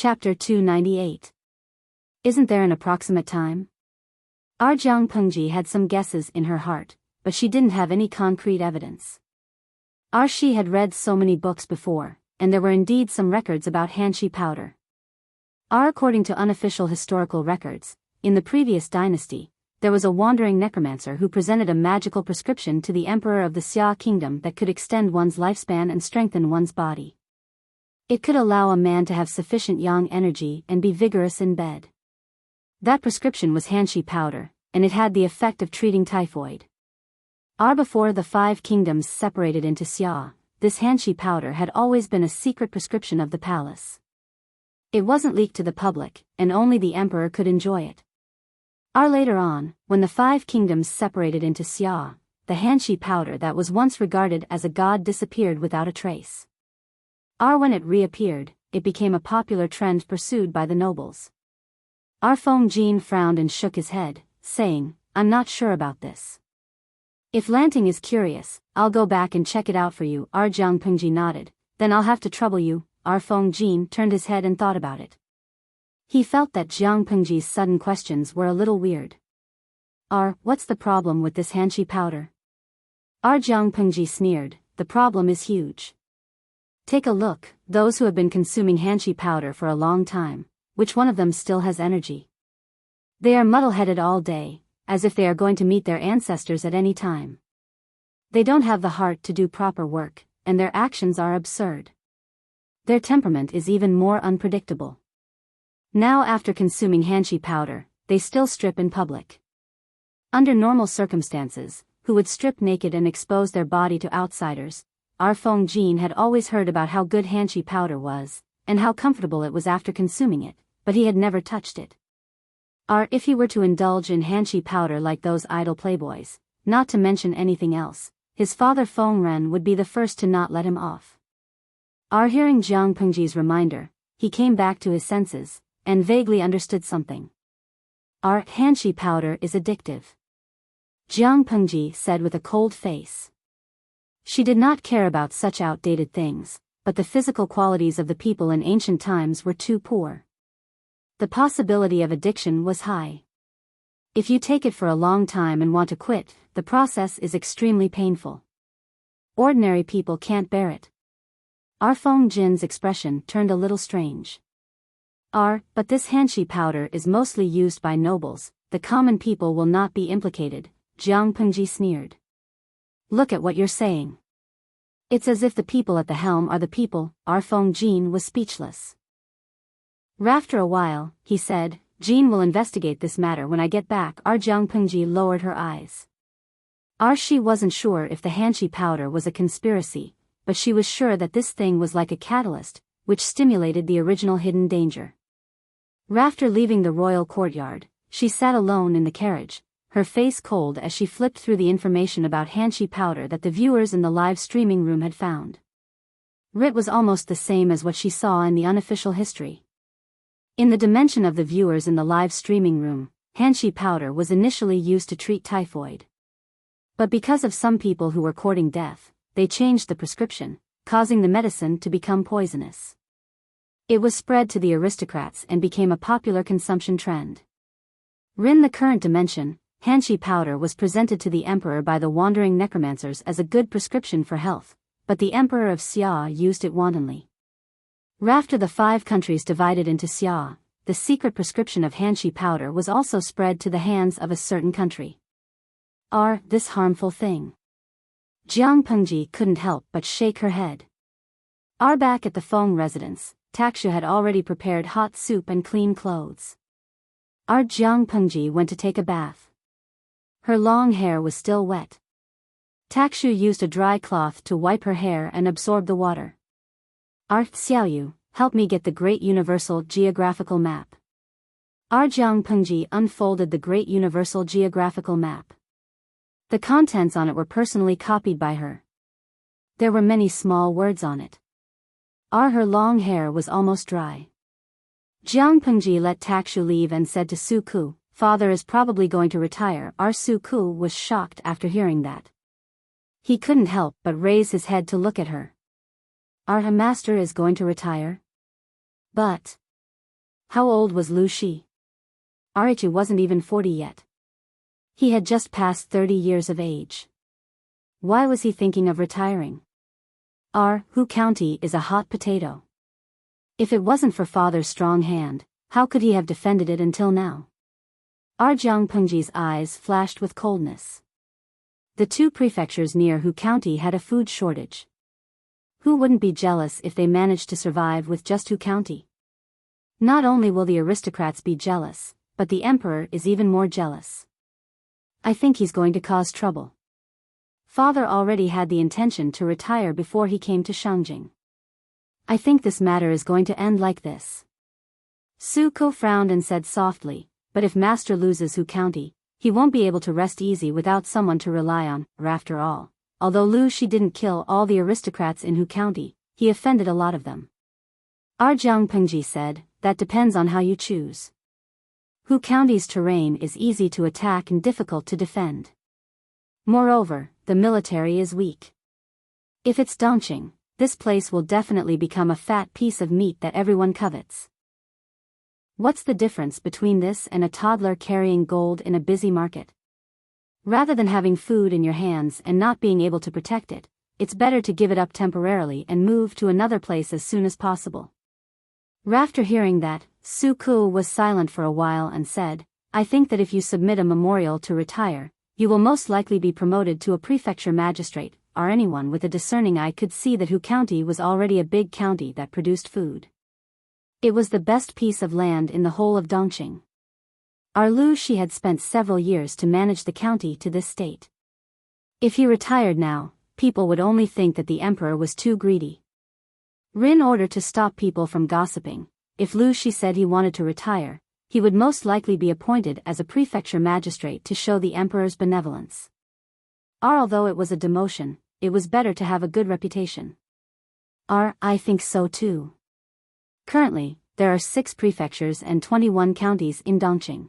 Chapter 298. Isn't there an approximate time? Jiang Pengji had some guesses in her heart, but she didn't have any concrete evidence. She had read so many books before, and there were indeed some records about Hanshi powder. According to unofficial historical records, in the previous dynasty, there was a wandering necromancer who presented a magical prescription to the emperor of the Xia kingdom that could extend one's lifespan and strengthen one's body. It could allow a man to have sufficient yang energy and be vigorous in bed. That prescription was Hanshi powder, and it had the effect of treating typhoid. Before the 5 kingdoms separated into Xia, this Hanshi powder had always been a secret prescription of the palace. It wasn't leaked to the public, and only the emperor could enjoy it. Later on, when the 5 kingdoms separated into Xia, the Hanshi powder that was once regarded as a god disappeared without a trace. When it reappeared, it became a popular trend pursued by the nobles. Feng Jin frowned and shook his head, saying, "I'm not sure about this. If Lanting is curious, I'll go back and check it out for you." Jiang Pengji nodded. "Then I'll have to trouble you." Feng Jin turned his head and thought about it. He felt that Jiang Pengji's sudden questions were a little weird. What's the problem with this Hanshi powder?" Jiang Pengji sneered, "The problem is huge. Take a look, those who have been consuming Hanshi powder for a long time, which one of them still has energy? They are muddle-headed all day, as if they are going to meet their ancestors at any time. They don't have the heart to do proper work, and their actions are absurd. Their temperament is even more unpredictable. Now after consuming Hanshi powder, they still strip in public. Under normal circumstances, who would strip naked and expose their body to outsiders? Feng Jin had always heard about how good Hanshi powder was, and how comfortable it was after consuming it, but he had never touched it. If he were to indulge in Hanshi powder like those idle playboys, not to mention anything else, his father Feng Ren would be the first to not let him off. Hearing Jiang Pengji's reminder, he came back to his senses, and vaguely understood something. Hanshi powder is addictive, Jiang Pengji said with a cold face. She did not care about such outdated things, but the physical qualities of the people in ancient times were too poor. The possibility of addiction was high. If you take it for a long time and want to quit, the process is extremely painful. Ordinary people can't bear it. Feng Jin's expression turned a little strange. But this Hanshi powder is mostly used by nobles, the common people will not be implicated, Jiang Pengji sneered. Look at what you're saying. It's as if the people at the helm are the people. Feng Jin was speechless. After a while, he said, "Jin will investigate this matter when I get back." Jiang Pengji lowered her eyes. She wasn't sure if the Hanshi powder was a conspiracy, but she was sure that this thing was like a catalyst, which stimulated the original hidden danger. After leaving the royal courtyard, she sat alone in the carriage, her face cold as she flipped through the information about Hanshi powder that the viewers in the live streaming room had found. It was almost the same as what she saw in the unofficial history. In the dimension of the viewers in the live streaming room, Hanshi powder was initially used to treat typhoid. But because of some people who were courting death, they changed the prescription, causing the medicine to become poisonous. It was spread to the aristocrats and became a popular consumption trend. In the current dimension, Hanshi powder was presented to the emperor by the wandering necromancers as a good prescription for health, but the emperor of Xia used it wantonly. After the 5 countries divided into Xia, the secret prescription of Hanshi powder was also spread to the hands of a certain country. This harmful thing? Jiang Pengji couldn't help but shake her head. Back at the Feng residence, Takshu had already prepared hot soup and clean clothes. Jiang Pengji went to take a bath. Her long hair was still wet. Takshu used a dry cloth to wipe her hair and absorb the water. Xiaoyu, help me get the Great Universal Geographical Map. Jiang Pengji unfolded the Great Universal Geographical Map. The contents on it were personally copied by her. There were many small words on it. Her long hair was almost dry. Jiang Pengji let Takshu leave and said to Su Ku, "Father is probably going to retire." Su Ku was shocked after hearing that. He couldn't help but raise his head to look at her. Our master is going to retire? But How old was Lu Shi? Enrich wasn't even 40 yet. He had just passed 30 years of age. Why was he thinking of retiring? Hu County is a hot potato. If it wasn't for father's strong hand, how could he have defended it until now? Jiang Pengji's eyes flashed with coldness. The two prefectures near Hu County had a food shortage. Who wouldn't be jealous if they managed to survive with just Hu County? Not only will the aristocrats be jealous, but the emperor is even more jealous. I think he's going to cause trouble. Father already had the intention to retire before he came to Shangjing. I think this matter is going to end like this. Su Ko frowned and said softly, but if Master loses Hu County, he won't be able to rest easy without someone to rely on. After all, although Lu Shi didn't kill all the aristocrats in Hu County, he offended a lot of them. Jiang Pengji said, that depends on how you choose. Hu County's terrain is easy to attack and difficult to defend. Moreover, the military is weak. If it's Dongqing, this place will definitely become a fat piece of meat that everyone covets. What's the difference between this and a toddler carrying gold in a busy market? Rather than having food in your hands and not being able to protect it, it's better to give it up temporarily and move to another place as soon as possible. After hearing that, Su Ku was silent for a while and said, I think that if you submit a memorial to retire, you will most likely be promoted to a prefecture magistrate, or anyone with a discerning eye could see that Hu County was already a big county that produced food. It was the best piece of land in the whole of Dongqing. Lu Shi had spent several years to manage the county to this state. If he retired now, people would only think that the emperor was too greedy. In order to stop people from gossiping, if Lu Shi said he wanted to retire, he would most likely be appointed as a prefecture magistrate to show the emperor's benevolence. Although it was a demotion, it was better to have a good reputation. I think so too. Currently, there are 6 prefectures and 21 counties in Dongqing.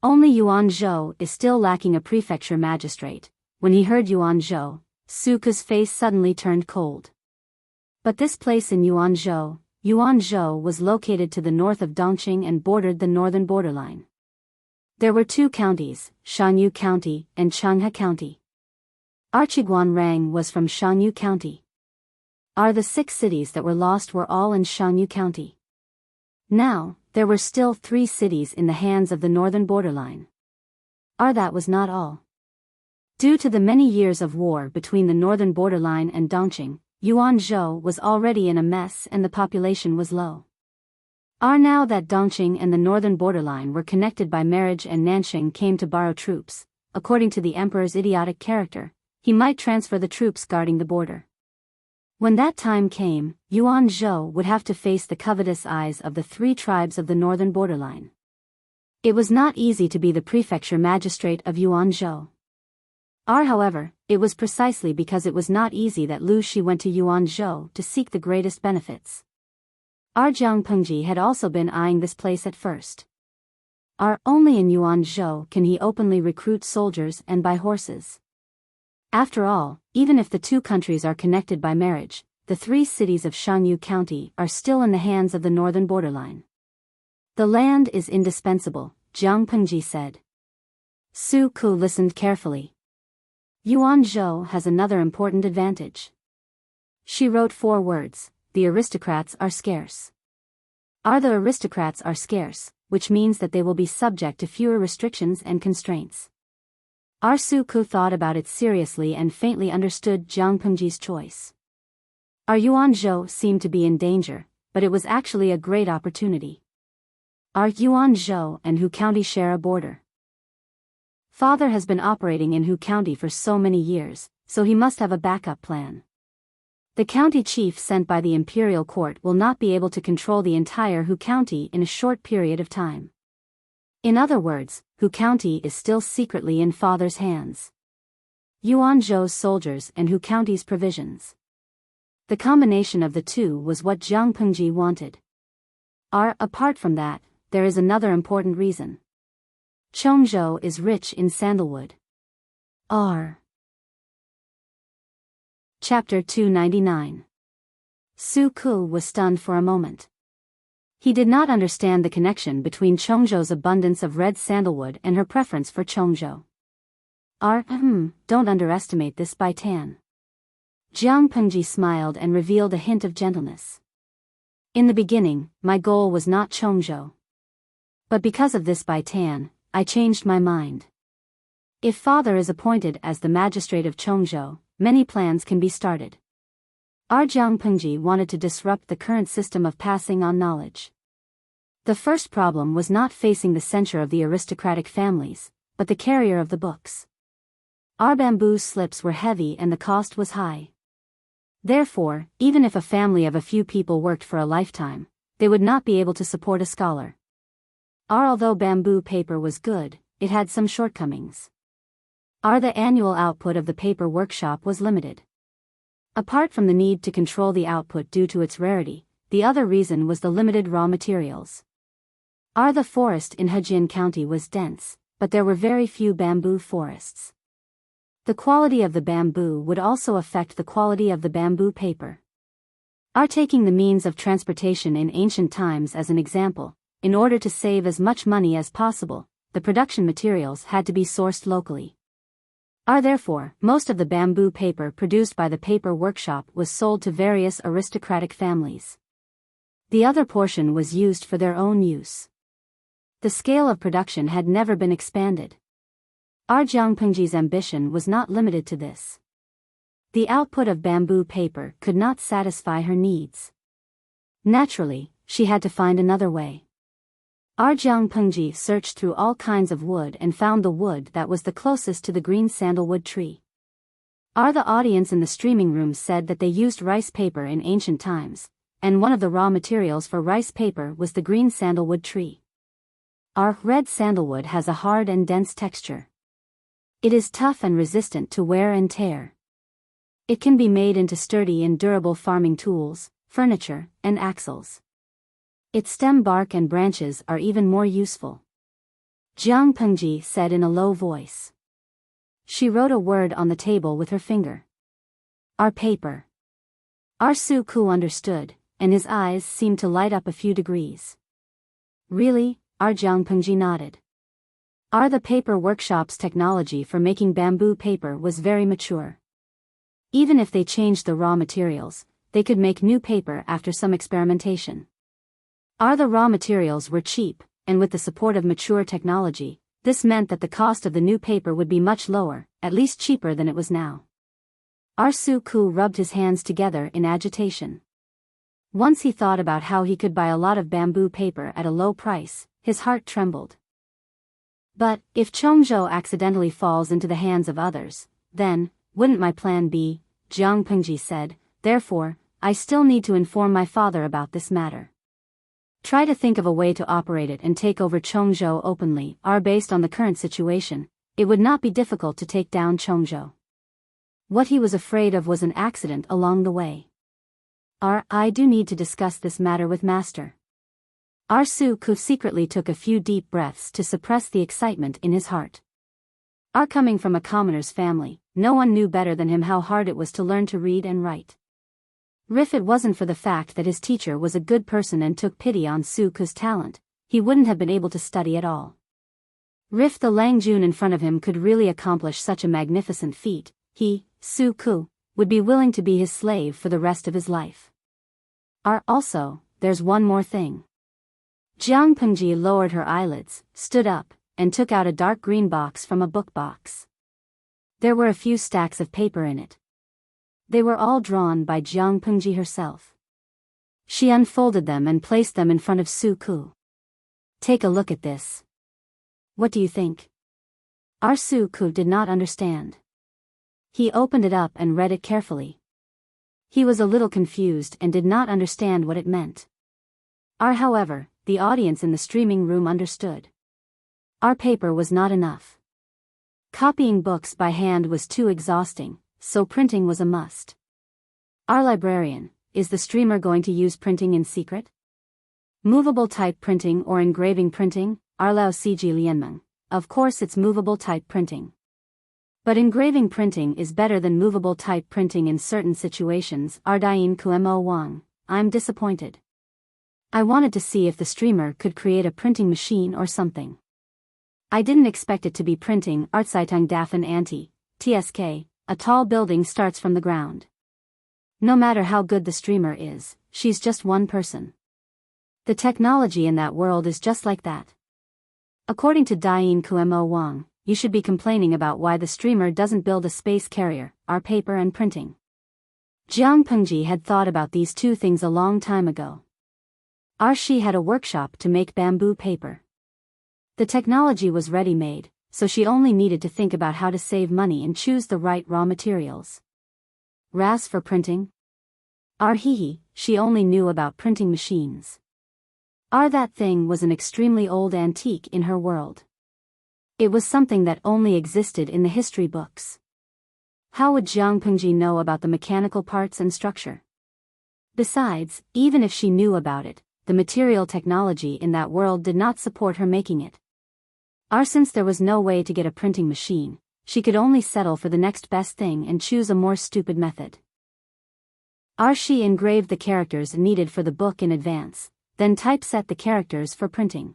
Only Yuanzhou is still lacking a prefecture magistrate. When he heard Yuanzhou, Su Ku's face suddenly turned cold. But this place in Yuanzhou was located to the north of Dongqing and bordered the northern borderline. There were 2 counties, Shanyu County and Changhe County. Archiguan Rang was from Shanyu County. The 6 cities that were lost were all in Shanyu County. Now, there were still 3 cities in the hands of the northern borderline. That was not all. Due to the many years of war between the northern borderline and Dongqing, Yuanzhou was already in a mess and the population was low. Now that Dongqing and the northern borderline were connected by marriage and Nanxing came to borrow troops, according to the emperor's idiotic character, he might transfer the troops guarding the border. When that time came, Yuanzhou would have to face the covetous eyes of the 3 tribes of the northern borderline. It was not easy to be the prefecture magistrate of Yuanzhou. However, it was precisely because it was not easy that Lu Shi went to Yuanzhou to seek the greatest benefits. Jiang Pengji had also been eyeing this place at first. Only in Yuanzhou can he openly recruit soldiers and buy horses. After all, even if the 2 countries are connected by marriage, the 3 cities of Shanyu County are still in the hands of the northern borderline. The land is indispensable, Jiang Pengji said. Su Ku listened carefully. Yuanzhou has another important advantage. She wrote 4 words, the aristocrats are scarce. The aristocrats are scarce, which means that they will be subject to fewer restrictions and constraints. Su Ku thought about it seriously and faintly understood Jiang Pengji's choice. Yuanzhou seemed to be in danger, but it was actually a great opportunity. Yuanzhou and Hu County share a border. Father has been operating in Hu County for so many years, so he must have a backup plan. The county chief sent by the imperial court will not be able to control the entire Hu County in a short period of time. In other words, Hu County is still secretly in father's hands. Yuanzhou's soldiers and Hu County's provisions. The combination of the 2 was what Jiang Pengji wanted. Apart from that, there is another important reason. Chongzhou is rich in sandalwood. Chapter 299. Su Ku was stunned for a moment. He did not understand the connection between Chongzhou's abundance of red sandalwood and her preference for Chongzhou. Don't underestimate this baitan. Jiang Pengji smiled and revealed a hint of gentleness. In the beginning, my goal was not Chongzhou. But because of this baitan, I changed my mind. If father is appointed as the magistrate of Chongzhou, many plans can be started. Our Jiang Pengji wanted to disrupt the current system of passing on knowledge. The first problem was not facing the censure of the aristocratic families, but the carrier of the books. Our bamboo slips were heavy and the cost was high. Therefore, even if a family of a few people worked for a lifetime, they would not be able to support a scholar. Although bamboo paper was good, it had some shortcomings. The annual output of the paper workshop was limited. Apart from the need to control the output due to its rarity, the other reason was the limited raw materials. The forest in Hejian County was dense, but there were very few bamboo forests. The quality of the bamboo would also affect the quality of the bamboo paper. Taking the means of transportation in ancient times as an example, in order to save as much money as possible, the production materials had to be sourced locally. Therefore, most of the bamboo paper produced by the paper workshop was sold to various aristocratic families. The other portion was used for their own use. The scale of production had never been expanded. Jiang Pengji's ambition was not limited to this. The output of bamboo paper could not satisfy her needs. Naturally, she had to find another way. Jiang Pengji searched through all kinds of wood and found the wood that was the closest to the green sandalwood tree. The audience in the streaming room said that they used rice paper in ancient times, and one of the raw materials for rice paper was the green sandalwood tree. Red sandalwood has a hard and dense texture. It is tough and resistant to wear and tear. It can be made into sturdy and durable farming tools, furniture, and axles. Its stem bark and branches are even more useful. Jiang Pengji said in a low voice. She wrote a word on the table with her finger. Paper. Su Ku understood, and his eyes seemed to light up a few degrees. Really? Jiang Pengji nodded. The paper workshop's technology for making bamboo paper was very mature. Even if they changed the raw materials, they could make new paper after some experimentation. The raw materials were cheap, and with the support of mature technology, this meant that the cost of the new paper would be much lower, at least cheaper than it was now. Su Ku rubbed his hands together in agitation. Once he thought about how he could buy a lot of bamboo paper at a low price, his heart trembled. But, if Chongzhou accidentally falls into the hands of others, then, wouldn't my plan be, Jiang Pengji said, therefore, I still need to inform my father about this matter. Try to think of a way to operate it and take over Chongzhou openly. Based on the current situation, it would not be difficult to take down Chongzhou. What he was afraid of was an accident along the way. I do need to discuss this matter with master. Su Ku secretly took a few deep breaths to suppress the excitement in his heart. Coming from a commoner's family, no one knew better than him how hard it was to learn to read and write. If it wasn't for the fact that his teacher was a good person and took pity on Su Ku's talent, he wouldn't have been able to study at all. If the Lang Jun in front of him could really accomplish such a magnificent feat, he, Su Ku, would be willing to be his slave for the rest of his life. Also, there's one more thing. Jiang Pengji lowered her eyelids, stood up, and took out a dark green box from a book box. There were a few stacks of paper in it. They were all drawn by Jiang Pengji herself. She unfolded them and placed them in front of Su Ku. Take a look at this. What do you think? Su Ku did not understand. He opened it up and read it carefully. He was a little confused and did not understand what it meant. However, the audience in the streaming room understood. Paper was not enough. Copying books by hand was too exhausting, so printing was a must. Librarian, is the streamer going to use printing in secret? Movable type printing or engraving printing? Lao Cg Lianmeng. Of course it's movable type printing. But engraving printing is better than movable type printing in certain situations. Dian Kumo Wang. I'm disappointed. I wanted to see if the streamer could create a printing machine or something. I didn't expect it to be printing. Artzeitung davon anti, TSK, a tall building starts from the ground. No matter how good the streamer is, she's just one person. The technology in that world is just like that. According to Diane Kumo Wang, you should be complaining about why the streamer doesn't build a space carrier, our paper and printing. Jiang Pengji had thought about these two things a long time ago. She had a workshop to make bamboo paper. The technology was ready-made, so she only needed to think about how to save money and choose the right raw materials. RAS for printing? She only knew about printing machines. That thing was an extremely old antique in her world. It was something that only existed in the history books. How would Jiang Pengji know about the mechanical parts and structure? Besides, even if she knew about it, the material technology in that world did not support her making it. Since there was no way to get a printing machine, she could only settle for the next best thing and choose a more stupid method. She engraved the characters needed for the book in advance, then typeset the characters for printing.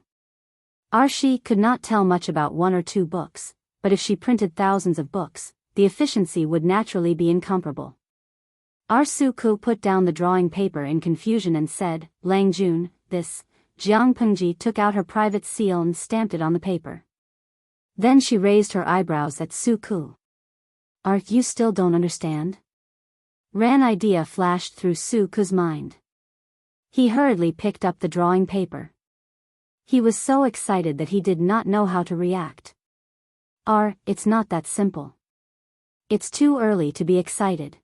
She could not tell much about one or two books, but if she printed thousands of books, the efficiency would naturally be incomparable. Su-ku put down the drawing paper in confusion and said, "Lang Jun, this." Jiang Pengji took out her private seal and stamped it on the paper. Then she raised her eyebrows at Su-ku. You still don't understand?" An idea flashed through Su-ku's mind. He hurriedly picked up the drawing paper. He was so excited that he did not know how to react. It's not that simple. It's too early to be excited.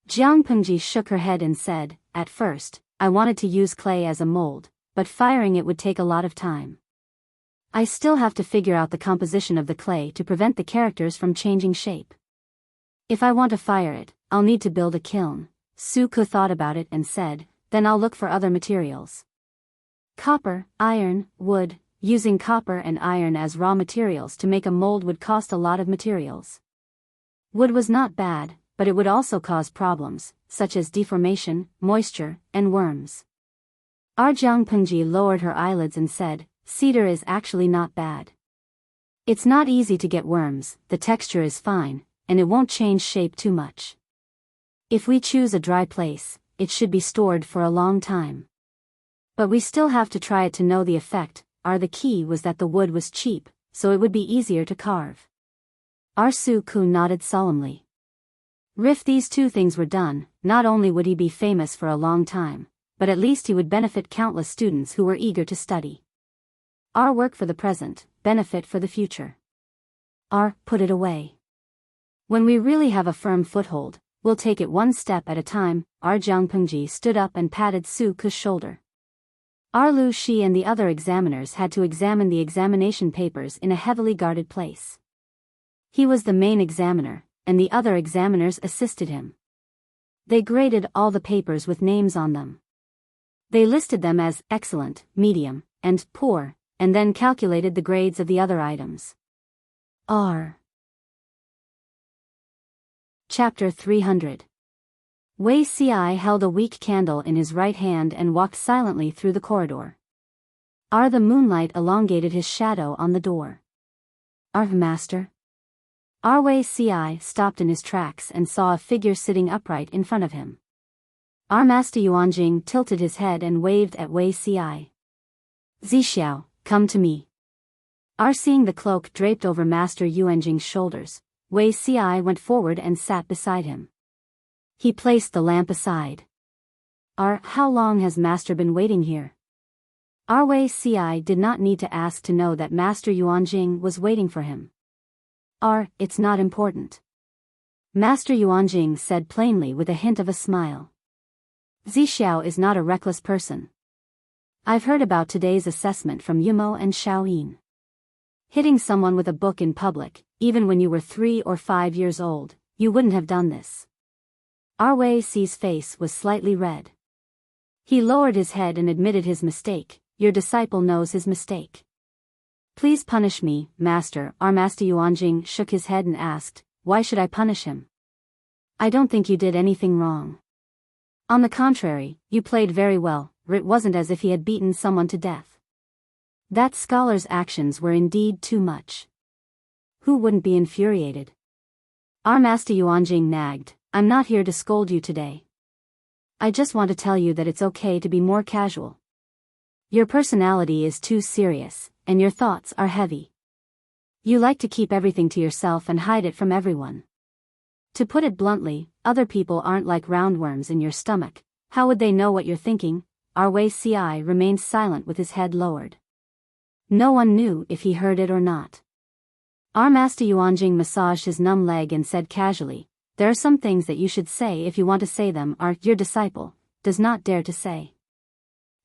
Jiang Pengji shook her head and said, "At first, I wanted to use clay as a mold, but firing it would take a lot of time. I still have to figure out the composition of the clay to prevent the characters from changing shape. If I want to fire it, I'll need to build a kiln." Su-ku thought about it and said, "Then I'll look for other materials. Copper, iron, wood. Using copper and iron as raw materials to make a mold would cost a lot of materials. Wood was not bad, but it would also cause problems, such as deformation, moisture, and worms." Jiang Pengji lowered her eyelids and said, "Cedar is actually not bad. It's not easy to get worms, the texture is fine, and it won't change shape too much. If we choose a dry place, it should be stored for a long time. But we still have to try it to know the effect." The key was that the wood was cheap, so it would be easier to carve. Su-ku nodded solemnly. If these two things were done, not only would he be famous for a long time, but at least he would benefit countless students who were eager to study. Work for the present, benefit for the future. Put it away. When we really have a firm foothold, we'll take it one step at a time. Jiang Pengji stood up and patted Su-ku's shoulder. Lu Shi and the other examiners had to examine the examination papers in a heavily guarded place. He was the main examiner, and the other examiners assisted him. They graded all the papers with names on them. They listed them as excellent, medium, and poor, and then calculated the grades of the other items. Chapter 300. Wei Ci held a weak candle in his right hand and walked silently through the corridor. The moonlight elongated his shadow on the door. Master? Wei Ci stopped in his tracks and saw a figure sitting upright in front of him. Master Yuanjing tilted his head and waved at Wei Ci. "Zixiao, come to me." Seeing the cloak draped over Master Yuanjing's shoulders, Wei Ci went forward and sat beside him. He placed the lamp aside. How long has Master been waiting here?" Wei Ci did not need to ask to know that Master Yuanjing was waiting for him. It's not important." Master Yuanjing said plainly with a hint of a smile. "Zixiao is not a reckless person. I've heard about today's assessment from Yumo and Xiaoyin. Hitting someone with a book in public, even when you were 3 or 5 years old, you wouldn't have done this." Wei Ci's face was slightly red. He lowered his head and admitted his mistake. "Your disciple knows his mistake. Please punish me, Master." Master Yuanjing shook his head and asked, "Why should I punish him? I don't think you did anything wrong. On the contrary, you played very well." it wasn't as if he had beaten someone to death. That scholar's actions were indeed too much. Who wouldn't be infuriated? Our Master Yuanjing nagged, "I'm not here to scold you today. I just want to tell you that it's okay to be more casual. Your personality is too serious, and your thoughts are heavy. You like to keep everything to yourself and hide it from everyone. To put it bluntly, other people aren't like roundworms in your stomach. How would they know what you're thinking?" Our Wei Si remained silent with his head lowered. No one knew if he heard it or not. Our Master Yuanjing massaged his numb leg and said casually, "There are some things that you should say if you want to say them. Your disciple does not dare to say."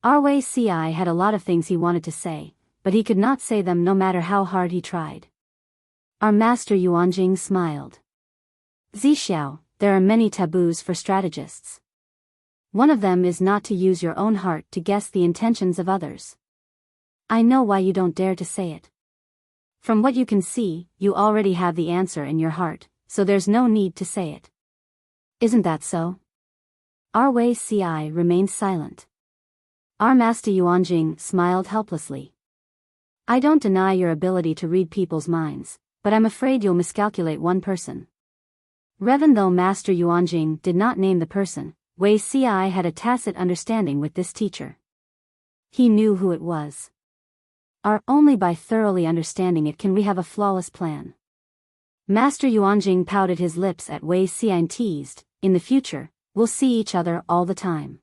Our Wei Si had a lot of things he wanted to say, but he could not say them no matter how hard he tried. Our Master Yuanjing smiled. "Zixiao, there are many taboos for strategists. One of them is not to use your own heart to guess the intentions of others. I know why you don't dare to say it. From what you can see, you already have the answer in your heart, so there's no need to say it. Isn't that so?" Our Wei Si remained silent. Our Master Yuanjing smiled helplessly. "I don't deny your ability to read people's minds, but I'm afraid you'll miscalculate one person." Even though Master Yuanjing did not name the person, Wei Si had a tacit understanding with this teacher. He knew who it was. Only by thoroughly understanding it can we have a flawless plan. Master Yuanjing pouted his lips at Wei Si and teased, "In the future, we'll see each other all the time.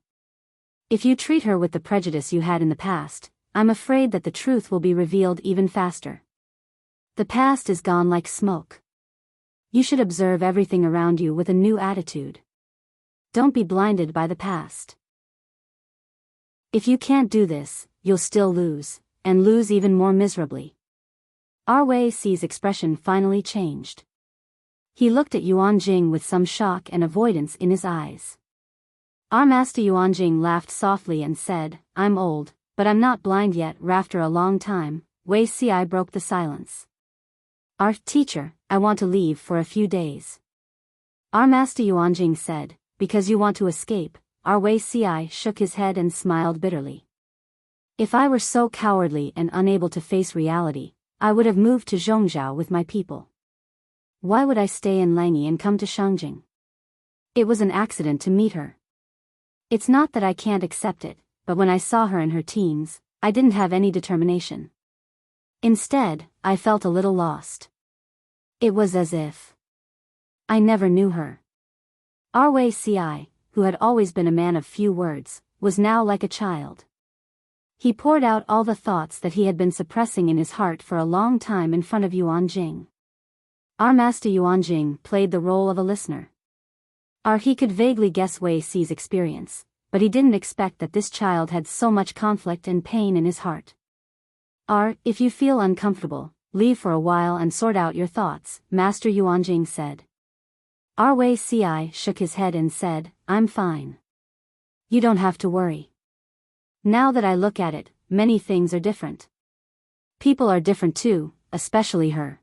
If you treat her with the prejudice you had in the past, I'm afraid that the truth will be revealed even faster. The past is gone like smoke. You should observe everything around you with a new attitude. Don't be blinded by the past. If you can't do this, you'll still lose, and lose even more miserably." Our Wei Si's expression finally changed. He looked at Yuanjing with some shock and avoidance in his eyes. Our Master Yuanjing laughed softly and said, "I'm old, but I'm not blind yet." After a long time, Wei Si broke the silence. "Our teacher, I want to leave for a few days." Our Master Yuanjing said, "Because you want to escape?" Our Wei Si shook his head and smiled bitterly. "If I were so cowardly and unable to face reality, I would have moved to Zhongzhou with my people. Why would I stay in Langyi and come to Shangjing? It was an accident to meet her. It's not that I can't accept it, but when I saw her in her teens, I didn't have any determination. Instead, I felt a little lost. It was as if I never knew her." Our Wei Si, who had always been a man of few words, was now like a child. He poured out all the thoughts that he had been suppressing in his heart for a long time in front of Yuanjing. Our Master Yuanjing played the role of a listener. He could vaguely guess Wei Si's experience, but he didn't expect that this child had so much conflict and pain in his heart. If you feel uncomfortable, leave for a while and sort out your thoughts," Master Yuanjing said. Our Wei Si shook his head and said, "I'm fine. You don't have to worry. Now that I look at it, many things are different. People are different too, especially her.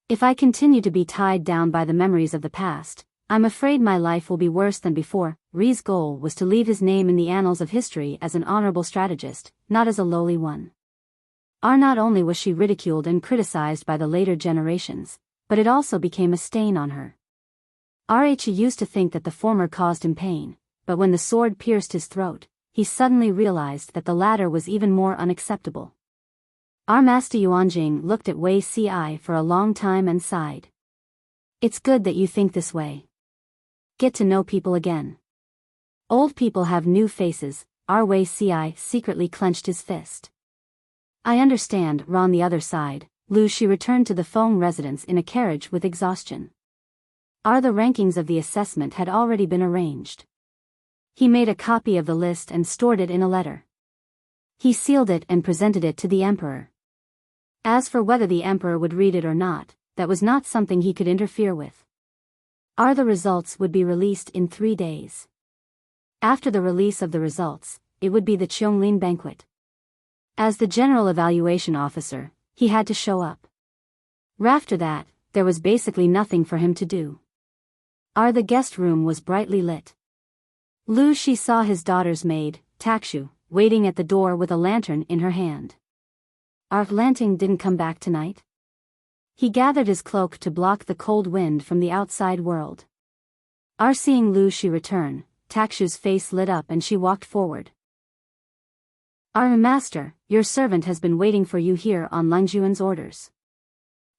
If I continue to be tied down by the memories of the past, I'm afraid my life will be worse than before." Ri's goal was to leave his name in the annals of history as an honorable strategist, not as a lowly one. Not only was she ridiculed and criticized by the later generations, but it also became a stain on her. He used to think that the former caused him pain, but when the sword pierced his throat, he suddenly realized that the latter was even more unacceptable. Our Master Yuanjing looked at Wei Si for a long time and sighed. "It's good that you think this way. Get to know people again. Old people have new faces." Our Wei Si secretly clenched his fist. "I understand." On the other side, She returned to the Feng residence in a carriage with exhaustion. The rankings of the assessment had already been arranged. He made a copy of the list and stored it in a letter. He sealed it and presented it to the emperor. As for whether the emperor would read it or not, that was not something he could interfere with. The results would be released in 3 days. After the release of the results, it would be the Qianglin banquet. As the general evaluation officer, he had to show up. After that, there was basically nothing for him to do. The guest room was brightly lit. She saw his daughter's maid, Takshu, waiting at the door with a lantern in her hand. Enchanting didn't come back tonight? He gathered his cloak to block the cold wind from the outside world. Seeing Lu Shi return, Takshu's face lit up and she walked forward. Master, your servant has been waiting for you here on Lingjuan's orders.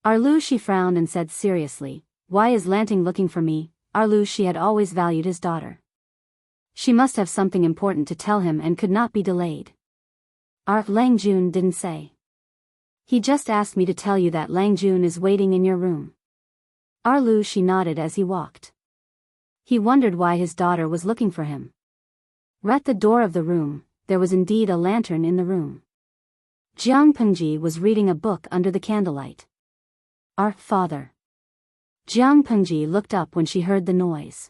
Lu Shi frowned and said seriously, why is Lanting looking for me? Lu Shi had always valued his daughter. She must have something important to tell him and could not be delayed. Langjun didn't say. He just asked me to tell you that Langjun is waiting in your room. Lu Shi nodded as he walked. He wondered why his daughter was looking for him. At the door of the room, there was indeed a lantern in the room. Jiang Pengji was reading a book under the candlelight. Father. Jiang Pengji looked up when she heard the noise.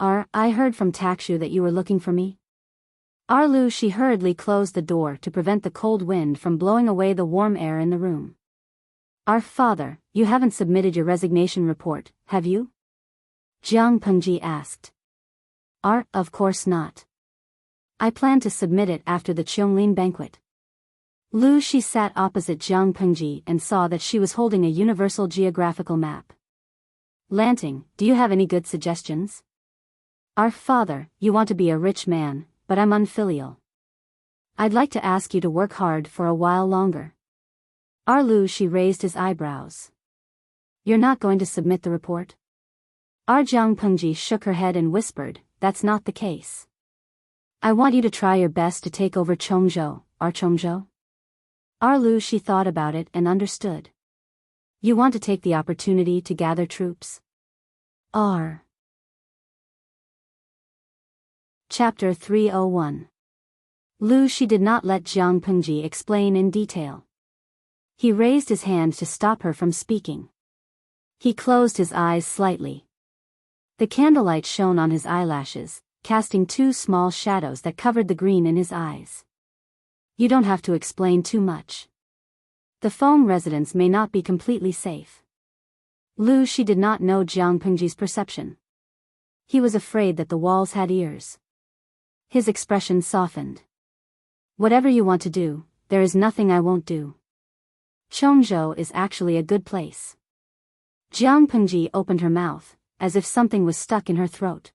I heard from Takshu that you were looking for me. Lu Shi hurriedly closed the door to prevent the cold wind from blowing away the warm air in the room. Father, you haven't submitted your resignation report, have you? Jiang Pengji asked. Of course not. I plan to submit it after the Qianglin banquet. Lu Shi sat opposite Jiang Pengji and saw that she was holding a universal geographical map. Lanting, do you have any good suggestions? Father, you want to be a rich man, but I'm unfilial. I'd like to ask you to work hard for a while longer. Lu Shi raised his eyebrows. You're not going to submit the report? Jiang Pengji shook her head and whispered, that's not the case. I want you to try your best to take over Chongzhou, Chongzhou? Lu Shi thought about it and understood. You want to take the opportunity to gather troops? Chapter 301. Lu Shi did not let Jiang Pengji explain in detail. He raised his hand to stop her from speaking. He closed his eyes slightly. The candlelight shone on his eyelashes, casting two small shadows that covered the green in his eyes. You don't have to explain too much. The Feng residence may not be completely safe. Lu Shi did not know Jiang Pengji's perception. He was afraid that the walls had ears. His expression softened. Whatever you want to do, there is nothing I won't do. Chongzhou is actually a good place. Jiang Pengji opened her mouth, as if something was stuck in her throat.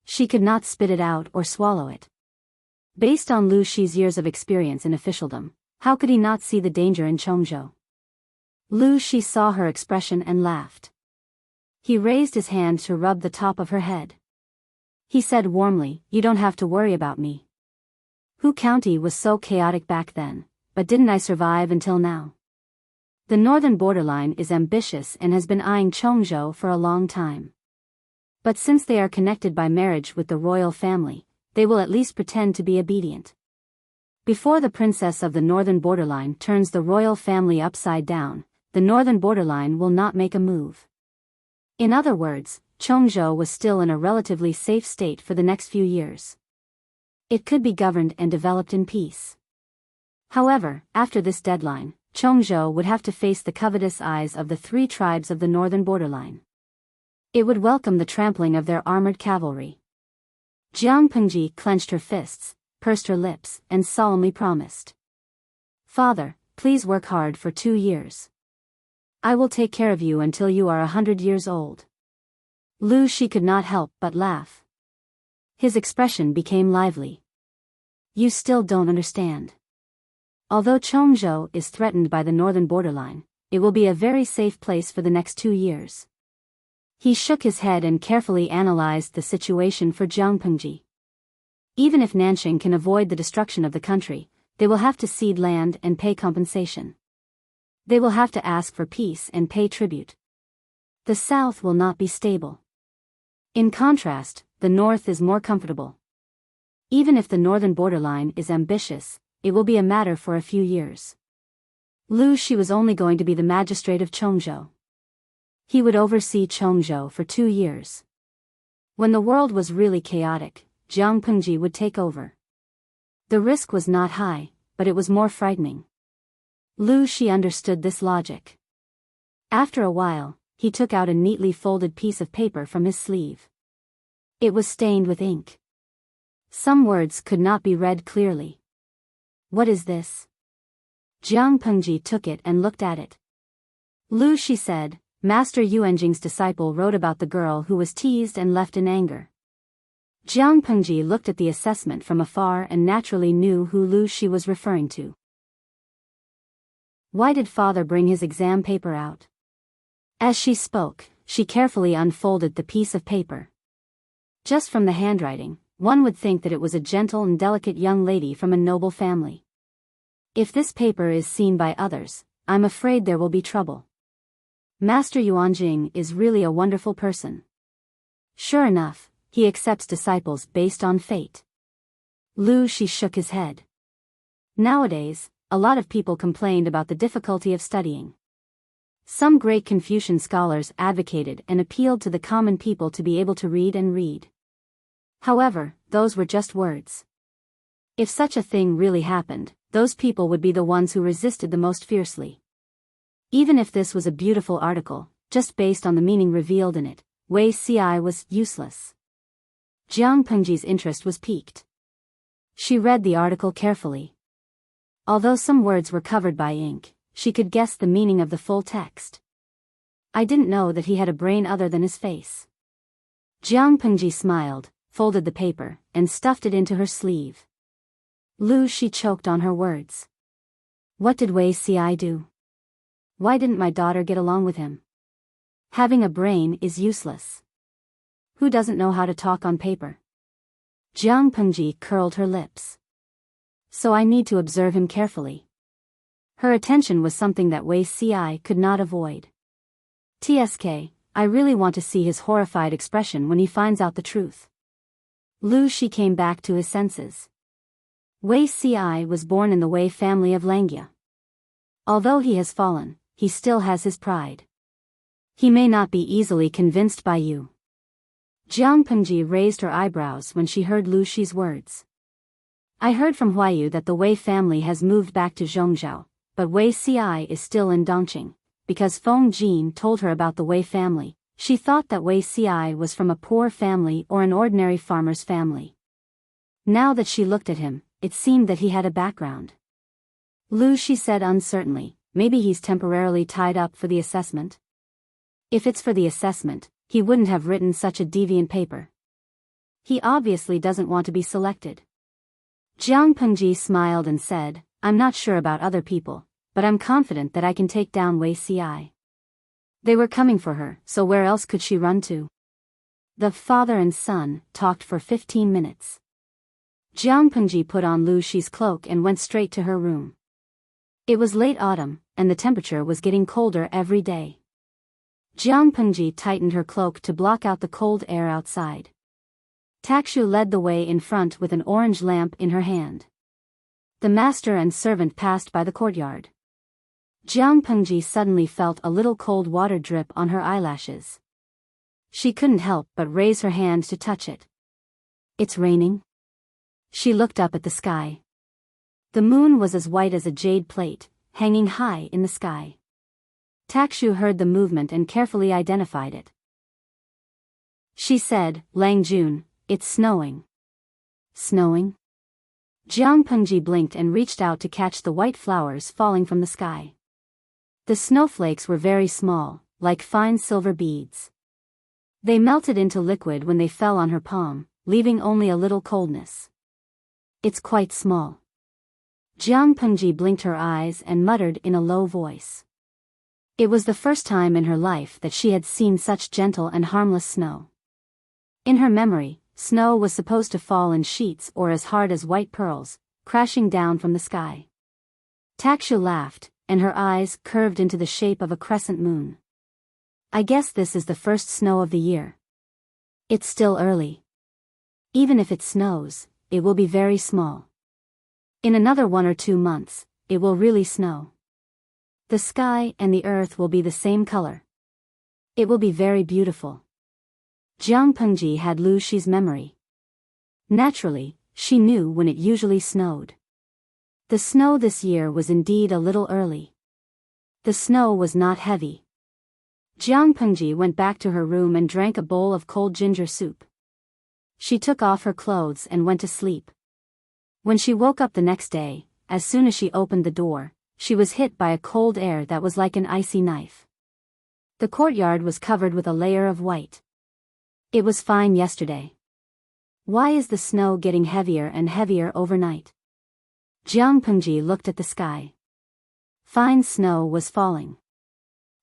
She could not spit it out or swallow it. Based on Lu Shi's years of experience in officialdom, how could he not see the danger in Chongzhou? Lu Shi saw her expression and laughed. He raised his hand to rub the top of her head. He said warmly, you don't have to worry about me. Hu County was so chaotic back then, but didn't I survive until now? The northern borderline is ambitious and has been eyeing Chongzhou for a long time. But since they are connected by marriage with the royal family, they will at least pretend to be obedient. Before the princess of the northern borderline turns the royal family upside down, the northern borderline will not make a move. In other words, Chongzhou was still in a relatively safe state for the next few years. It could be governed and developed in peace. However, after this deadline, Chongzhou would have to face the covetous eyes of the three tribes of the northern borderline. It would welcome the trampling of their armored cavalry. Jiang Pengji clenched her fists, pursed her lips, and solemnly promised. Father, please work hard for 2 years. I will take care of you until you are 100 years old. Lu Shi could not help but laugh. His expression became lively. You still don't understand. Although Chongzhou is threatened by the northern borderline, it will be a very safe place for the next 2 years. He shook his head and carefully analyzed the situation for Jiang Pengji. Even if Nanxing can avoid the destruction of the country, they will have to cede land and pay compensation. They will have to ask for peace and pay tribute. The south will not be stable. In contrast, the north is more comfortable. Even if the northern borderline is ambitious, it will be a matter for a few years. Lu Shi was only going to be the magistrate of Chongzhou. He would oversee Chongzhou for 2 years. When the world was really chaotic, Jiang Pengji would take over. The risk was not high, but it was more frightening. Lu Shi understood this logic. After a while, he took out a neatly folded piece of paper from his sleeve. It was stained with ink. Some words could not be read clearly. What is this? Jiang Pengji took it and looked at it. Lu, she said, Master Yuanjing's disciple wrote about the girl who was teased and left in anger. Jiang Pengji looked at the assessment from afar and naturally knew who Lu Shi was referring to. Why did father bring his exam paper out? As she spoke, she carefully unfolded the piece of paper. Just from the handwriting, one would think that it was a gentle and delicate young lady from a noble family. If this paper is seen by others, I'm afraid there will be trouble. Master Yuanjing is really a wonderful person. Sure enough, he accepts disciples based on fate. Lu Shi shook his head. Nowadays, a lot of people complained about the difficulty of studying. Some great Confucian scholars advocated and appealed to the common people to be able to read and read. However, those were just words. If such a thing really happened, those people would be the ones who resisted the most fiercely. Even if this was a beautiful article, just based on the meaning revealed in it, Wei Ci was useless. Jiang Pengji's interest was piqued. She read the article carefully. Although some words were covered by ink, she could guess the meaning of the full text. I didn't know that he had a brain other than his face. Jiang Pengji smiled, folded the paper, and stuffed it into her sleeve. Lu Shi choked on her words. What did Wei Ci do? Why didn't my daughter get along with him? Having a brain is useless. Who doesn't know how to talk on paper? Jiang Pengji curled her lips. So I need to observe him carefully. Her attention was something that Wei Ci could not avoid. TSK, I really want to see his horrified expression when he finds out the truth. Lu Shi came back to his senses. Wei Ci was born in the Wei family of Langia. Although he has fallen, he still has his pride. He may not be easily convinced by you. Jiang Pengji raised her eyebrows when she heard Lu Shi's words. I heard from Huayu that the Wei family has moved back to Zhongzhou, but Wei Ci is still in Dongqing, because Feng Jin told her about the Wei family. She thought that Wei Ci was from a poor family or an ordinary farmer's family. Now that she looked at him, it seemed that he had a background. Lu Shi said uncertainly, maybe he's temporarily tied up for the assessment. If it's for the assessment, he wouldn't have written such a deviant paper. He obviously doesn't want to be selected. Jiang Pengji smiled and said, I'm not sure about other people, but I'm confident that I can take down Wei Ci. They were coming for her, so where else could she run to? The father and son talked for 15 minutes. Jiang Pengji put on Lu Shi's cloak and went straight to her room. It was late autumn, and the temperature was getting colder every day. Jiang Pengji tightened her cloak to block out the cold air outside. Takshu led the way in front with an orange lamp in her hand. The master and servant passed by the courtyard. Jiang Pengji suddenly felt a little cold water drip on her eyelashes. She couldn't help but raise her hand to touch it. It's raining? She looked up at the sky. The moon was as white as a jade plate, hanging high in the sky. Takshu heard the movement and carefully identified it. She said, Lang Jun, it's snowing. Snowing? Jiang Pengji blinked and reached out to catch the white flowers falling from the sky. The snowflakes were very small, like fine silver beads. They melted into liquid when they fell on her palm, leaving only a little coldness. It's quite small. Jiang Pengji blinked her eyes and muttered in a low voice. It was the first time in her life that she had seen such gentle and harmless snow. In her memory, snow was supposed to fall in sheets or as hard as white pearls, crashing down from the sky. Takshu laughed, and her eyes curved into the shape of a crescent moon. I guess this is the first snow of the year. It's still early. Even if it snows, it will be very small. In another 1 or 2 months, it will really snow. The sky and the earth will be the same color. It will be very beautiful. Jiang Pengji had Lu Shi's memory. Naturally, she knew when it usually snowed. The snow this year was indeed a little early. The snow was not heavy. Jiang Pengji went back to her room and drank a bowl of cold ginger soup. She took off her clothes and went to sleep. When she woke up the next day, as soon as she opened the door, she was hit by a cold air that was like an icy knife. The courtyard was covered with a layer of white. It was fine yesterday. Why is the snow getting heavier and heavier overnight? Jiang Pengji looked at the sky. Fine snow was falling.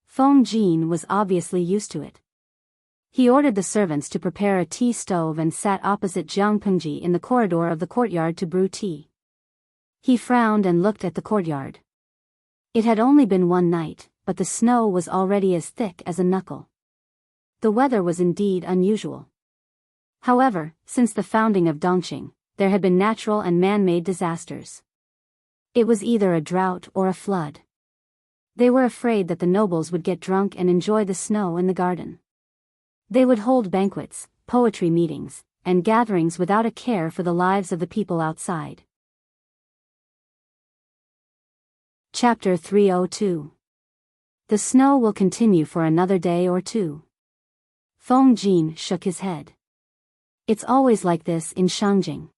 Feng Jin was obviously used to it. He ordered the servants to prepare a tea stove and sat opposite Jiang Pengji in the corridor of the courtyard to brew tea. He frowned and looked at the courtyard. It had only been one night, but the snow was already as thick as a knuckle. The weather was indeed unusual. However, since the founding of Dongqing, there had been natural and man-made disasters. It was either a drought or a flood. They were afraid that the nobles would get drunk and enjoy the snow in the garden. They would hold banquets, poetry meetings, and gatherings without a care for the lives of the people outside. Chapter 302. The snow will continue for another day or two. Feng Jin shook his head. It's always like this in Shangjing.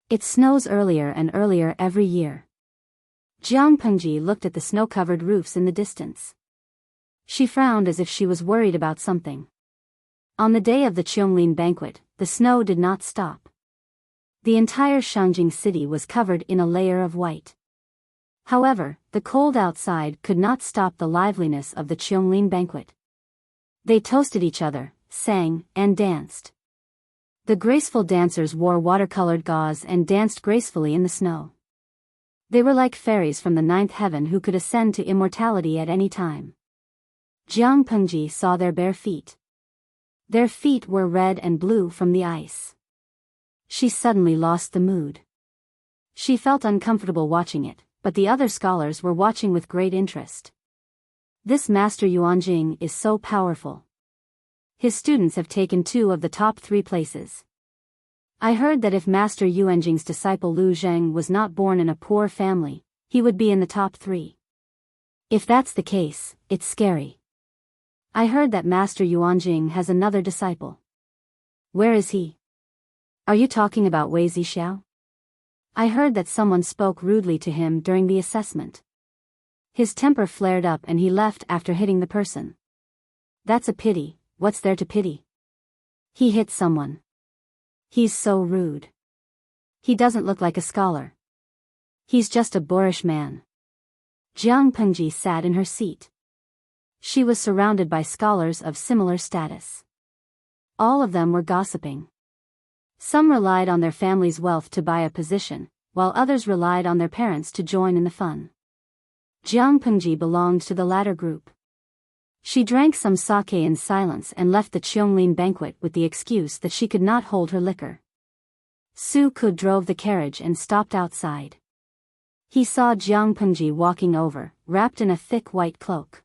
It snows earlier and earlier every year. Jiang Pengji looked at the snow-covered roofs in the distance. She frowned as if she was worried about something. On the day of the Qianglin banquet, the snow did not stop. The entire Shangjing city was covered in a layer of white. However, the cold outside could not stop the liveliness of the Qianglin banquet. They toasted each other, sang, and danced. The graceful dancers wore watercolored gauze and danced gracefully in the snow. They were like fairies from the ninth heaven who could ascend to immortality at any time. Jiang Pengji saw their bare feet. Their feet were red and blue from the ice. She suddenly lost the mood. She felt uncomfortable watching it, but the other scholars were watching with great interest. This Master Yuanjing is so powerful. His students have taken 2 of the top 3 places. I heard that if Master Yuanjing's disciple Lu Zheng was not born in a poor family, he would be in the top 3. If that's the case, it's scary. I heard that Master Yuanjing has another disciple. Where is he? Are you talking about Wei Zixiao? I heard that someone spoke rudely to him during the assessment. His temper flared up and he left after hitting the person. That's a pity. What's there to pity? He hit someone. He's so rude. He doesn't look like a scholar. He's just a boorish man. Jiang Pengji sat in her seat. She was surrounded by scholars of similar status. All of them were gossiping. Some relied on their family's wealth to buy a position, while others relied on their parents to join in the fun. Jiang Pengji belonged to the latter group. She drank some sake in silence and left the Qianglin banquet with the excuse that she could not hold her liquor. Su Ku drove the carriage and stopped outside. He saw Jiang Pengji walking over, wrapped in a thick white cloak.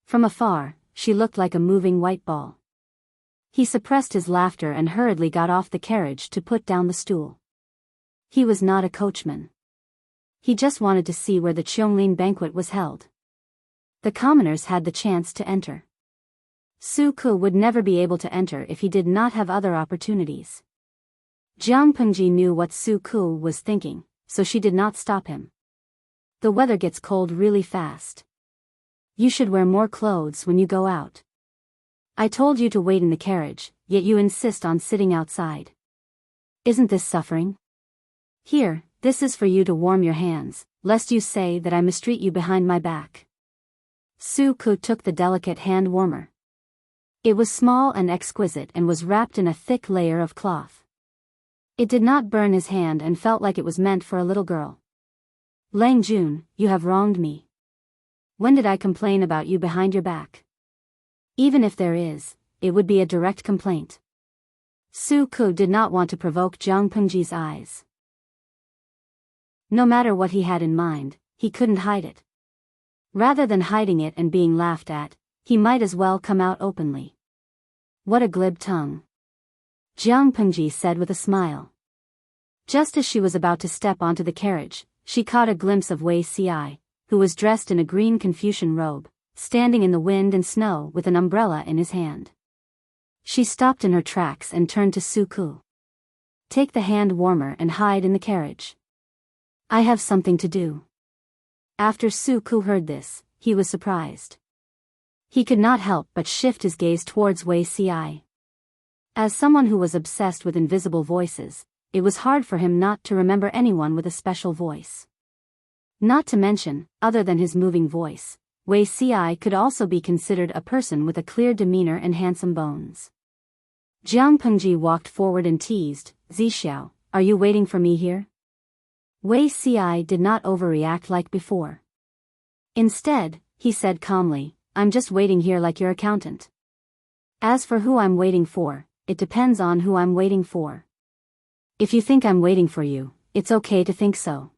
From afar, she looked like a moving white ball. He suppressed his laughter and hurriedly got off the carriage to put down the stool. He was not a coachman. He just wanted to see where the Qianglin banquet was held. The commoners had the chance to enter. Su Ku would never be able to enter if he did not have other opportunities. Jiang Pengji knew what Su Ku was thinking, so she did not stop him. The weather gets cold really fast. You should wear more clothes when you go out. I told you to wait in the carriage, yet you insist on sitting outside. Isn't this suffering? Here, this is for you to warm your hands, lest you say that I mistreat you behind my back. Su Ku took the delicate hand warmer. It was small and exquisite and was wrapped in a thick layer of cloth. It did not burn his hand and felt like it was meant for a little girl. Lang Jun, you have wronged me. When did I complain about you behind your back? Even if there is, it would be a direct complaint. Su Ku did not want to provoke Jiang Pengji's eyes. No matter what he had in mind, he couldn't hide it. Rather than hiding it and being laughed at, he might as well come out openly. What a glib tongue. Jiang Pengji said with a smile. Just as she was about to step onto the carriage, she caught a glimpse of Wei Ci, who was dressed in a green Confucian robe, standing in the wind and snow with an umbrella in his hand. She stopped in her tracks and turned to Suku. Take the hand warmer and hide in the carriage. I have something to do. After Suku heard this, he was surprised. He could not help but shift his gaze towards Wei Ci. As someone who was obsessed with invisible voices, it was hard for him not to remember anyone with a special voice. Not to mention, other than his moving voice, Wei Ci could also be considered a person with a clear demeanor and handsome bones. Jiang Pengji walked forward and teased, Zixiao, are you waiting for me here? Wei Ci did not overreact like before. Instead, he said calmly, I'm just waiting here like your accountant. As for who I'm waiting for, it depends on who I'm waiting for. If you think I'm waiting for you, it's okay to think so.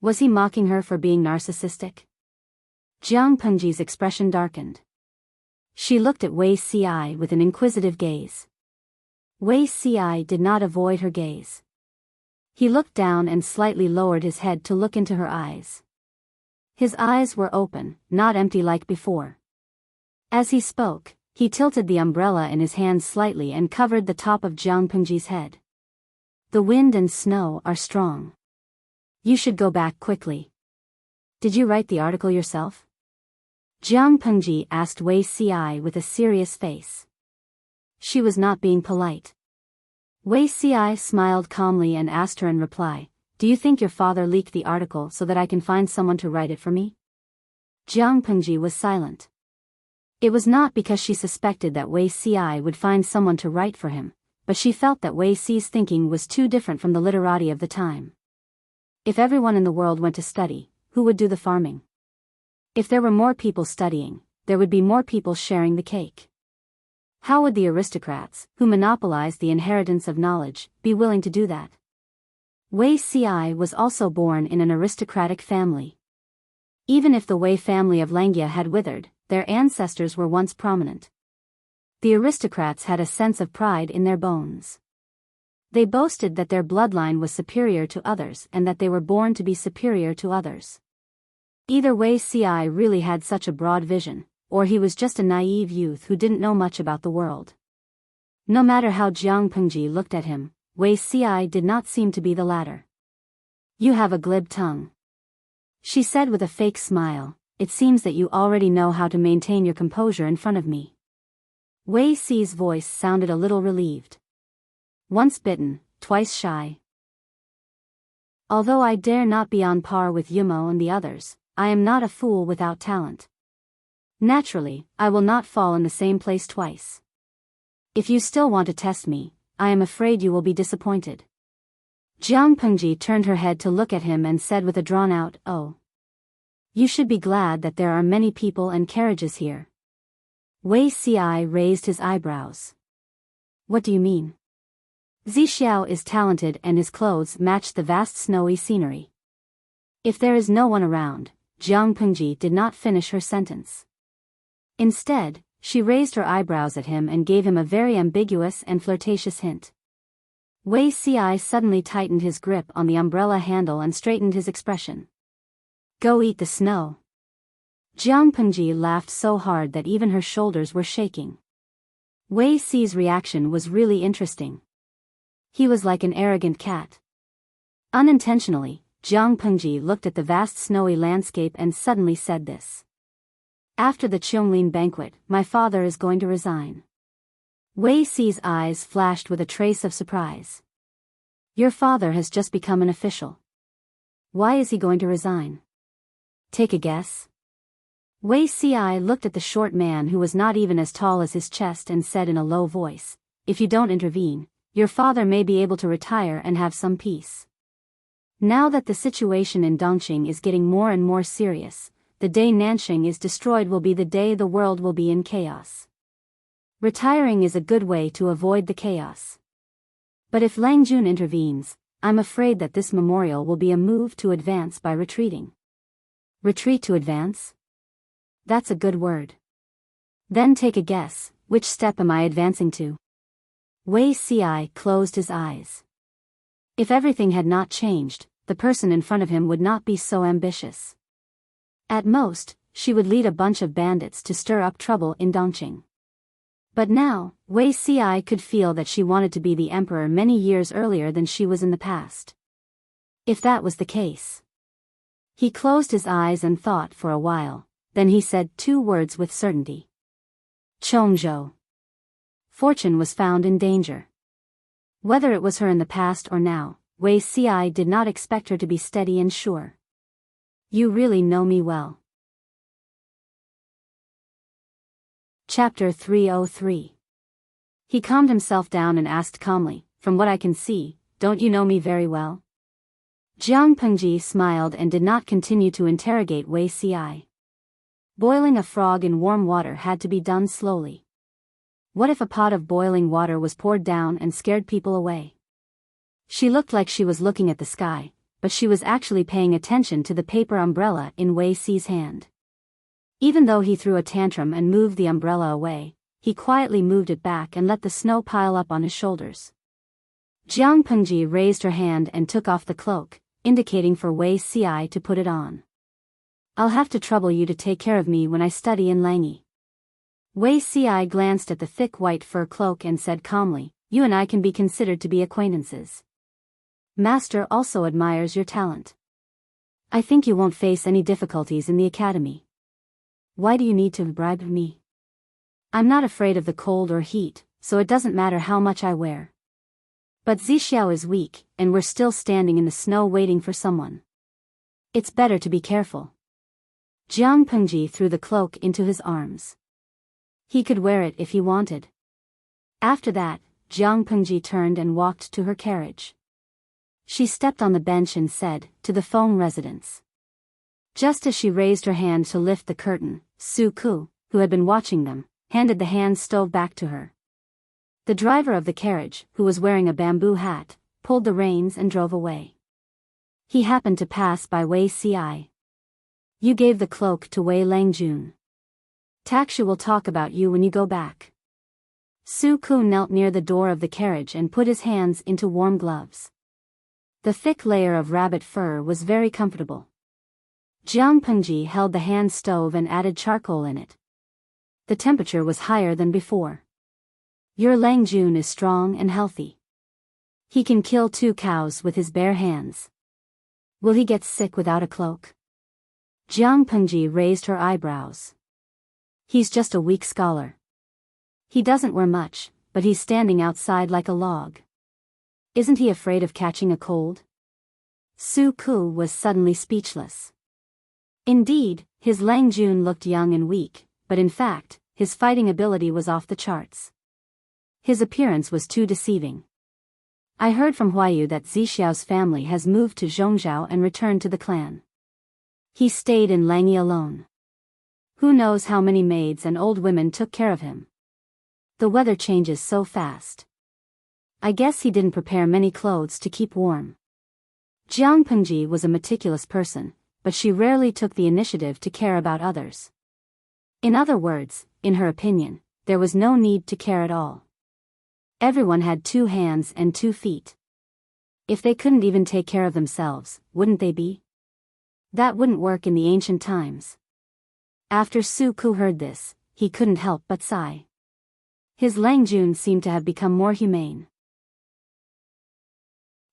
Was he mocking her for being narcissistic? Jiang Pengji's expression darkened. She looked at Wei Ci with an inquisitive gaze. Wei Ci did not avoid her gaze. He looked down and slightly lowered his head to look into her eyes. His eyes were open, not empty like before. As he spoke, he tilted the umbrella in his hand slightly and covered the top of Jiang Pengji's head. The wind and snow are strong. You should go back quickly. Did you write the article yourself? Jiang Pengji asked Wei Ci with a serious face. She was not being polite. Wei Ci smiled calmly and asked her in reply, do you think your father leaked the article so that I can find someone to write it for me? Jiang Pengji was silent. It was not because she suspected that Wei Ci would find someone to write for him, but she felt that Wei Ci's thinking was too different from the literati of the time. If everyone in the world went to study, who would do the farming? If there were more people studying, there would be more people sharing the cake. How would the aristocrats, who monopolized the inheritance of knowledge, be willing to do that? Wei Ci was also born in an aristocratic family. Even if the Wei family of Langia had withered, their ancestors were once prominent. The aristocrats had a sense of pride in their bones. They boasted that their bloodline was superior to others and that they were born to be superior to others. Either Wei Ci really had such a broad vision, or he was just a naive youth who didn't know much about the world. No matter how Jiang Pengji looked at him, Wei Ci did not seem to be the latter. You have a glib tongue. She said with a fake smile, it seems that you already know how to maintain your composure in front of me. Wei Ci's voice sounded a little relieved. Once bitten, twice shy. Although I dare not be on par with Yumo and the others, I am not a fool without talent. Naturally, I will not fall in the same place twice. If you still want to test me, I am afraid you will be disappointed. Jiang Pengji turned her head to look at him and said with a drawn-out, oh. You should be glad that there are many people and carriages here. Wei Ci raised his eyebrows. What do you mean? Zixiao is talented and his clothes match the vast snowy scenery. If there is no one around, Jiang Pengji did not finish her sentence. Instead, she raised her eyebrows at him and gave him a very ambiguous and flirtatious hint. Wei Ci suddenly tightened his grip on the umbrella handle and straightened his expression. Go eat the snow. Jiang Pengji laughed so hard that even her shoulders were shaking. Wei Ci's reaction was really interesting. He was like an arrogant cat. Unintentionally, Jiang Pengji looked at the vast snowy landscape and suddenly said this. After the Qionglin banquet, my father is going to resign. Wei Ci's eyes flashed with a trace of surprise. Your father has just become an official. Why is he going to resign? Take a guess. Wei Ci looked at the short man who was not even as tall as his chest and said in a low voice, if you don't intervene, your father may be able to retire and have some peace. Now that the situation in Dongqing is getting more and more serious, the day Nanxing is destroyed will be the day the world will be in chaos. Retiring is a good way to avoid the chaos. But if Lang Jun intervenes, I'm afraid that this memorial will be a move to advance by retreating. Retreat to advance? That's a good word. Then take a guess, which step am I advancing to? Wei Ci closed his eyes. If everything had not changed, the person in front of him would not be so ambitious. At most, she would lead a bunch of bandits to stir up trouble in Dongqing. But now, Wei Ci could feel that she wanted to be the emperor many years earlier than she was in the past. If that was the case. He closed his eyes and thought for a while, then he said two words with certainty. Chongzhou. Fortune was found in danger. Whether it was her in the past or now, Wei Ci did not expect her to be steady and sure. You really know me well. Chapter 303. He calmed himself down and asked calmly, from what I can see, don't you know me very well? Jiang Pengji smiled and did not continue to interrogate Wei Ci. Boiling a frog in warm water had to be done slowly. What if a pot of boiling water was poured down and scared people away? She looked like she was looking at the sky, but she was actually paying attention to the paper umbrella in Wei Ci's hand. Even though he threw a tantrum and moved the umbrella away, he quietly moved it back and let the snow pile up on his shoulders. Jiang Pengji raised her hand and took off the cloak, indicating for Wei Ci to put it on. I'll have to trouble you to take care of me when I study in Langyi. Wei Ci glanced at the thick white fur cloak and said calmly, you and I can be considered to be acquaintances. Master also admires your talent. I think you won't face any difficulties in the academy. Why do you need to bribe me? I'm not afraid of the cold or heat, so it doesn't matter how much I wear. But Zixiao is weak, and we're still standing in the snow waiting for someone. It's better to be careful. Jiang Pengji threw the cloak into his arms. He could wear it if he wanted. After that, Jiang Pengji turned and walked to her carriage. She stepped on the bench and said, to the Feng residence. Just as she raised her hand to lift the curtain, Su Ku, who had been watching them, handed the hand stove back to her. The driver of the carriage, who was wearing a bamboo hat, pulled the reins and drove away. He happened to pass by Wei Ci. You gave the cloak to Wei Langjun. Takshu will talk about you when you go back. Su Ku knelt near the door of the carriage and put his hands into warm gloves. The thick layer of rabbit fur was very comfortable. Jiang Pengji held the hand stove and added charcoal in it. The temperature was higher than before. Your Langjun is strong and healthy. He can kill 2 cows with his bare hands. Will he get sick without a cloak? Jiang Pengji raised her eyebrows. He's just a weak scholar. He doesn't wear much, but he's standing outside like a log. Isn't he afraid of catching a cold? Su Ku was suddenly speechless. Indeed, his Langjun looked young and weak, but in fact, his fighting ability was off the charts. His appearance was too deceiving. I heard from Huayu that Zixiao's family has moved to Zhongzhou and returned to the clan. He stayed in Langyi alone. Who knows how many maids and old women took care of him. The weather changes so fast. I guess he didn't prepare many clothes to keep warm. Jiang Pengji was a meticulous person, but she rarely took the initiative to care about others. In other words, in her opinion, there was no need to care at all. Everyone had 2 hands and 2 feet. If they couldn't even take care of themselves, wouldn't they be? That wouldn't work in the ancient times. After Su Ku heard this, he couldn't help but sigh. His Langjun seemed to have become more humane.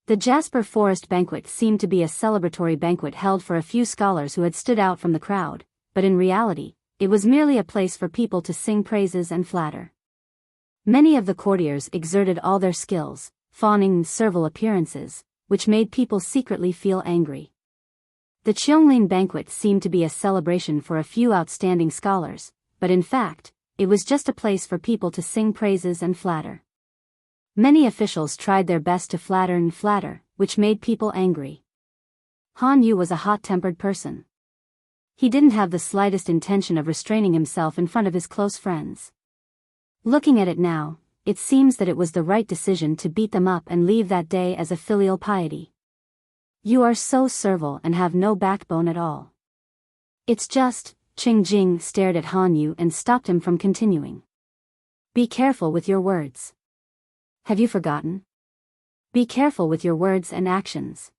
The Jasper Forest banquet seemed to be a celebratory banquet held for a few scholars who had stood out from the crowd, but in reality, it was merely a place for people to sing praises and flatter. Many of the courtiers exerted all their skills, fawning in servile appearances, which made people secretly feel angry. The Qianglin banquet seemed to be a celebration for a few outstanding scholars, but in fact, it was just a place for people to sing praises and flatter. Many officials tried their best to flatter, which made people angry. Han Yu was a hot-tempered person. He didn't have the slightest intention of restraining himself in front of his close friends. Looking at it now, it seems that it was the right decision to beat them up and leave that day as a filial piety. You are so servile and have no backbone at all. It's just, Qing Jing stared at Han Yu and stopped him from continuing. Be careful with your words. Have you forgotten? Be careful with your words and actions.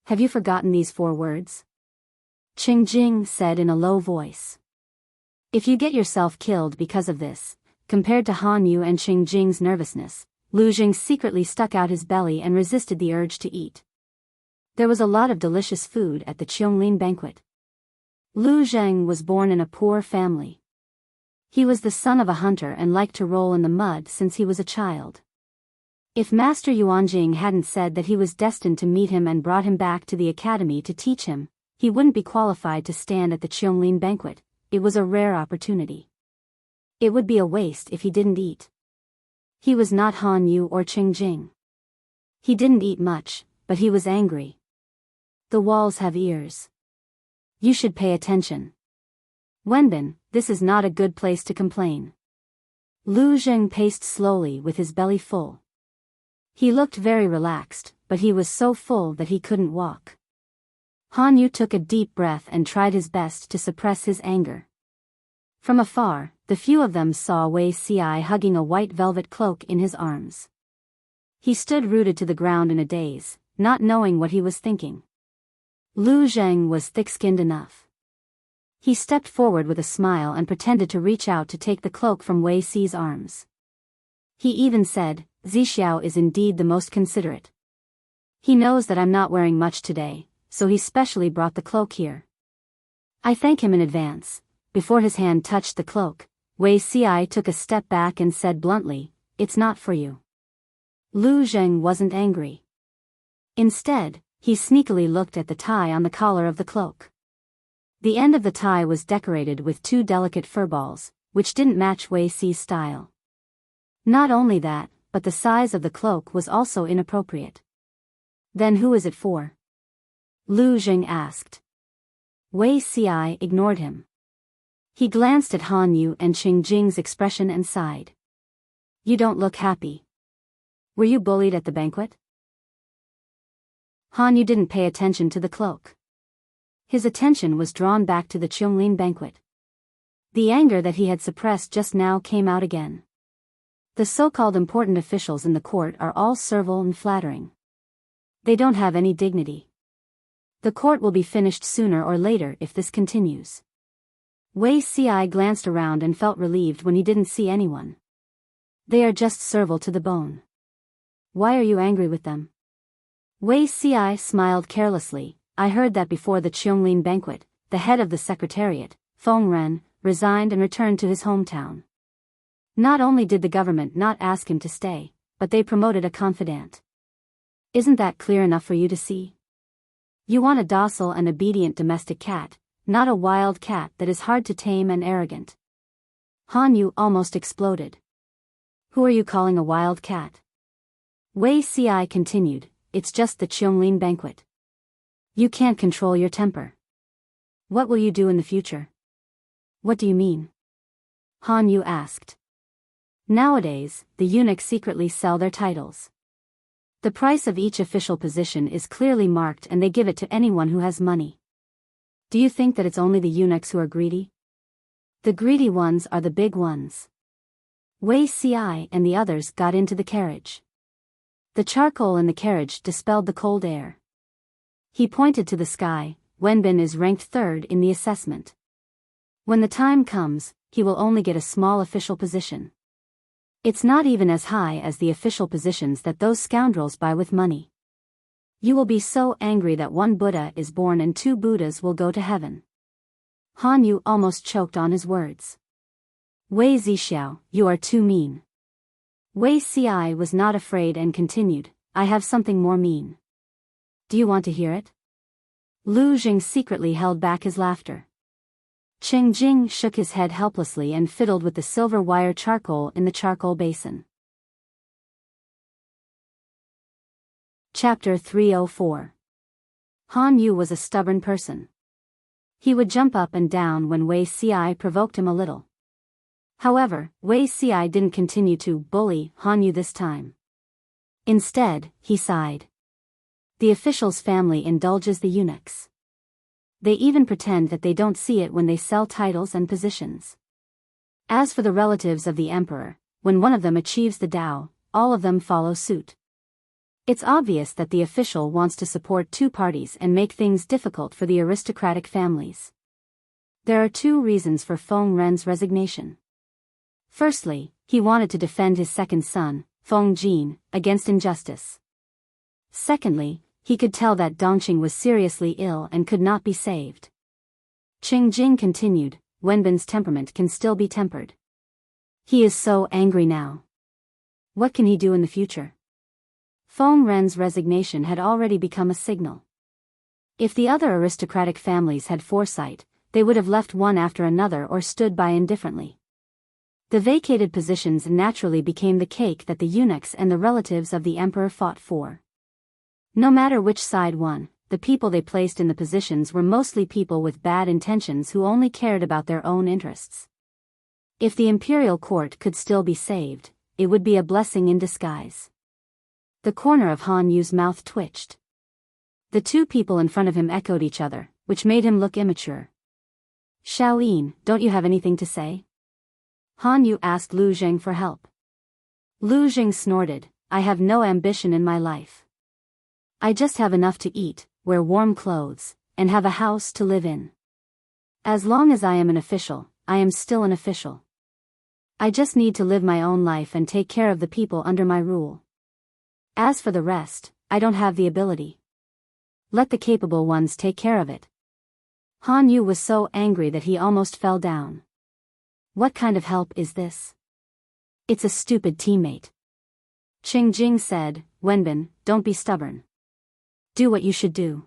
Have you forgotten these 4 words? Qing Jing said in a low voice. If you get yourself killed because of this, Compared to Han Yu and Qing Jing's nervousness, Lu Jing secretly stuck out his belly and resisted the urge to eat. There was a lot of delicious food at the Qianglin banquet. Lu Zheng was born in a poor family. He was the son of a hunter and liked to roll in the mud since he was a child. If Master Yuanjing hadn't said that he was destined to meet him and brought him back to the academy to teach him, he wouldn't be qualified to stand at the Qianglin banquet. It was a rare opportunity. It would be a waste if he didn't eat. He was not Han Yu or Qing Jing. He didn't eat much, but he was angry. The walls have ears. You should pay attention. Wenbin, this is not a good place to complain. Lu Zheng paced slowly with his belly full. He looked very relaxed, but he was so full that he couldn't walk. Han Yu took a deep breath and tried his best to suppress his anger. From afar, the few of them saw Wei Ci hugging a white velvet cloak in his arms. He stood rooted to the ground in a daze, not knowing what he was thinking. Lu Zheng was thick-skinned enough. He stepped forward with a smile and pretended to reach out to take the cloak from Wei Ci's arms. He even said, "Zixiao is indeed the most considerate. He knows that I'm not wearing much today, so he specially brought the cloak here. I thank him in advance." Before his hand touched the cloak, Wei Ci took a step back and said bluntly, "It's not for you." Lu Zheng wasn't angry. Instead, he sneakily looked at the tie on the collar of the cloak. The end of the tie was decorated with two delicate furballs, which didn't match Wei Ci's style. Not only that, but the size of the cloak was also inappropriate. "Then who is it for?" Lu Zheng asked. Wei Ci ignored him. He glanced at Han Yu and Qing Jing's expression and sighed. "You don't look happy. Were you bullied at the banquet?" Han Yu didn't pay attention to the cloak. His attention was drawn back to the Qianglin banquet. The anger that he had suppressed just now came out again. The so-called important officials in the court are all servile and flattering. They don't have any dignity. The court will be finished sooner or later if this continues. Wei Ci glanced around and felt relieved when he didn't see anyone. They are just servile to the bone. Why are you angry with them? Wei Ci smiled carelessly. I heard that before the Qianglin banquet, the head of the secretariat, Feng Ren, resigned and returned to his hometown. Not only did the government not ask him to stay, but they promoted a confidant. Isn't that clear enough for you to see? You want a docile and obedient domestic cat, not a wild cat that is hard to tame and arrogant. Han Yu almost exploded. Who are you calling a wild cat? Wei Ci continued, it's just the Qianglin banquet. You can't control your temper. What will you do in the future? What do you mean? Han Yu asked. Nowadays, the eunuchs secretly sell their titles. The price of each official position is clearly marked and they give it to anyone who has money. Do you think that it's only the eunuchs who are greedy? The greedy ones are the big ones. Wei Ci and the others got into the carriage. The charcoal in the carriage dispelled the cold air. He pointed to the sky. Wenbin is ranked third in the assessment. When the time comes, he will only get a small official position. It's not even as high as the official positions that those scoundrels buy with money. You will be so angry that one Buddha is born and two Buddhas will go to heaven. Han Yu almost choked on his words. Wei Zixiao, you are too mean. Wei Ci was not afraid and continued, I have something more mean. Do you want to hear it? Lu Zheng secretly held back his laughter. Qing Jing shook his head helplessly and fiddled with the silver wire charcoal in the charcoal basin. Chapter 304. Han Yu was a stubborn person. He would jump up and down when Wei Ci provoked him a little. However, Wei Ci didn't continue to bully Han Yu this time. Instead, he sighed. The official's family indulges the eunuchs. They even pretend that they don't see it when they sell titles and positions. As for the relatives of the emperor, when one of them achieves the Tao, all of them follow suit. It's obvious that the official wants to support two parties and make things difficult for the aristocratic families. There are two reasons for Feng Ren's resignation. Firstly, he wanted to defend his second son, Feng Jin, against injustice. Secondly, he could tell that Dongqing was seriously ill and could not be saved. Qing Jing continued, Wenbin's temperament can still be tempered. He is so angry now. What can he do in the future? Feng Ren's resignation had already become a signal. If the other aristocratic families had foresight, they would have left one after another or stood by indifferently. The vacated positions naturally became the cake that the eunuchs and the relatives of the emperor fought for. No matter which side won, the people they placed in the positions were mostly people with bad intentions who only cared about their own interests. If the imperial court could still be saved, it would be a blessing in disguise. The corner of Han Yu's mouth twitched. The two people in front of him echoed each other, which made him look immature. Shaoyin, don't you have anything to say? Han Yu asked Lu Zheng for help. Lu Zheng snorted, I have no ambition in my life. I just have enough to eat, wear warm clothes, and have a house to live in. As long as I am an official, I am still an official. I just need to live my own life and take care of the people under my rule. As for the rest, I don't have the ability. Let the capable ones take care of it. Han Yu was so angry that he almost fell down. What kind of help is this? It's a stupid teammate. Qing Jing said, Wenbin, don't be stubborn. Do what you should do.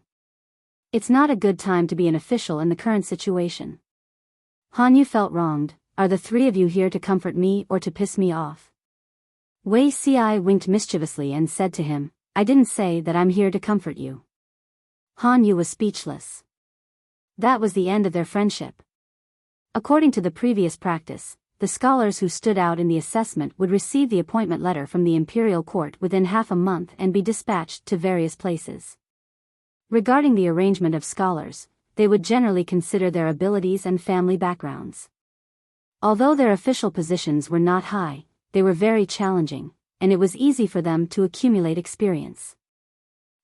It's not a good time to be an official in the current situation. Han Yu felt wronged. Are the three of you here to comfort me or to piss me off? Wei Ci winked mischievously and said to him, I didn't say that I'm here to comfort you. Han Yu was speechless. That was the end of their friendship. According to the previous practice, the scholars who stood out in the assessment would receive the appointment letter from the imperial court within half a month and be dispatched to various places. Regarding the arrangement of scholars, they would generally consider their abilities and family backgrounds. Although their official positions were not high, they were very challenging, and it was easy for them to accumulate experience.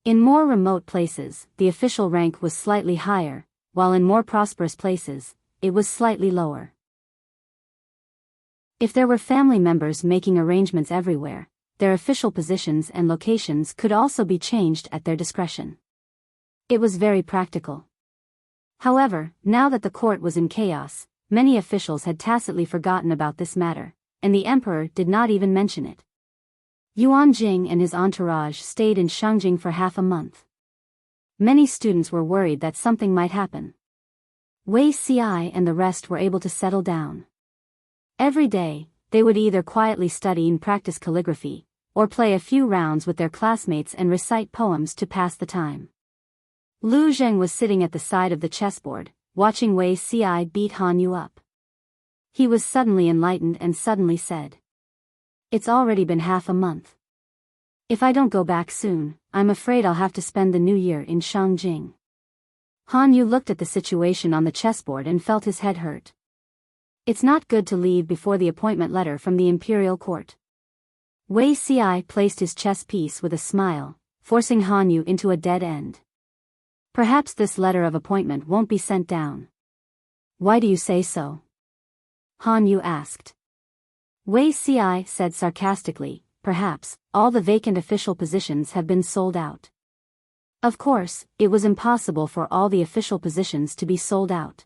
In more remote places, the official rank was slightly higher, while in more prosperous places, it was slightly lower. If there were family members making arrangements everywhere, their official positions and locations could also be changed at their discretion. It was very practical. However, now that the court was in chaos, many officials had tacitly forgotten about this matter, and the emperor did not even mention it. Yuan Jing and his entourage stayed in Shangjing for half a month. Many students were worried that something might happen. Wei Ci and the rest were able to settle down. Every day, they would either quietly study and practice calligraphy, or play a few rounds with their classmates and recite poems to pass the time. Lu Zheng was sitting at the side of the chessboard, watching Wei Ci beat Han Yu up. He was suddenly enlightened and suddenly said, It's already been half a month. If I don't go back soon, I'm afraid I'll have to spend the new year in Shangjing. Han Yu looked at the situation on the chessboard and felt his head hurt. It's not good to leave before the appointment letter from the imperial court. Wei Ci placed his chess piece with a smile, forcing Han Yu into a dead end. Perhaps this letter of appointment won't be sent down. Why do you say so? Han Yu asked. Wei Ci said sarcastically, perhaps, all the vacant official positions have been sold out. Of course, it was impossible for all the official positions to be sold out.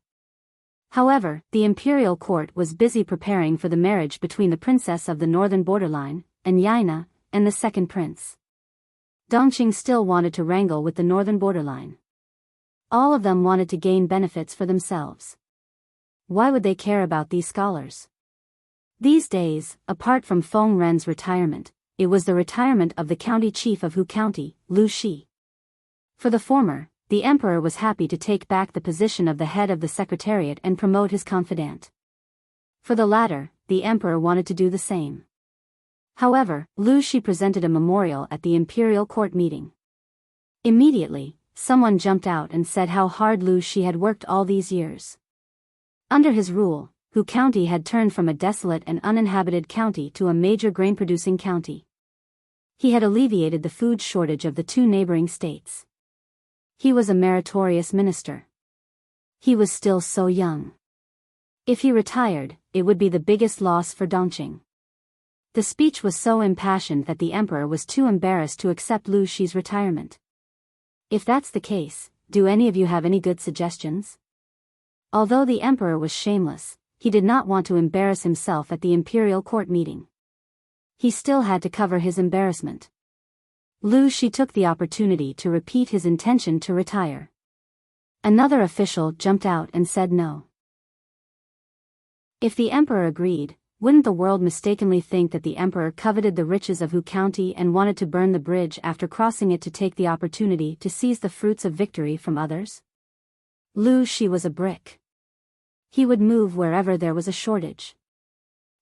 However, the imperial court was busy preparing for the marriage between the princess of the northern borderline, Yaina, and the second prince. Dongqing still wanted to wrangle with the northern borderline. All of them wanted to gain benefits for themselves. Why would they care about these scholars? These days, apart from Feng Ren's retirement, it was the retirement of the county chief of Hu County, Lu Shi. For the former, the emperor was happy to take back the position of the head of the secretariat and promote his confidant. For the latter, the emperor wanted to do the same. However, Lu Shi presented a memorial at the imperial court meeting. Immediately, someone jumped out and said how hard Lu Shi had worked all these years. Under his rule, Hu County had turned from a desolate and uninhabited county to a major grain-producing county. He had alleviated the food shortage of the two neighboring states. He was a meritorious minister. He was still so young. If he retired, it would be the biggest loss for Dongqing. The speech was so impassioned that the emperor was too embarrassed to accept Lu Shi's retirement. If that's the case, do any of you have any good suggestions? Although the emperor was shameless, he did not want to embarrass himself at the imperial court meeting. He still had to cover his embarrassment. Lu Shi took the opportunity to repeat his intention to retire. Another official jumped out and said no. If the emperor agreed, wouldn't the world mistakenly think that the emperor coveted the riches of Hu County and wanted to burn the bridge after crossing it to take the opportunity to seize the fruits of victory from others? Lu Shi was a brick. He would move wherever there was a shortage.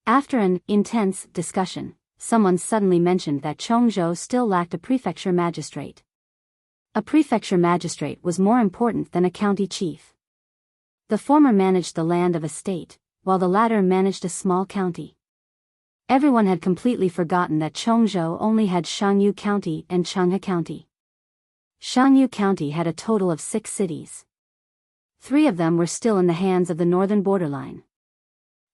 After an intense discussion, someone suddenly mentioned that Chongzhou still lacked a prefecture magistrate. A prefecture magistrate was more important than a county chief. The former managed the land of a state, while the latter managed a small county. Everyone had completely forgotten that Chongzhou only had Shangyu County and Chenghe County. Shangyu County had a total of 6 cities. 3 of them were still in the hands of the northern borderline.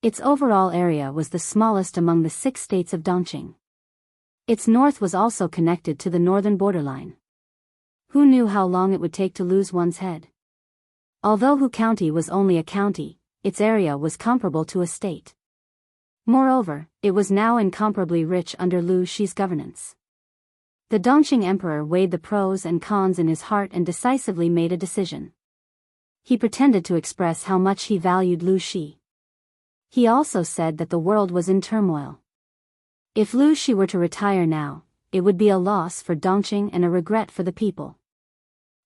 Its overall area was the smallest among the 6 states of Dongqing. Its north was also connected to the northern borderline. Who knew how long it would take to lose one's head? Although Hu County was only a county, its area was comparable to a state. Moreover, it was now incomparably rich under Lu Shi's governance. The Dongqing emperor weighed the pros and cons in his heart and decisively made a decision. He pretended to express how much he valued Lu Shi. He also said that the world was in turmoil. If Lu Shi were to retire now, it would be a loss for Dongqing and a regret for the people.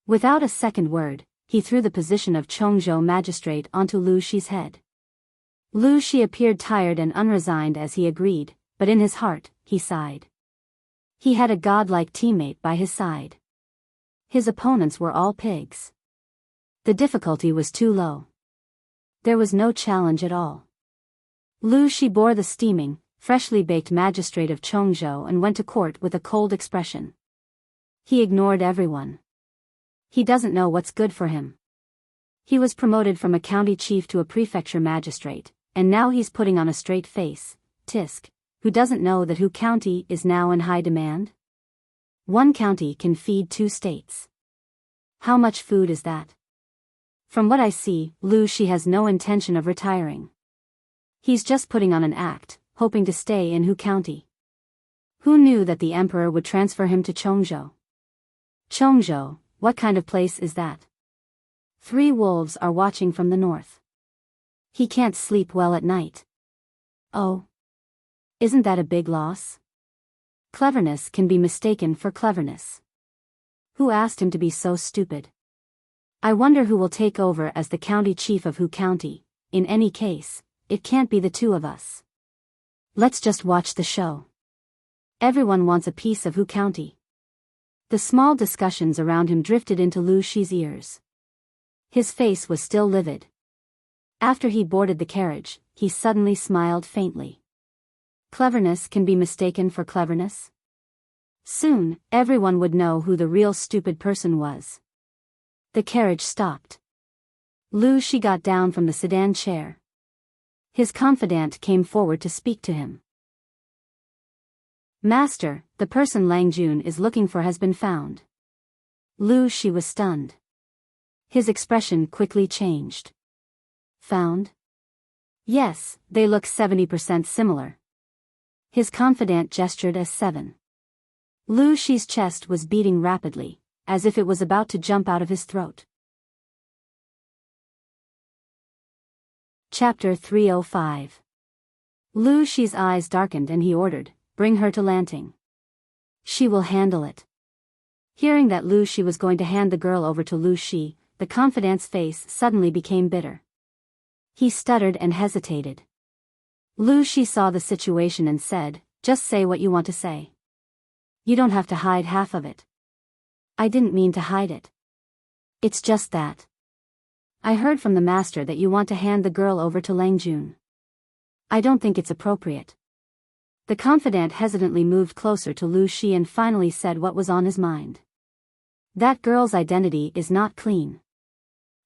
Without a second word, he threw the position of Chongzhou magistrate onto Lu Shi's head. Lu Shi appeared tired and unresigned as he agreed, but in his heart, he sighed. He had a godlike teammate by his side. His opponents were all pigs. The difficulty was too low. There was no challenge at all. Lu Shi bore the steaming, freshly baked magistrate of Chongzhou and went to court with a cold expression. He ignored everyone. He doesn't know what's good for him. He was promoted from a county chief to a prefecture magistrate, and now he's putting on a straight face. Tisk, who doesn't know that Hu County is now in high demand? 1 county can feed 2 states. How much food is that? From what I see, Lu Shi has no intention of retiring. He's just putting on an act, hoping to stay in Hu County. Who knew that the emperor would transfer him to Chongzhou? Chongzhou, what kind of place is that? 3 wolves are watching from the north. He can't sleep well at night. Oh. Isn't that a big loss? Cleverness can be mistaken for cleverness. Who asked him to be so stupid? I wonder who will take over as the county chief of Hu County. In any case, it can't be the 2 of us. Let's just watch the show. Everyone wants a piece of Hu County. The small discussions around him drifted into Lu Shi's ears. His face was still livid. After he boarded the carriage, he suddenly smiled faintly. Cleverness can be mistaken for cleverness? Soon, everyone would know who the real stupid person was. The carriage stopped. Lu Shi got down from the sedan chair. His confidant came forward to speak to him. Master, the person Lang Jun is looking for has been found. Lu Shi was stunned. His expression quickly changed. Found? Yes, they look 70% similar. His confidant gestured as 7. Lu Shi's chest was beating rapidly, as if it was about to jump out of his throat. Chapter 305. Lu Shi's eyes darkened and he ordered, "Bring her to Lanting. She will handle it." Hearing that Lu Shi was going to hand the girl over to Lu Shi, the confidant's face suddenly became bitter. He stuttered and hesitated. Lu Shi saw the situation and said, "Just say what you want to say. You don't have to hide half of it." "I didn't mean to hide it. It's just that I heard from the master that you want to hand the girl over to Lang Jun. I don't think it's appropriate." The confidant hesitantly moved closer to Lu Shi and finally said what was on his mind. "That girl's identity is not clean.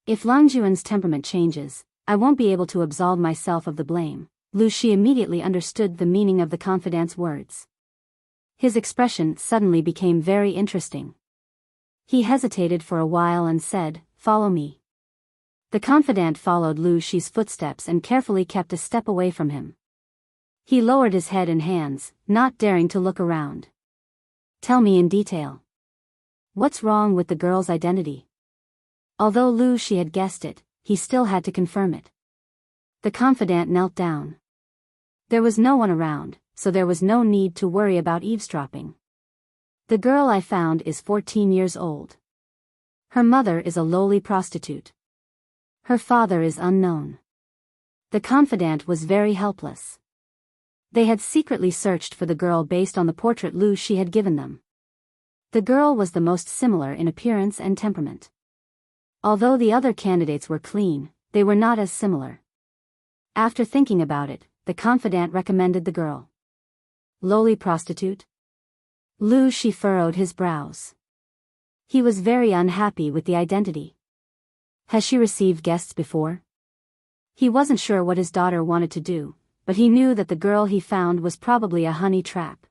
If Lang Jun's temperament changes, I won't be able to absolve myself of the blame, She immediately understood the meaning of the confidant's words. His expression suddenly became very interesting. He hesitated for a while and said, "Follow me." The confidant followed Lu's footsteps and carefully kept a step away from him. He lowered his head and hands, not daring to look around. "Tell me in detail. What's wrong with the girl's identity?" Although she had guessed it, he still had to confirm it. The confidant knelt down. There was no one around, so there was no need to worry about eavesdropping. "The girl I found is 14 years old. Her mother is a lowly prostitute. Her father is unknown." The confidant was very helpless. They had secretly searched for the girl based on the portrait she had given them. The girl was the most similar in appearance and temperament. Although the other candidates were clean, they were not as similar. After thinking about it, the confidant recommended the girl. "Lowly prostitute?" She furrowed his brows. He was very unhappy with the identity. Has she received guests before? He wasn't sure what his daughter wanted to do, but he knew that the girl he found was probably a honey trap.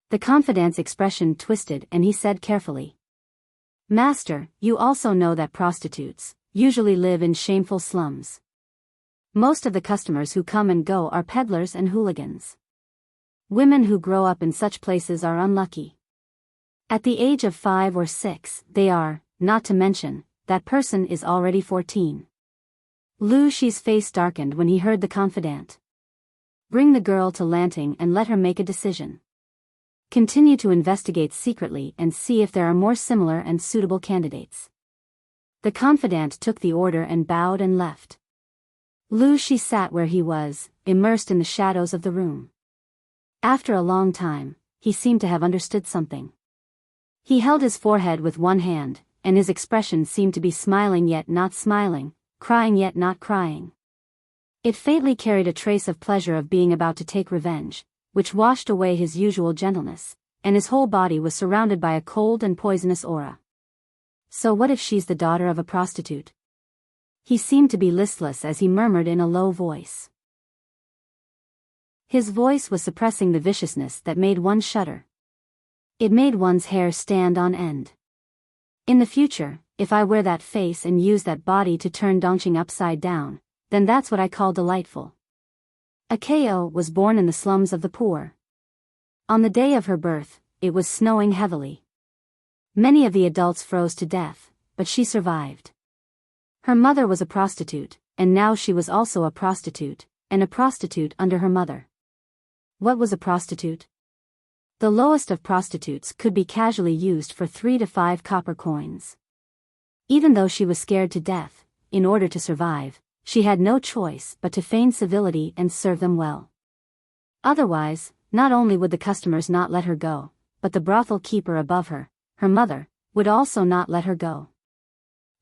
The confidant's expression twisted and he said carefully, "Master, you also know that prostitutes usually live in shameful slums. Most of the customers who come and go are peddlers and hooligans. Women who grow up in such places are unlucky. At the age of 5 or 6, they are, not to mention, that person is already 14. Lu's face darkened when he heard the confidant. "Bring the girl to Lanting and let her make a decision. Continue to investigate secretly and see if there are more similar and suitable candidates." The confidant took the order and bowed and left. She sat where he was, immersed in the shadows of the room. After a long time, he seemed to have understood something. He held his forehead with one hand, and his expression seemed to be smiling yet not smiling, crying yet not crying. It faintly carried a trace of pleasure of being about to take revenge, which washed away his usual gentleness, and his whole body was surrounded by a cold and poisonous aura. "So what if she's the daughter of a prostitute?" He seemed to be listless as he murmured in a low voice. His voice was suppressing the viciousness that made one shudder. It made one's hair stand on end. "In the future, if I wear that face and use that body to turn Dongqing upside down, then that's what I call delightful." Akeo was born in the slums of the poor. On the day of her birth, it was snowing heavily. Many of the adults froze to death, but she survived. Her mother was a prostitute, and now she was also a prostitute, and a prostitute under her mother. What was a prostitute? The lowest of prostitutes could be casually used for 3 to 5 copper coins. Even though she was scared to death, in order to survive, she had no choice but to feign civility and serve them well. Otherwise, not only would the customers not let her go, but the brothel keeper above her, her mother, would also not let her go.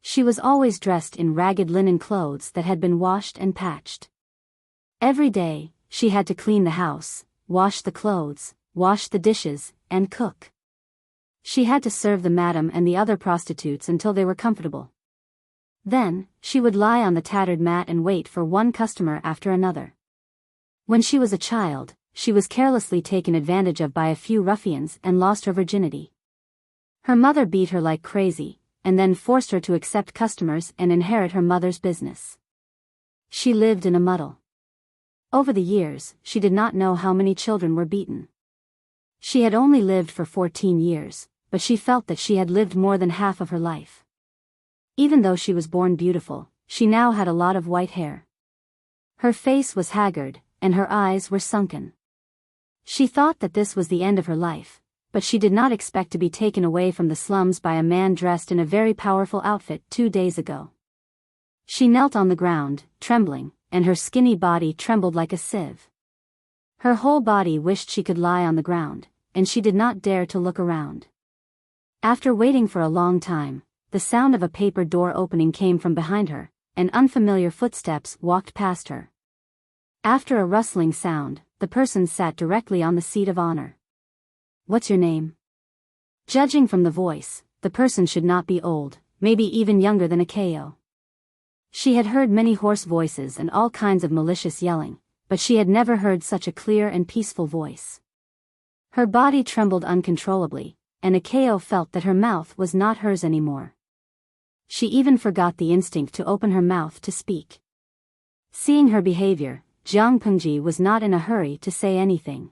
She was always dressed in ragged linen clothes that had been washed and patched. Every day, she had to clean the house, wash the clothes, wash the dishes, and cook. She had to serve the madam and the other prostitutes until they were comfortable. Then, she would lie on the tattered mat and wait for one customer after another. When she was a child, she was carelessly taken advantage of by a few ruffians and lost her virginity. Her mother beat her like crazy, and then forced her to accept customers and inherit her mother's business. She lived in a muddle. Over the years, she did not know how many children were beaten. She had only lived for 14 years, but she felt that she had lived more than half of her life. Even though she was born beautiful, she now had a lot of white hair. Her face was haggard, and her eyes were sunken. She thought that this was the end of her life, but she did not expect to be taken away from the slums by a man dressed in a very powerful outfit 2 days ago. She knelt on the ground, trembling, and her skinny body trembled like a sieve. Her whole body wished she could lie on the ground, and she did not dare to look around. After waiting for a long time, the sound of a paper door opening came from behind her, and unfamiliar footsteps walked past her. After a rustling sound, the person sat directly on the seat of honor. "What's your name?" Judging from the voice, the person should not be old, maybe even younger than Akeo. She had heard many hoarse voices and all kinds of malicious yelling, but she had never heard such a clear and peaceful voice. Her body trembled uncontrollably, and Akeo felt that her mouth was not hers anymore. She even forgot the instinct to open her mouth to speak. Seeing her behavior, Jiang Pengji was not in a hurry to say anything.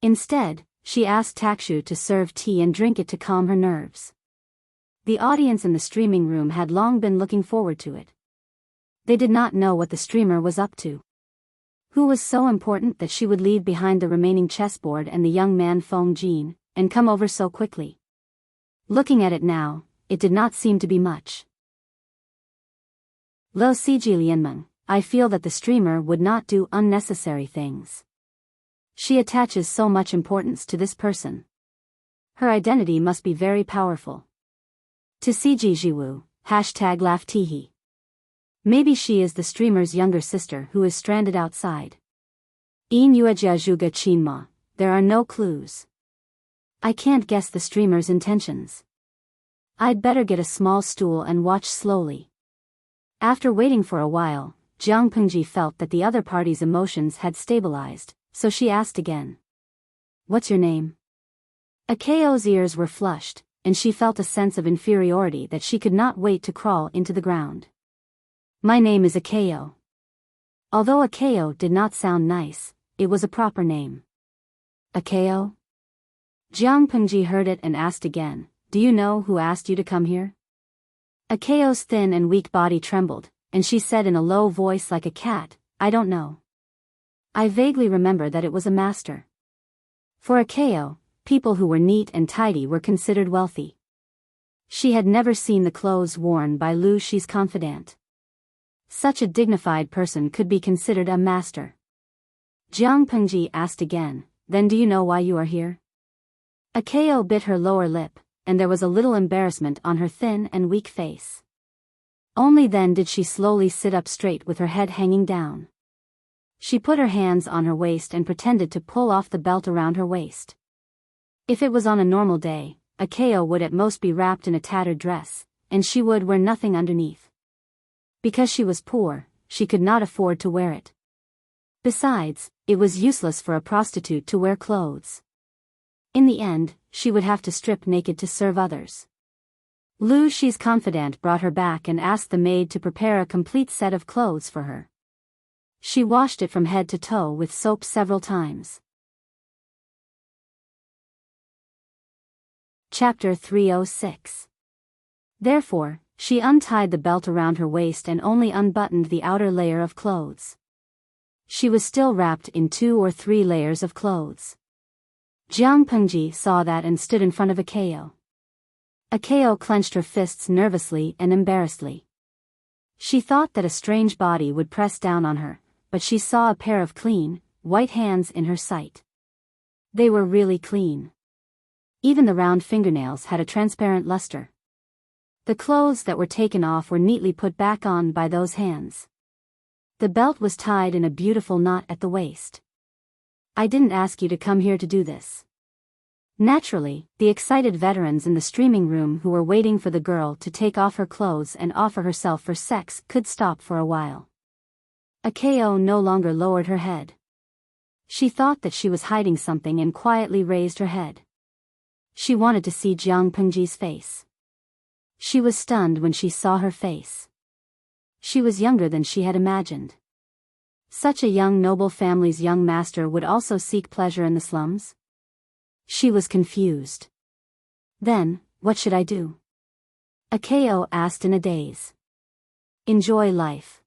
Instead, she asked Takshu to serve tea and drink it to calm her nerves. The audience in the streaming room had long been looking forward to it. They did not know what the streamer was up to. Who was so important that she would leave behind the remaining chessboard and the young man Feng Jin, and come over so quickly? Looking at it now, it did not seem to be much. Lo Siji Lianmeng, I feel that the streamer would not do unnecessary things. She attaches so much importance to this person. Her identity must be very powerful. To Siji Jiwu, #laugh-teehee. Maybe she is the streamer's younger sister who is stranded outside. In Yuejia Zhuge Qinma, there are no clues. I can't guess the streamer's intentions. I'd better get a small stool and watch slowly. After waiting for a while, Jiang Pengji felt that the other party's emotions had stabilized, so she asked again. What's your name? Akeo's ears were flushed, and she felt a sense of inferiority that she could not wait to crawl into the ground. My name is Akeo. Although Akeo did not sound nice, it was a proper name. Akeo? Jiang Pengji heard it and asked again, do you know who asked you to come here? Akeo's thin and weak body trembled, and she said in a low voice like a cat, I don't know. I vaguely remember that it was a master. For Akeo, people who were neat and tidy were considered wealthy. She had never seen the clothes worn by Lu Shi's confidant. Such a dignified person could be considered a master. Jiang Pengji asked again, then do you know why you are here? Akeo bit her lower lip, and there was a little embarrassment on her thin and weak face. Only then did she slowly sit up straight with her head hanging down. She put her hands on her waist and pretended to pull off the belt around her waist. If it was on a normal day, Akeo would at most be wrapped in a tattered dress, and she would wear nothing underneath. Because she was poor, she could not afford to wear it. Besides, it was useless for a prostitute to wear clothes. In the end, she would have to strip naked to serve others. Lu Shi's confidant brought her back and asked the maid to prepare a complete set of clothes for her. She washed it from head to toe with soap several times. Chapter 306. Therefore, she untied the belt around her waist and only unbuttoned the outer layer of clothes. She was still wrapped in 2 or 3 layers of clothes. Jiang Pengji saw that and stood in front of Akeo. Akeo clenched her fists nervously and embarrassedly. She thought that a strange body would press down on her, but she saw a pair of clean, white hands in her sight. They were really clean. Even the round fingernails had a transparent luster. The clothes that were taken off were neatly put back on by those hands. The belt was tied in a beautiful knot at the waist. I didn't ask you to come here to do this. Naturally, the excited veterans in the streaming room who were waiting for the girl to take off her clothes and offer herself for sex could stop for a while. Akeo no longer lowered her head. She thought that she was hiding something and quietly raised her head. She wanted to see Jiang Pengji's face. She was stunned when she saw her face. She was younger than she had imagined. Such a young noble family's young master would also seek pleasure in the slums? She was confused. Then, what should I do? Akeo asked in a daze. Enjoy life.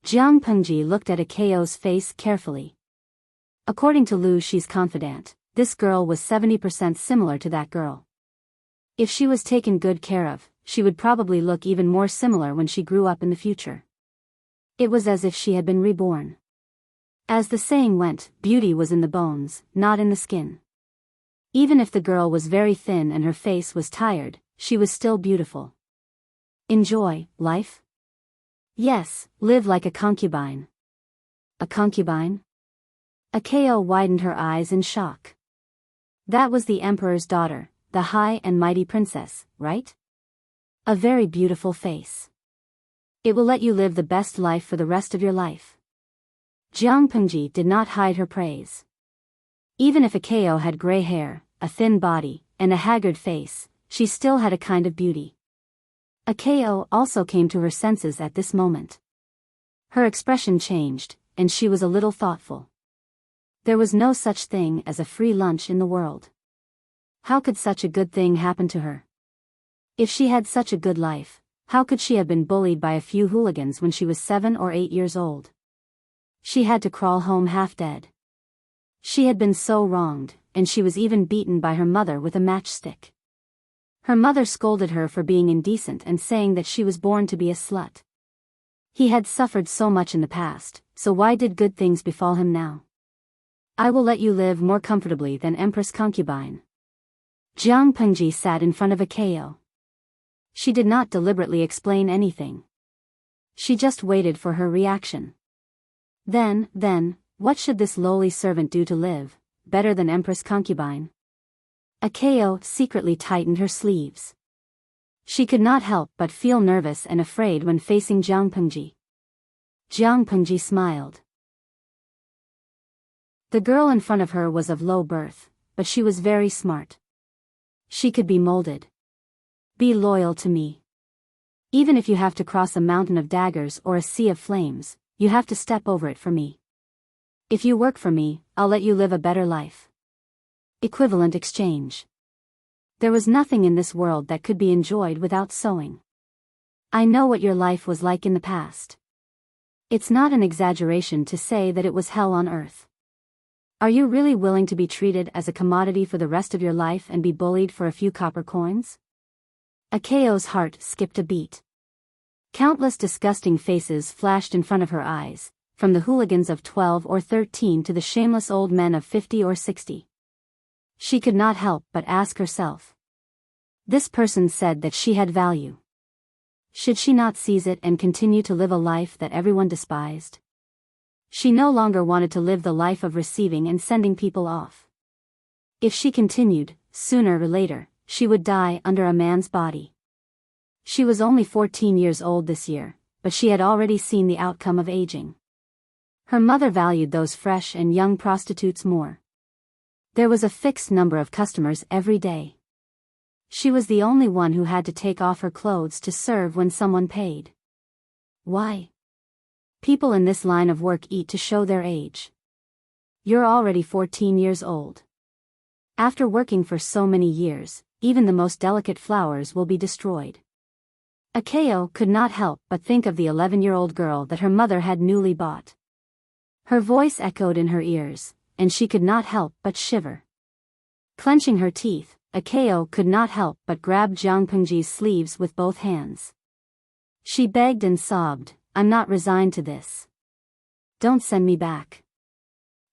Jiang Pengji looked at Akeo's face carefully. According to Lu Shi's confidant, this girl was 70% similar to that girl. If she was taken good care of, she would probably look even more similar when she grew up in the future. It was as if she had been reborn. As the saying went, beauty was in the bones, not in the skin. Even if the girl was very thin and her face was tired, she was still beautiful. Enjoy life? Yes, live like a concubine. A concubine? Akeo widened her eyes in shock. That was the emperor's daughter, the high and mighty princess, right? A very beautiful face. It will let you live the best life for the rest of your life. Jiang Pengji did not hide her praise. Even if Akao had gray hair, a thin body, and a haggard face, she still had a kind of beauty. Akao also came to her senses at this moment. Her expression changed, and she was a little thoughtful. There was no such thing as a free lunch in the world. How could such a good thing happen to her? If she had such a good life, how could she have been bullied by a few hooligans when she was 7 or 8 years old? She had to crawl home half dead. She had been so wronged, and she was even beaten by her mother with a matchstick. Her mother scolded her for being indecent and saying that she was born to be a slut. He had suffered so much in the past, so why did good things befall him now? I will let you live more comfortably than Empress concubine. Jiang Pengji sat in front of Akao. She did not deliberately explain anything. She just waited for her reaction. Then, what should this lowly servant do to live, better than Empress concubine? Akao secretly tightened her sleeves. She could not help but feel nervous and afraid when facing Jiang Pengji. Jiang Pengji smiled. The girl in front of her was of low birth, but she was very smart. She could be molded. Be loyal to me. Even if you have to cross a mountain of daggers or a sea of flames, you have to step over it for me. If you work for me, I'll let you live a better life. Equivalent exchange. There was nothing in this world that could be enjoyed without sewing. I know what your life was like in the past. It's not an exaggeration to say that it was hell on earth. Are you really willing to be treated as a commodity for the rest of your life and be bullied for a few copper coins? Akao's heart skipped a beat. Countless disgusting faces flashed in front of her eyes, from the hooligans of 12 or 13 to the shameless old men of 50 or 60. She could not help but ask herself. This person said that she had value. Should she not seize it and continue to live a life that everyone despised? She no longer wanted to live the life of receiving and sending people off. If she continued, sooner or later, she would die under a man's body. She was only 14 years old this year, but she had already seen the outcome of aging. Her mother valued those fresh and young prostitutes more. There was a fixed number of customers every day. She was the only one who had to take off her clothes to serve when someone paid. Why? People in this line of work eat to show their age. You're already 14 years old. After working for so many years, even the most delicate flowers will be destroyed. Akao could not help but think of the 11-year-old girl that her mother had newly bought. Her voice echoed in her ears, and she could not help but shiver. Clenching her teeth, Akao could not help but grab Jiang Pengji's sleeves with both hands. She begged and sobbed, I'm not resigned to this. Don't send me back.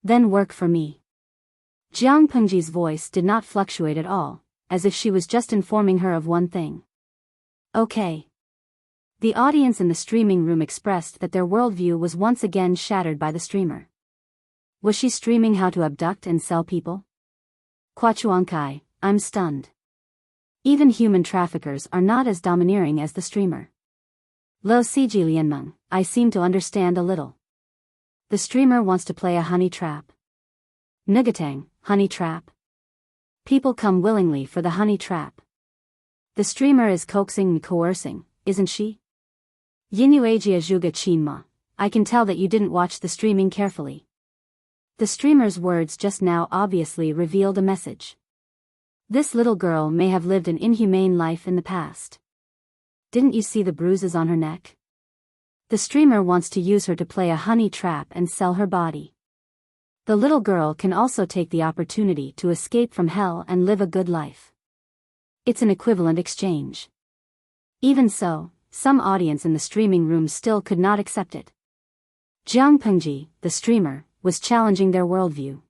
Then work for me. Jiang Pengji's voice did not fluctuate at all, as if she was just informing her of one thing. Okay. The audience in the streaming room expressed that their worldview was once again shattered by the streamer. Was she streaming how to abduct and sell people? Kwachuankai, I'm stunned. Even human traffickers are not as domineering as the streamer. Lo Siji Lianmeng, I seem to understand a little. The streamer wants to play a honey trap. Nugatang, honey trap. People come willingly for the honey trap. The streamer is coaxing and coercing, isn't she? Yinuagia Zhuga Chinma, I can tell that you didn't watch the streaming carefully. The streamer's words just now obviously revealed a message. This little girl may have lived an inhumane life in the past. Didn't you see the bruises on her neck? The streamer wants to use her to play a honey trap and sell her body. The little girl can also take the opportunity to escape from hell and live a good life. It's an equivalent exchange. Even so, some audience in the streaming room still could not accept it. Jiang Pengji, the streamer, was challenging their worldview.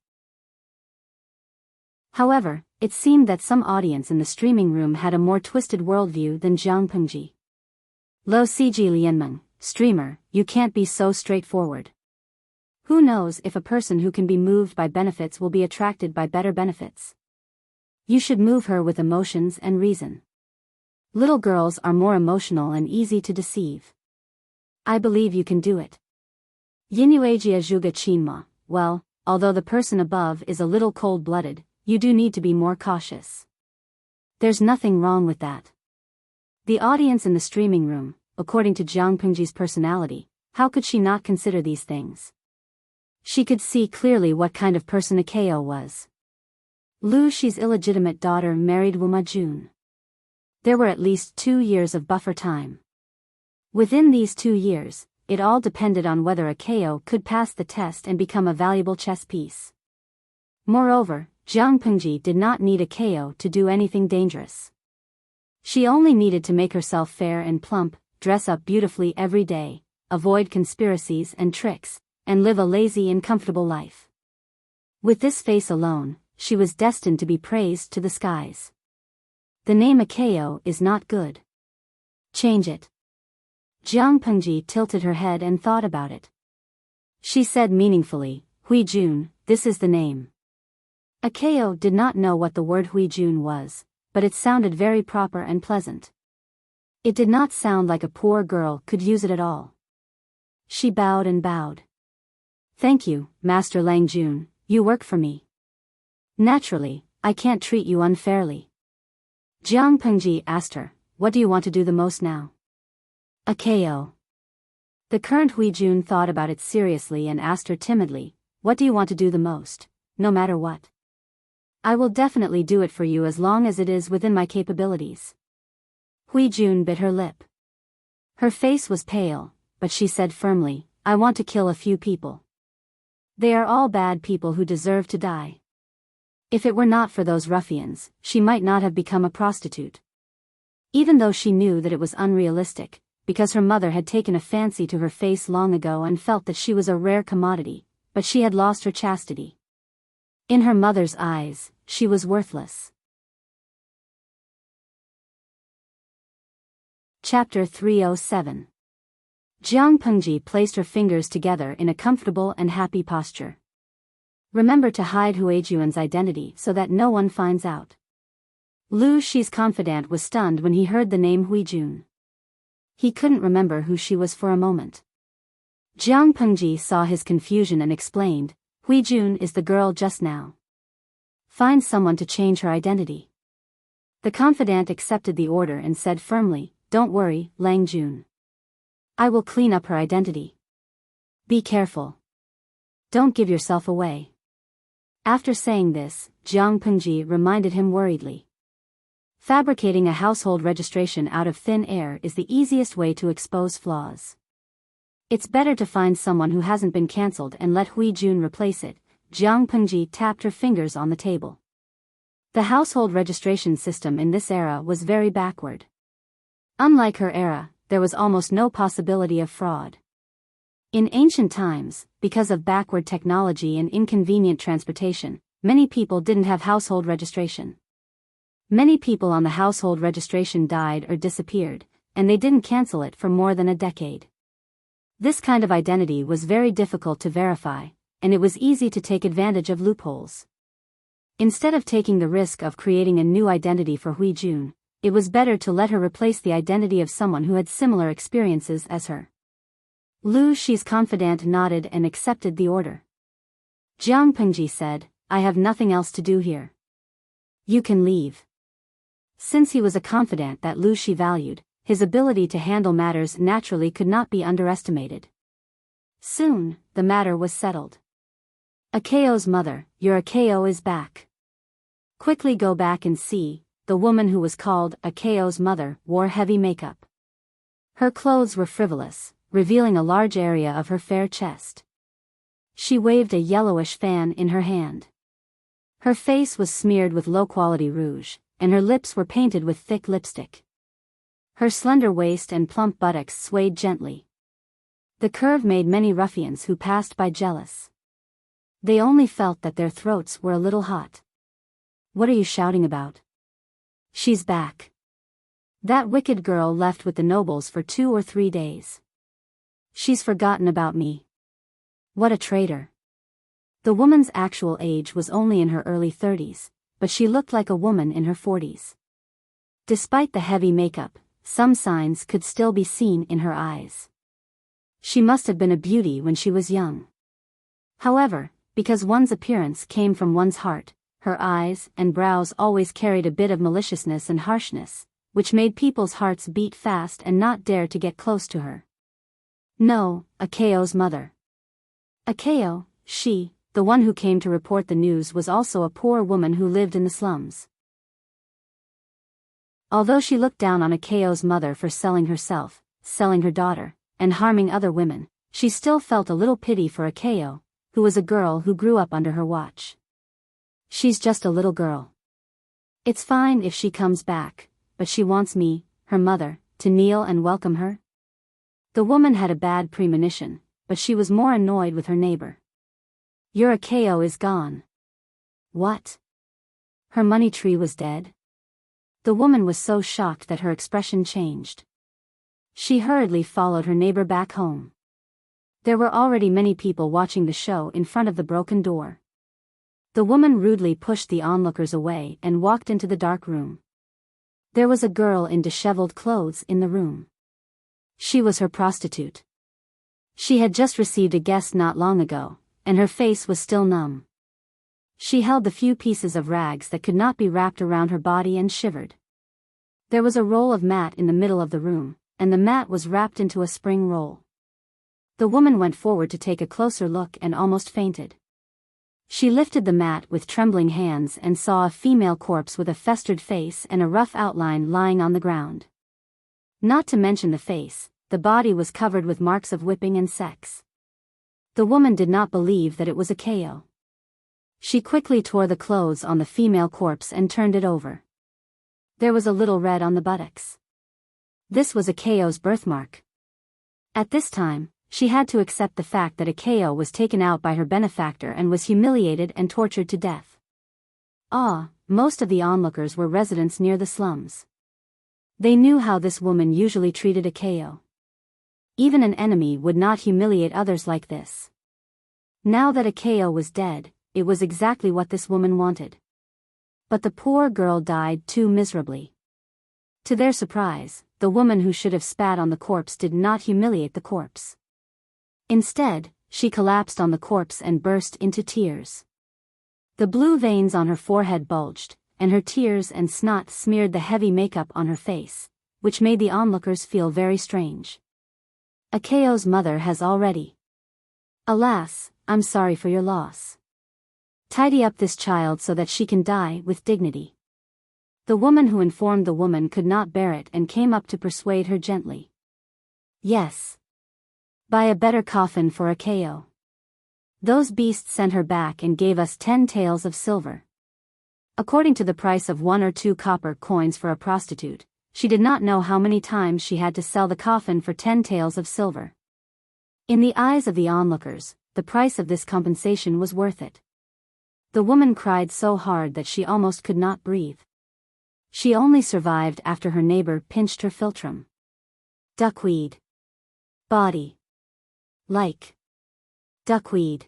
However, it seemed that some audience in the streaming room had a more twisted worldview than Jiang Pengji. Lo Siji Lianmeng, streamer, you can't be so straightforward. Who knows if a person who can be moved by benefits will be attracted by better benefits? You should move her with emotions and reason. Little girls are more emotional and easy to deceive. I believe you can do it. Yinuagia juga chinma, well, although the person above is a little cold-blooded, you do need to be more cautious. There's nothing wrong with that. The audience in the streaming room, according to Jiang Pengji's personality, how could she not consider these things? She could see clearly what kind of person Akeo was. Lu Shi's illegitimate daughter married Wu Majun. There were at least 2 years of buffer time. Within these 2 years, it all depended on whether Akeo could pass the test and become a valuable chess piece. Moreover, Jiang Pengji did not need Akeo to do anything dangerous. She only needed to make herself fair and plump, dress up beautifully every day, avoid conspiracies and tricks, and live a lazy and comfortable life. With this face alone, she was destined to be praised to the skies. The name Akeo is not good. Change it. Jiang Pengji tilted her head and thought about it. She said meaningfully, Hui Jun, this is the name. Akeo did not know what the word Hui Jun was, but it sounded very proper and pleasant. It did not sound like a poor girl could use it at all. She bowed and bowed. Thank you, Master Lang Jun, you work for me. Naturally, I can't treat you unfairly. Jiang Pengji asked her, what do you want to do the most now? Akeo. The current Hui Jun thought about it seriously and asked her timidly, what do you want to do the most, no matter what? I will definitely do it for you as long as it is within my capabilities. Hui Jun bit her lip. Her face was pale, but she said firmly, I want to kill a few people. They are all bad people who deserve to die. If it were not for those ruffians, she might not have become a prostitute. Even though she knew that it was unrealistic, because her mother had taken a fancy to her face long ago and felt that she was a rare commodity, but she had lost her chastity. In her mother's eyes, she was worthless. Chapter 307. Jiang Pengji placed her fingers together in a comfortable and happy posture. Remember to hide Huijuan's identity so that no one finds out. Lu Shi's confidant was stunned when he heard the name Huijun. He couldn't remember who she was for a moment. Jiang Pengji saw his confusion and explained, Huijun is the girl just now. Find someone to change her identity. The confidant accepted the order and said firmly, don't worry, Lang Jun. I will clean up her identity. Be careful. Don't give yourself away. After saying this, Jiang Pengji reminded him worriedly. Fabricating a household registration out of thin air is the easiest way to expose flaws. It's better to find someone who hasn't been cancelled and let Hui Jun replace it. Jiang Pengji tapped her fingers on the table. The household registration system in this era was very backward. Unlike her era, there was almost no possibility of fraud. In ancient times, because of backward technology and inconvenient transportation, many people didn't have household registration. Many people on the household registration died or disappeared, and they didn't cancel it for more than a decade. This kind of identity was very difficult to verify, and it was easy to take advantage of loopholes. Instead of taking the risk of creating a new identity for Hui Jun, it was better to let her replace the identity of someone who had similar experiences as her. Lu Shi's confidant nodded and accepted the order. Jiang Pengji said, I have nothing else to do here. You can leave. Since he was a confidant that Lu Shi valued, his ability to handle matters naturally could not be underestimated. Soon, the matter was settled. Akeo's mother, your Akeo is back. Quickly go back and see. The woman who was called Akeo's mother wore heavy makeup. Her clothes were frivolous, revealing a large area of her fair chest. She waved a yellowish fan in her hand. Her face was smeared with low-quality rouge, and her lips were painted with thick lipstick. Her slender waist and plump buttocks swayed gently. The curve made many ruffians who passed by jealous. They only felt that their throats were a little hot. What are you shouting about? She's back. That wicked girl left with the nobles for 2 or 3 days. She's forgotten about me. What a traitor. The woman's actual age was only in her early 30s, but she looked like a woman in her 40s. Despite the heavy makeup, some signs could still be seen in her eyes. She must have been a beauty when she was young. However, because one's appearance came from one's heart, her eyes and brows always carried a bit of maliciousness and harshness, which made people's hearts beat fast and not dare to get close to her. No, Akayo's mother. Akayo, the one who came to report the news, was also a poor woman who lived in the slums. Although she looked down on Akayo's mother for selling herself, selling her daughter, and harming other women, she still felt a little pity for Akayo, who was a girl who grew up under her watch. She's just a little girl. It's fine if she comes back, but she wants me, her mother, to kneel and welcome her. The woman had a bad premonition, but she was more annoyed with her neighbor. Your Akayo is gone. What? Her money tree was dead? The woman was so shocked that her expression changed. She hurriedly followed her neighbor back home. There were already many people watching the show in front of the broken door. The woman rudely pushed the onlookers away and walked into the dark room. There was a girl in disheveled clothes in the room. She was her prostitute. She had just received a guest not long ago, and her face was still numb. She held the few pieces of rags that could not be wrapped around her body and shivered. There was a roll of mat in the middle of the room, and the mat was wrapped into a spring roll. The woman went forward to take a closer look and almost fainted. She lifted the mat with trembling hands and saw a female corpse with a festered face and a rough outline lying on the ground. Not to mention the face, the body was covered with marks of whipping and sex. The woman did not believe that it was Akayo. She quickly tore the clothes on the female corpse and turned it over. There was a little red on the buttocks. This was Akayo's birthmark. At this time, she had to accept the fact that Akayo was taken out by her benefactor and was humiliated and tortured to death. Most of the onlookers were residents near the slums. They knew how this woman usually treated Akayo. Even an enemy would not humiliate others like this. Now that Akayo was dead, it was exactly what this woman wanted. But the poor girl died too miserably. To their surprise, the woman who should have spat on the corpse did not humiliate the corpse. Instead, she collapsed on the corpse and burst into tears. The blue veins on her forehead bulged, and her tears and snot smeared the heavy makeup on her face, which made the onlookers feel very strange. Akayo's mother has already. Alas, I'm sorry for your loss. Tidy up this child so that she can die with dignity. The woman who informed the woman could not bear it and came up to persuade her gently. Yes. Buy a better coffin for Akayo. Those beasts sent her back and gave us 10 taels of silver. According to the price of 1 or 2 copper coins for a prostitute, she did not know how many times she had to sell the coffin for 10 taels of silver. In the eyes of the onlookers, the price of this compensation was worth it. The woman cried so hard that she almost could not breathe. She only survived after her neighbor pinched her philtrum. Duckweed. Body. Like. Duckweed.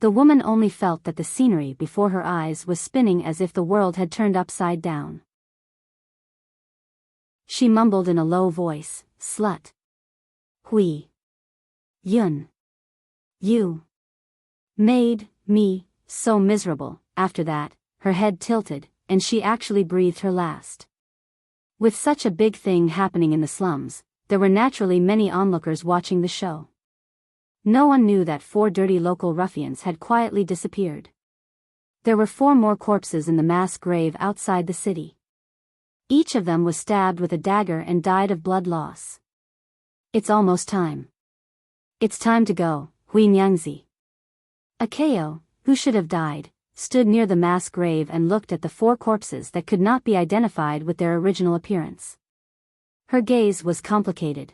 The woman only felt that the scenery before her eyes was spinning as if the world had turned upside down. She mumbled in a low voice, "Slut. Hui. Yun. You. Made me so miserable." After that, her head tilted, and she actually breathed her last. With such a big thing happening in the slums, there were naturally many onlookers watching the show. No one knew that 4 dirty local ruffians had quietly disappeared. There were 4 more corpses in the mass grave outside the city. Each of them was stabbed with a dagger and died of blood loss. It's almost time. It's time to go, Hui Nyangzi. Akayo, who should have died, stood near the mass grave and looked at the 4 corpses that could not be identified with their original appearance. Her gaze was complicated.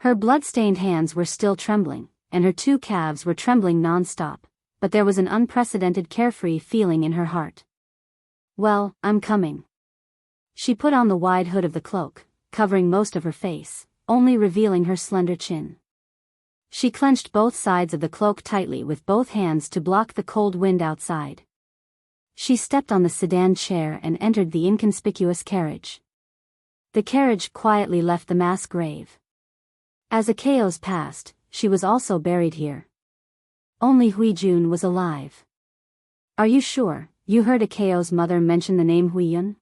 Her blood-stained hands were still trembling, and her 2 calves were trembling non-stop, but there was an unprecedented carefree feeling in her heart. Well, I'm coming. She put on the wide hood of the cloak, covering most of her face, only revealing her slender chin. She clenched both sides of the cloak tightly with both hands to block the cold wind outside. She stepped on the sedan chair and entered the inconspicuous carriage. The carriage quietly left the mass grave. As Akaos passed, she was also buried here. Only Hui Jun was alive. Are you sure you heard Akao's mother mention the name Hui Yun?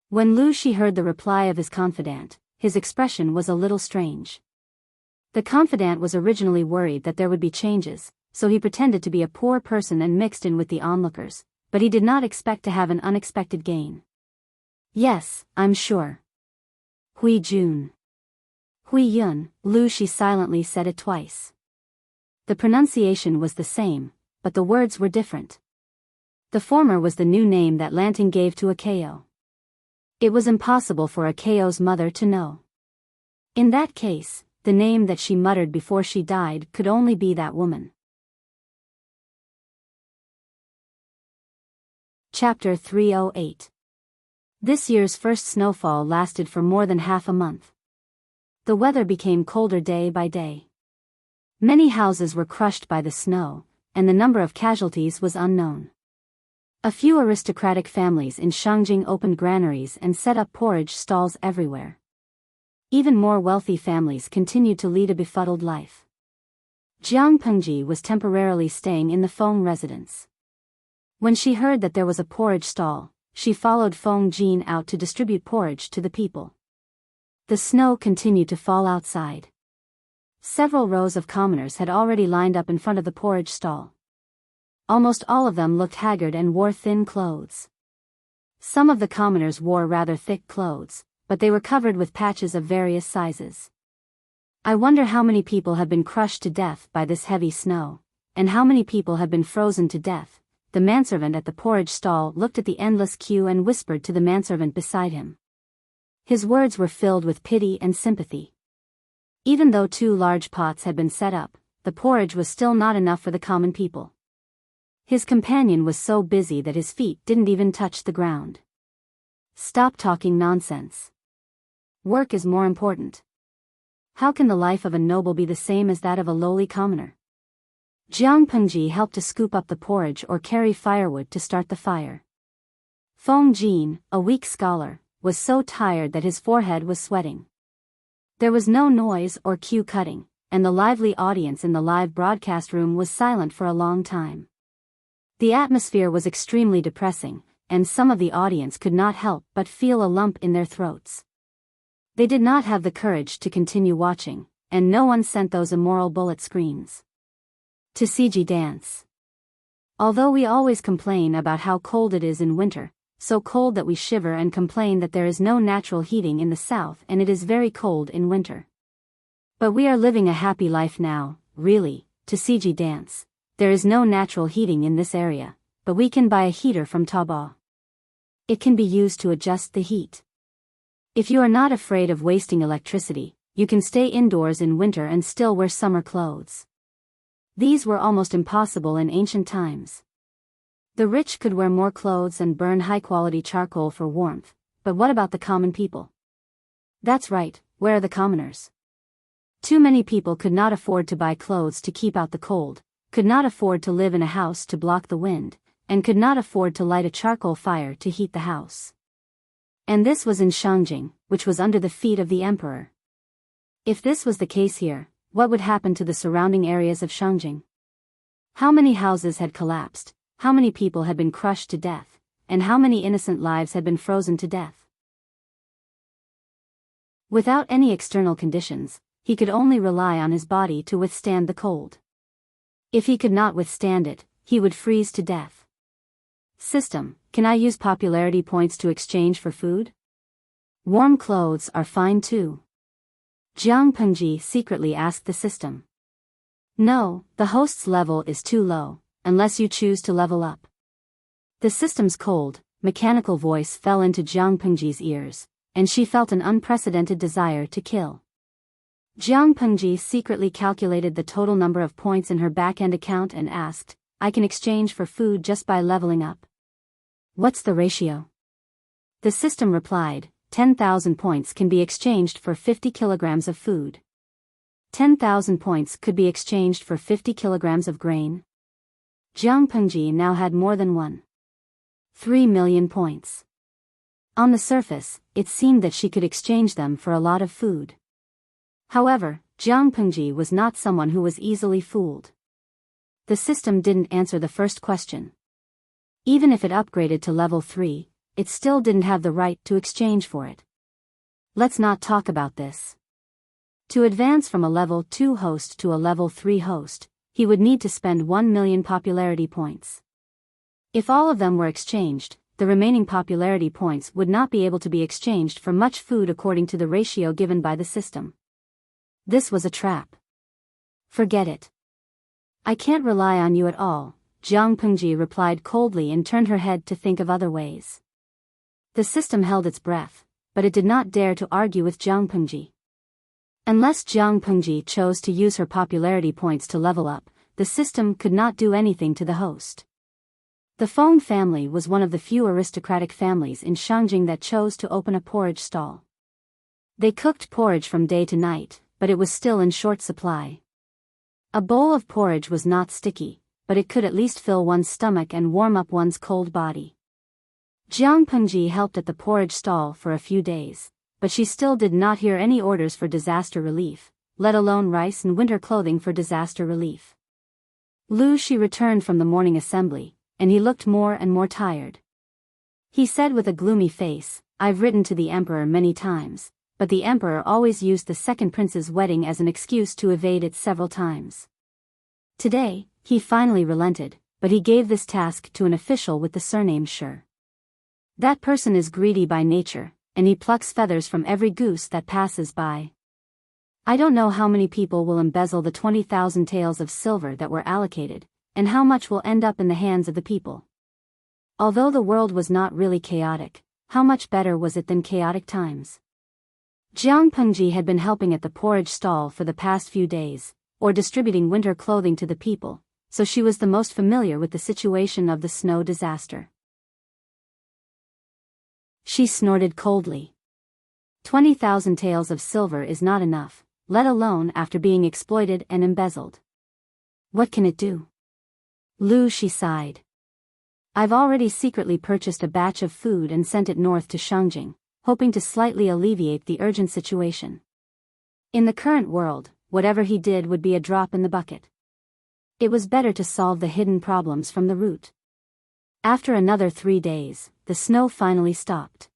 When Lu Shi heard the reply of his confidant, his expression was a little strange. The confidant was originally worried that there would be changes, so he pretended to be a poor person and mixed in with the onlookers, but he did not expect to have an unexpected gain. Yes, I'm sure. Hui Jun. Hui Yun, Lu Shi silently said it twice. The pronunciation was the same, but the words were different. The former was the new name that Lanting gave to Akao. It was impossible for Akao's mother to know. In that case, the name that she muttered before she died could only be that woman. Chapter 308. This year's first snowfall lasted for more than half a month. The weather became colder day by day. Many houses were crushed by the snow, and the number of casualties was unknown. A few aristocratic families in Shangjing opened granaries and set up porridge stalls everywhere. Even more wealthy families continued to lead a befuddled life. Jiang Pengji was temporarily staying in the Feng residence. When she heard that there was a porridge stall, she followed Feng Jin out to distribute porridge to the people. The snow continued to fall outside. Several rows of commoners had already lined up in front of the porridge stall. Almost all of them looked haggard and wore thin clothes. Some of the commoners wore rather thick clothes, but they were covered with patches of various sizes. I wonder how many people have been crushed to death by this heavy snow, and how many people have been frozen to death. The manservant at the porridge stall looked at the endless queue and whispered to the manservant beside him. His words were filled with pity and sympathy. Even though 2 large pots had been set up, the porridge was still not enough for the common people. His companion was so busy that his feet didn't even touch the ground. Stop talking nonsense. Work is more important. How can the life of a noble be the same as that of a lowly commoner? Jiang Pengji helped to scoop up the porridge or carry firewood to start the fire. Feng Jin, a weak scholar, was so tired that his forehead was sweating. There was no noise or cue cutting, and the lively audience in the live broadcast room was silent for a long time. The atmosphere was extremely depressing, and some of the audience could not help but feel a lump in their throats. They did not have the courage to continue watching, and no one sent those immoral bullet screens. To CG dance. Although we always complain about how cold it is in winter, so cold that we shiver and complain that there is no natural heating in the south and it is very cold in winter. But we are living a happy life now, really, to CG dance. There is no natural heating in this area, but we can buy a heater from Taobao. It can be used to adjust the heat. If you are not afraid of wasting electricity, you can stay indoors in winter and still wear summer clothes. These were almost impossible in ancient times. The rich could wear more clothes and burn high-quality charcoal for warmth, but what about the common people? That's right, where are the commoners? Too many people could not afford to buy clothes to keep out the cold, could not afford to live in a house to block the wind, and could not afford to light a charcoal fire to heat the house. And this was in Shangjing, which was under the feet of the emperor. If this was the case here, what would happen to the surrounding areas of Shangjing? How many houses had collapsed? How many people had been crushed to death, and how many innocent lives had been frozen to death? Without any external conditions, he could only rely on his body to withstand the cold. If he could not withstand it, he would freeze to death. System, can I use popularity points to exchange for food? Warm clothes are fine too. Jiang Pengji secretly asked the system. No, the host's level is too low, unless you choose to level up. The system's cold, mechanical voice fell into Jiang Pengji's ears, and she felt an unprecedented desire to kill. Jiang Pengji secretly calculated the total number of points in her back-end account and asked, I can exchange for food just by leveling up. What's the ratio? The system replied, 10,000 points can be exchanged for 50 kilograms of food. 10,000 points could be exchanged for 50 kilograms of grain. Jiang Pengji now had more than 3 million points. On the surface, it seemed that she could exchange them for a lot of food. However, Jiang Pengji was not someone who was easily fooled. The system didn't answer the first question. Even if it upgraded to level 3, it still didn't have the right to exchange for it. Let's not talk about this. To advance from a level 2 host to a level 3 host, he would need to spend 1 million popularity points. If all of them were exchanged, the remaining popularity points would not be able to be exchanged for much food according to the ratio given by the system. This was a trap. Forget it. I can't rely on you at all, Jiang Pengji replied coldly and turned her head to think of other ways. The system held its breath, but it did not dare to argue with Jiang Pengji. Unless Jiang Pengji chose to use her popularity points to level up, the system could not do anything to the host. The Feng family was one of the few aristocratic families in Shangjing that chose to open a porridge stall. They cooked porridge from day to night, but it was still in short supply. A bowl of porridge was not sticky, but it could at least fill one's stomach and warm up one's cold body. Jiang Pengji helped at the porridge stall for a few days, but she still did not hear any orders for disaster relief, let alone rice and winter clothing for disaster relief. Lu Shi returned from the morning assembly, and he looked more and more tired. He said with a gloomy face, "I've written to the emperor many times, but the emperor always used the second prince's wedding as an excuse to evade it several times. Today, he finally relented, but he gave this task to an official with the surname Shi. That person is greedy by nature, and he plucks feathers from every goose that passes by. I don't know how many people will embezzle the 20,000 taels of silver that were allocated, and how much will end up in the hands of the people. Although the world was not really chaotic, how much better was it than chaotic times?" Jiang Pengji had been helping at the porridge stall for the past few days, or distributing winter clothing to the people, so she was the most familiar with the situation of the snow disaster. She snorted coldly. 20,000 taels of silver is not enough, let alone after being exploited and embezzled. What can it do? Lu Shi sighed. I've already secretly purchased a batch of food and sent it north to Shangjing, hoping to slightly alleviate the urgent situation. In the current world, whatever he did would be a drop in the bucket. It was better to solve the hidden problems from the root. After another 3 days, the snow finally stopped.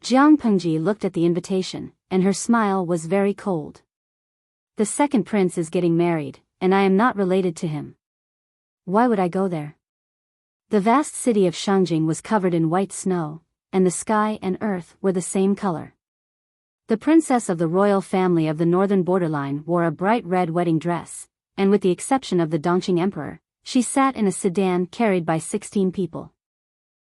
Jiang Pengji looked at the invitation, and her smile was very cold. The second prince is getting married, and I am not related to him. Why would I go there? The vast city of Shangjing was covered in white snow, and the sky and earth were the same color. The princess of the royal family of the northern borderline wore a bright red wedding dress, and with the exception of the Dongqing emperor, she sat in a sedan carried by 16 people.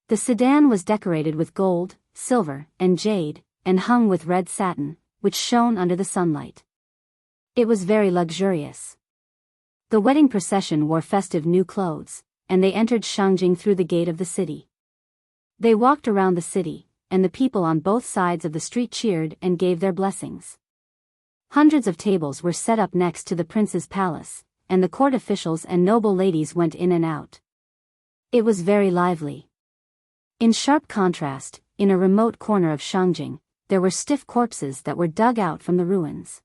The sedan was decorated with gold, silver, and jade, and hung with red satin, which shone under the sunlight. It was very luxurious. The wedding procession wore festive new clothes, and they entered Shangjing through the gate of the city. They walked around the city, and the people on both sides of the street cheered and gave their blessings. Hundreds of tables were set up next to the prince's palace, and the court officials and noble ladies went in and out. It was very lively. In sharp contrast, in a remote corner of Shangjing, there were stiff corpses that were dug out from the ruins.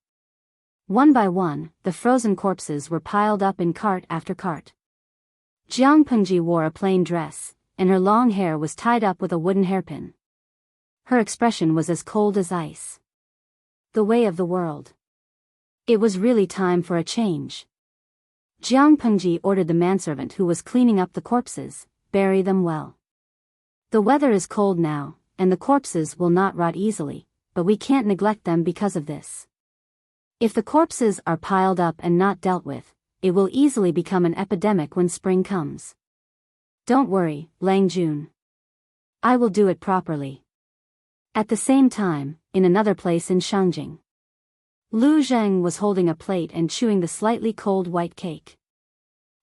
One by one, the frozen corpses were piled up in cart after cart. Jiang Pengji wore a plain dress, and her long hair was tied up with a wooden hairpin. Her expression was as cold as ice. The way of the world. It was really time for a change. Jiang Pengji ordered the manservant who was cleaning up the corpses, bury them well. The weather is cold now, and the corpses will not rot easily, but we can't neglect them because of this. If the corpses are piled up and not dealt with, it will easily become an epidemic when spring comes. Don't worry, Lang Jun. I will do it properly. At the same time, in another place in Shangjing, Lu Zheng was holding a plate and chewing the slightly cold white cake.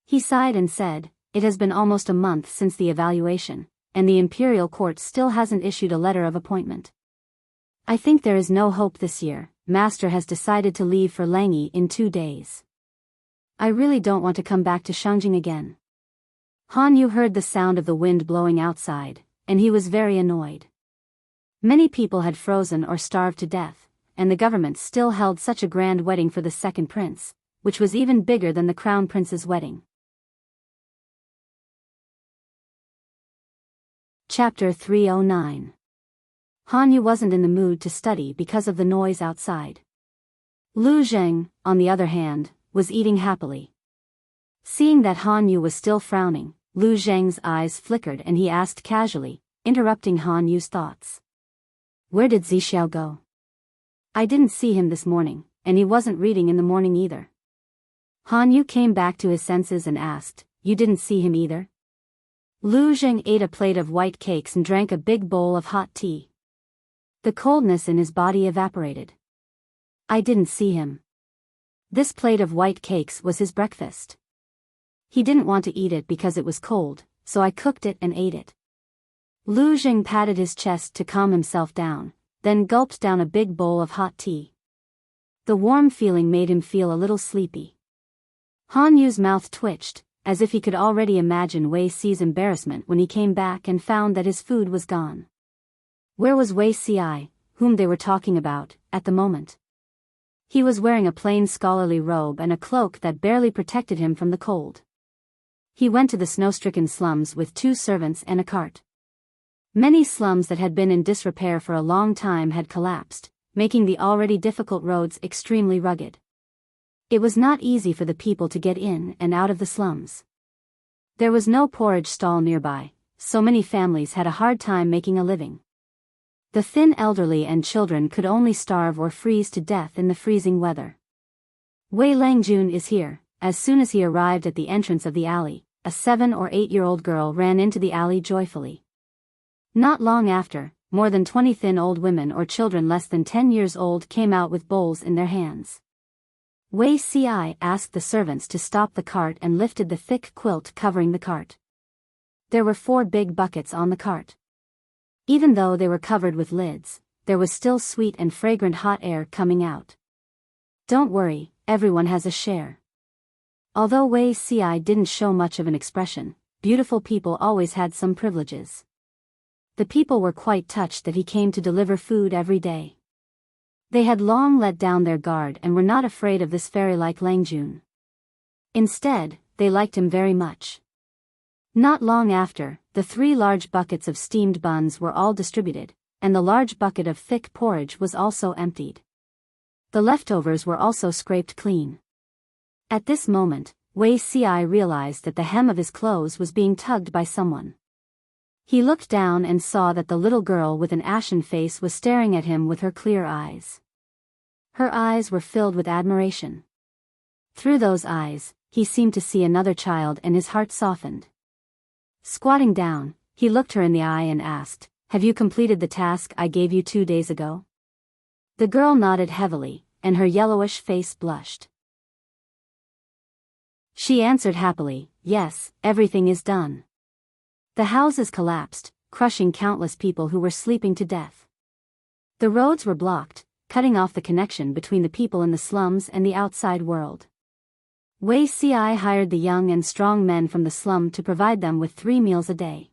He sighed and said, "It has been almost a month since the evaluation, and the imperial court still hasn't issued a letter of appointment. I think there is no hope this year. Master has decided to leave for Langyi in 2 days. I really don't want to come back to Shangjing again." Han Yu heard the sound of the wind blowing outside, and he was very annoyed. Many people had frozen or starved to death, and the government still held such a grand wedding for the second prince, which was even bigger than the crown prince's wedding. Chapter 309. Han Yu wasn't in the mood to study because of the noise outside. Lu Zheng, on the other hand, was eating happily. Seeing that Han Yu was still frowning, Lu Zheng's eyes flickered and he asked casually, interrupting Han Yu's thoughts. "Where did Zixiao go? I didn't see him this morning, and he wasn't reading in the morning either." Han Yu came back to his senses and asked, "You didn't see him either?" Lu Zheng ate a plate of white cakes and drank a big bowl of hot tea. The coldness in his body evaporated. "I didn't see him. This plate of white cakes was his breakfast. He didn't want to eat it because it was cold, so I cooked it and ate it." Lu Zheng patted his chest to calm himself down, then gulped down a big bowl of hot tea. The warm feeling made him feel a little sleepy. Han Yu's mouth twitched, as if he could already imagine Wei Si's embarrassment when he came back and found that his food was gone. Where was Wei Si, whom they were talking about, at the moment? He was wearing a plain scholarly robe and a cloak that barely protected him from the cold. He went to the snow-stricken slums with 2 servants and a cart. Many slums that had been in disrepair for a long time had collapsed, making the already difficult roads extremely rugged. It was not easy for the people to get in and out of the slums. There was no porridge stall nearby, so many families had a hard time making a living. The thin elderly and children could only starve or freeze to death in the freezing weather. Wei Langjun is here. As soon as he arrived at the entrance of the alley, a 7 or 8-year-old girl ran into the alley joyfully. Not long after, more than 20 thin old women or children less than 10 years old came out with bowls in their hands. Wei Si asked the servants to stop the cart and lifted the thick quilt covering the cart. There were 4 big buckets on the cart. Even though they were covered with lids, there was still sweet and fragrant hot air coming out. "Don't worry, everyone has a share." Although Wei Si didn't show much of an expression, beautiful people always had some privileges. The people were quite touched that he came to deliver food every day. They had long let down their guard and were not afraid of this fairy-like Langjun. Instead, they liked him very much. Not long after, the 3 large buckets of steamed buns were all distributed, and the large bucket of thick porridge was also emptied. The leftovers were also scraped clean. At this moment, Wei Si realized that the hem of his clothes was being tugged by someone. He looked down and saw that the little girl with an ashen face was staring at him with her clear eyes. Her eyes were filled with admiration. Through those eyes, he seemed to see another child and his heart softened. Squatting down, he looked her in the eye and asked, "Have you completed the task I gave you 2 days ago?" The girl nodded heavily, and her yellowish face blushed. She answered happily, "Yes, everything is done." The houses collapsed, crushing countless people who were sleeping to death. The roads were blocked, cutting off the connection between the people in the slums and the outside world. Wei Si hired the young and strong men from the slum to provide them with 3 meals a day.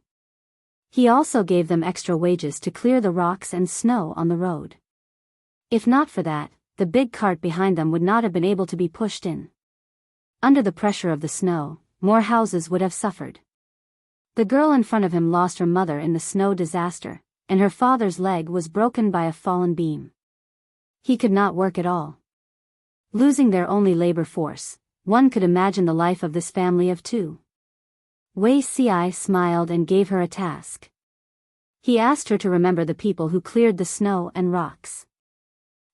He also gave them extra wages to clear the rocks and snow on the road. If not for that, the big cart behind them would not have been able to be pushed in. Under the pressure of the snow, more houses would have suffered. The girl in front of him lost her mother in the snow disaster, and her father's leg was broken by a fallen beam. He could not work at all. Losing their only labor force, one could imagine the life of this family of 2. Wei Si smiled and gave her a task. He asked her to remember the people who cleared the snow and rocks.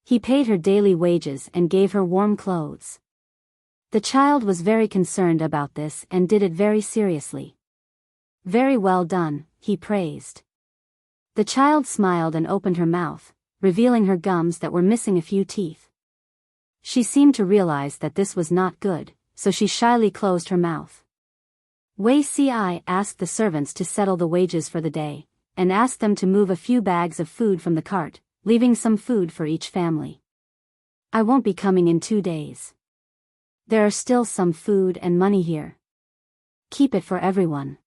He paid her daily wages and gave her warm clothes. The child was very concerned about this and did it very seriously. "Very well done," he praised. The child smiled and opened her mouth, revealing her gums that were missing a few teeth. She seemed to realize that this was not good, so she shyly closed her mouth. Wei Si asked the servants to settle the wages for the day, and asked them to move a few bags of food from the cart, leaving some food for each family. "I won't be coming in 2 days. There are still some food and money here. Keep it for everyone."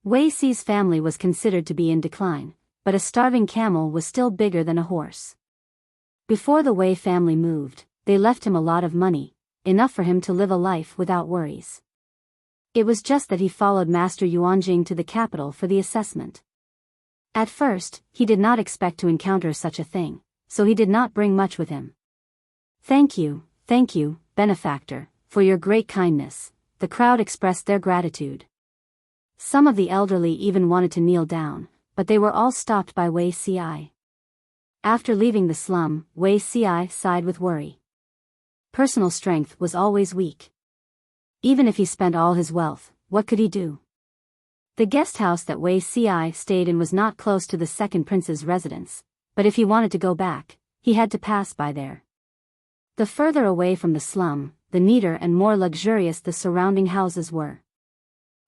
Wei Si's family was considered to be in decline, but a starving camel was still bigger than a horse. Before the Wei family moved, they left him a lot of money, enough for him to live a life without worries. It was just that he followed Master Yuanjing to the capital for the assessment. At first, he did not expect to encounter such a thing, so he did not bring much with him. Thank you, benefactor, for your great kindness," the crowd expressed their gratitude. Some of the elderly even wanted to kneel down, but they were all stopped by Wei Ci. After leaving the slum, Wei Ci sighed with worry. Personal strength was always weak. Even if he spent all his wealth, what could he do? The guest house that Wei Ci stayed in was not close to the second prince's residence, but if he wanted to go back, he had to pass by there. The further away from the slum, the neater and more luxurious the surrounding houses were.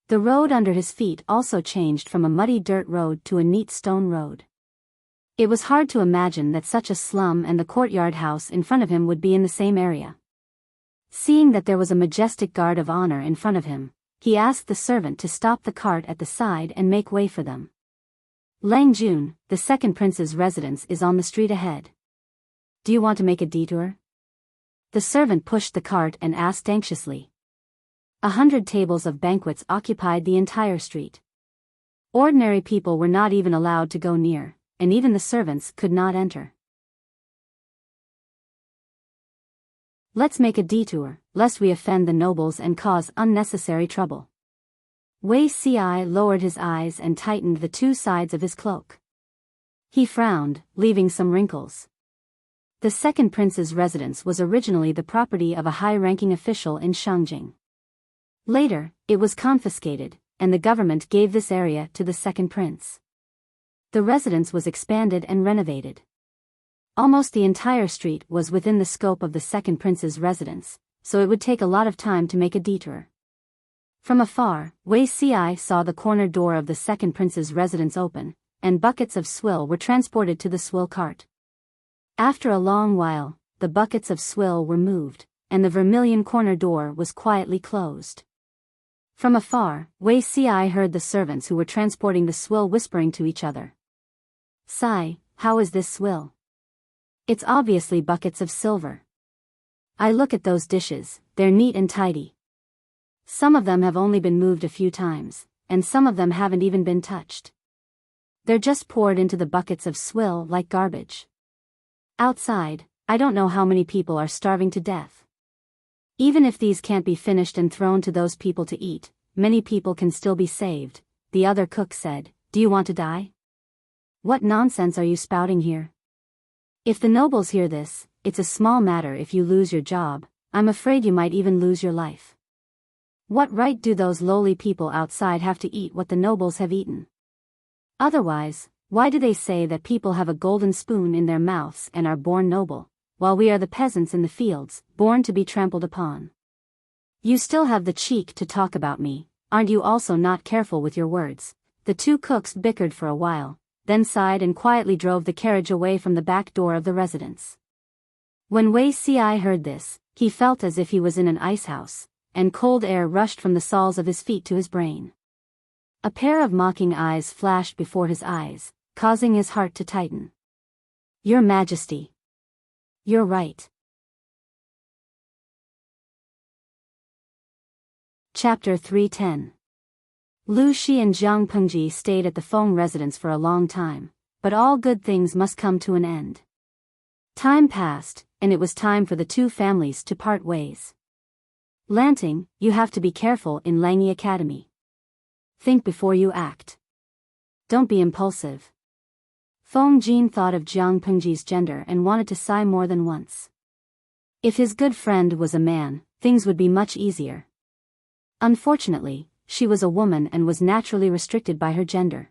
The road under his feet also changed from a muddy dirt road to a neat stone road. It was hard to imagine that such a slum and the courtyard house in front of him would be in the same area. Seeing that there was a majestic guard of honor in front of him, he asked the servant to stop the cart at the side and make way for them. "Lang Jun, the second prince's residence is on the street ahead. Do you want to make a detour?" The servant pushed the cart and asked anxiously. 100 tables of banquets occupied the entire street. Ordinary people were not even allowed to go near, and even the servants could not enter. "Let's make a detour, lest we offend the nobles and cause unnecessary trouble." Wei Ci lowered his eyes and tightened the two sides of his cloak. He frowned, leaving some wrinkles. The second prince's residence was originally the property of a high-ranking official in Shangjing. Later, it was confiscated, and the government gave this area to the second prince. The residence was expanded and renovated. Almost the entire street was within the scope of the second prince's residence, so it would take a lot of time to make a detour. From afar, Wei Ci saw the corner door of the second prince's residence open, and buckets of swill were transported to the swill cart. After a long while, the buckets of swill were moved, and the vermilion corner door was quietly closed. From afar, Wei Ci heard the servants who were transporting the swill whispering to each other. "Sai, how is this swill? It's obviously buckets of silver. I look at those dishes, they're neat and tidy. Some of them have only been moved a few times, and some of them haven't even been touched. They're just poured into the buckets of swill like garbage. Outside, I don't know how many people are starving to death. Even if these can't be finished and thrown to those people to eat, many people can still be saved," the other cook said. "Do you want to die? What nonsense are you spouting here? If the nobles hear this, it's a small matter if you lose your job. I'm afraid you might even lose your life. What right do those lowly people outside have to eat what the nobles have eaten? Otherwise, why do they say that people have a golden spoon in their mouths and are born noble, while we are the peasants in the fields, born to be trampled upon? You still have the cheek to talk about me, aren't you also not careful with your words?" The two cooks bickered for a while, then sighed and quietly drove the carriage away from the back door of the residence. When Wei Ci heard this, he felt as if he was in an ice house, and cold air rushed from the soles of his feet to his brain. A pair of mocking eyes flashed before his eyes, causing his heart to tighten. "Your Majesty. You're right." Chapter 310. Lu Shi and Jiang Pengji stayed at the Feng residence for a long time, but all good things must come to an end. Time passed, and it was time for the two families to part ways. "Lanting, you have to be careful in Langyi Academy. Think before you act. Don't be impulsive." Feng Jin thought of Jiang Pengji's gender and wanted to sigh more than once. If his good friend was a man, things would be much easier. Unfortunately, she was a woman and was naturally restricted by her gender.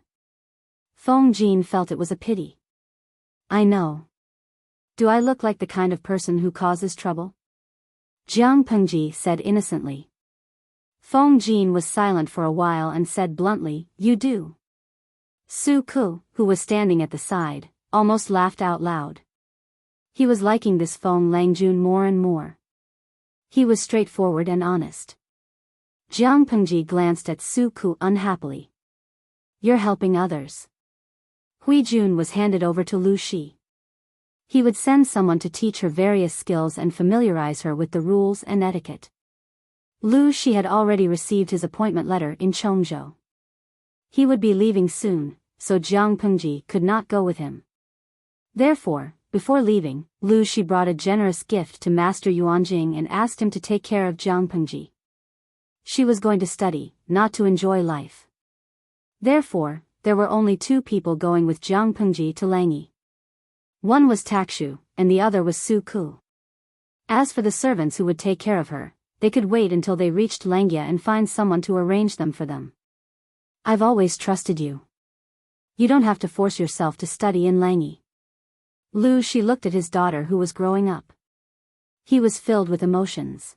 Feng Jin felt it was a pity. "I know. Do I look like the kind of person who causes trouble?" Jiang Pengji said innocently. Feng Jin was silent for a while and said bluntly, "You do." Su Ku, who was standing at the side, almost laughed out loud. He was liking this Feng Langjun more and more. He was straightforward and honest. Jiang Pengji glanced at Su Ku unhappily. "You're helping others." Hui Jun was handed over to Lu Shi. He would send someone to teach her various skills and familiarize her with the rules and etiquette. Lu Shi had already received his appointment letter in Chongzhou. He would be leaving soon, so Jiang Pengji could not go with him. Therefore, before leaving, Lu Shi brought a generous gift to Master Yuanjing and asked him to take care of Jiang Pengji. She was going to study, not to enjoy life. Therefore, there were only 2 people going with Jiang Pengji to Langyi. One was Takshu, and the other was Su Ku. As for the servants who would take care of her, they could wait until they reached Langya and find someone to arrange them for them. I've always trusted you. You don't have to force yourself to study in Langyi. Lu Shi looked at his daughter who was growing up. He was filled with emotions.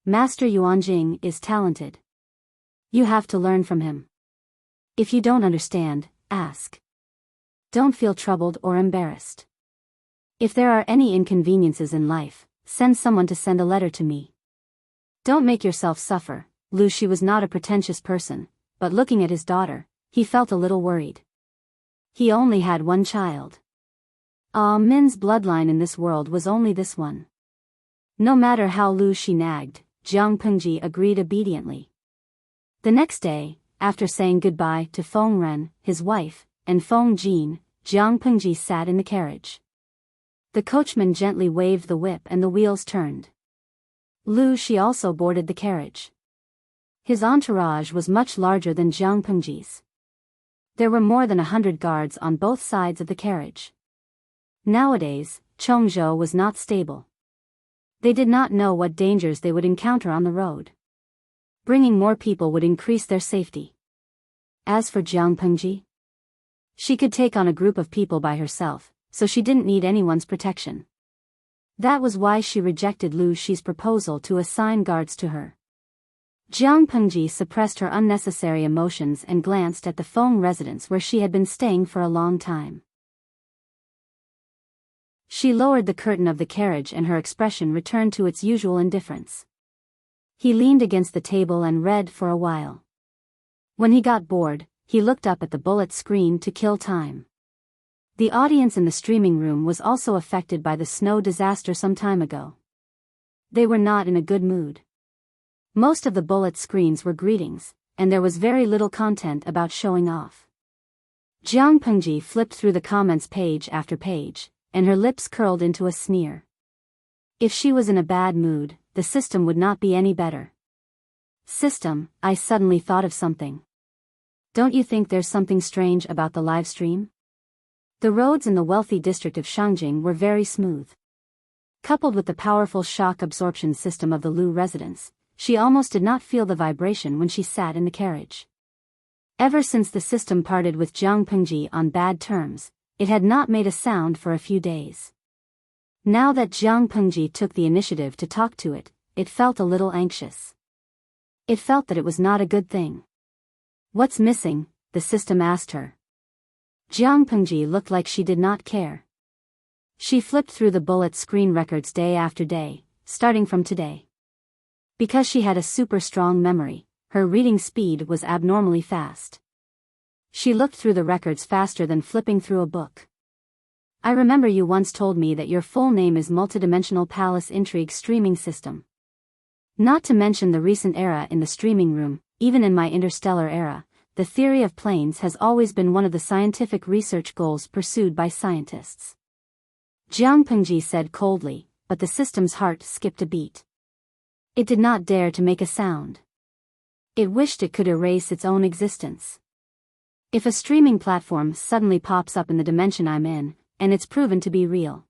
Master Yuanjing is talented. You have to learn from him. If you don't understand, ask. Don't feel troubled or embarrassed. If there are any inconveniences in life, send someone to send a letter to me. Don't make yourself suffer. Lu Shi was not a pretentious person, but looking at his daughter, he felt a little worried. He only had one child. Min's bloodline in this world was only this one. No matter how Lu Shi nagged, Jiang Pengji agreed obediently. The next day, after saying goodbye to Feng Ren, his wife, and Feng Jin, Jiang Pengji sat in the carriage. The coachman gently waved the whip and the wheels turned. Lu Shi also boarded the carriage. His entourage was much larger than Jiang Pengji's. There were more than 100 guards on both sides of the carriage. Nowadays, Chongzhou was not stable. They did not know what dangers they would encounter on the road. Bringing more people would increase their safety. As for Jiang Pengji, she could take on a group of people by herself, so she didn't need anyone's protection. That was why she rejected Lu Shi's proposal to assign guards to her. Jiang Pengji suppressed her unnecessary emotions and glanced at the Feng residence where she had been staying for a long time. She lowered the curtain of the carriage and her expression returned to its usual indifference. He leaned against the table and read for a while. When he got bored, he looked up at the bullet screen to kill time. The audience in the streaming room was also affected by the snow disaster some time ago. They were not in a good mood. Most of the bullet screens were greetings, and there was very little content about showing off. Jiang Pengji flipped through the comments page after page, and her lips curled into a sneer. If she was in a bad mood, the system would not be any better. System, I suddenly thought of something. Don't you think there's something strange about the live stream? The roads in the wealthy district of Shangjing were very smooth. Coupled with the powerful shock absorption system of the Lu residence, she almost did not feel the vibration when she sat in the carriage. Ever since the system parted with Jiang Pengji on bad terms, it had not made a sound for a few days. Now that Jiang Pengji took the initiative to talk to it, it felt a little anxious. It felt that it was not a good thing. What's missing? The system asked her. Jiang Pengji looked like she did not care. She flipped through the bullet screen records day after day, starting from today. Because she had a super strong memory, her reading speed was abnormally fast. She looked through the records faster than flipping through a book. I remember you once told me that your full name is Multidimensional Palace Intrigue Streaming System. Not to mention the recent era in the streaming room, even in my interstellar era, the theory of planes has always been one of the scientific research goals pursued by scientists. Jiang Pengji said coldly, but the system's heart skipped a beat. It did not dare to make a sound. It wished it could erase its own existence. If a streaming platform suddenly pops up in the dimension I'm in, and it's proven to be real.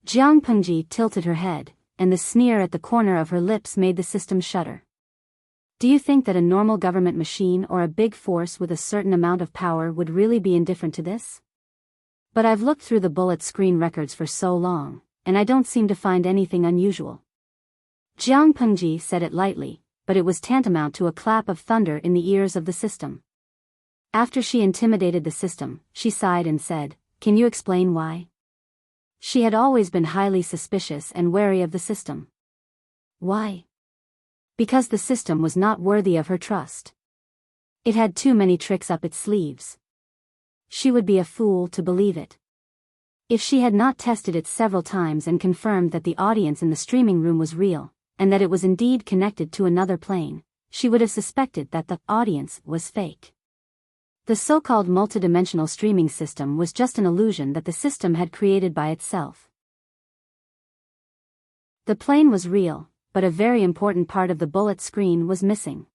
Jiang Pengji tilted her head, and the sneer at the corner of her lips made the system shudder. Do you think that a normal government machine or a big force with a certain amount of power would really be indifferent to this? But I've looked through the bullet screen records for so long, and I don't seem to find anything unusual. Jiang Pengji said it lightly, but it was tantamount to a clap of thunder in the ears of the system. After she intimidated the system, she sighed and said, "Can you explain why?" She had always been highly suspicious and wary of the system. Why? Because the system was not worthy of her trust. It had too many tricks up its sleeves. She would be a fool to believe it. If she had not tested it several times and confirmed that the audience in the streaming room was real, and that it was indeed connected to another plane, she would have suspected that the audience was fake. The so-called multidimensional streaming system was just an illusion that the system had created by itself. The plane was real, but a very important part of the bullet screen was missing.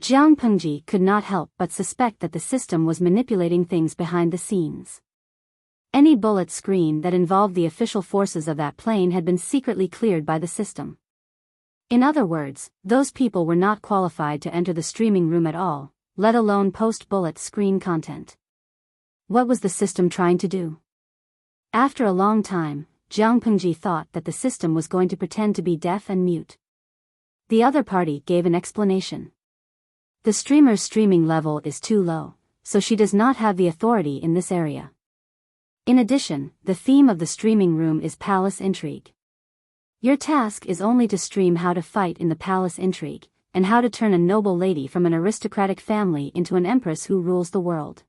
Jiang Pengji could not help but suspect that the system was manipulating things behind the scenes. Any bullet screen that involved the official forces of that plane had been secretly cleared by the system. In other words, those people were not qualified to enter the streaming room at all, let alone post bullet screen content. What was the system trying to do? After a long time, Jiang Pengji thought that the system was going to pretend to be deaf and mute. The other party gave an explanation. The streamer's streaming level is too low, so she does not have the authority in this area. In addition, the theme of the streaming room is palace intrigue. Your task is only to stream how to fight in the palace intrigue, and how to turn a noble lady from an aristocratic family into an empress who rules the world.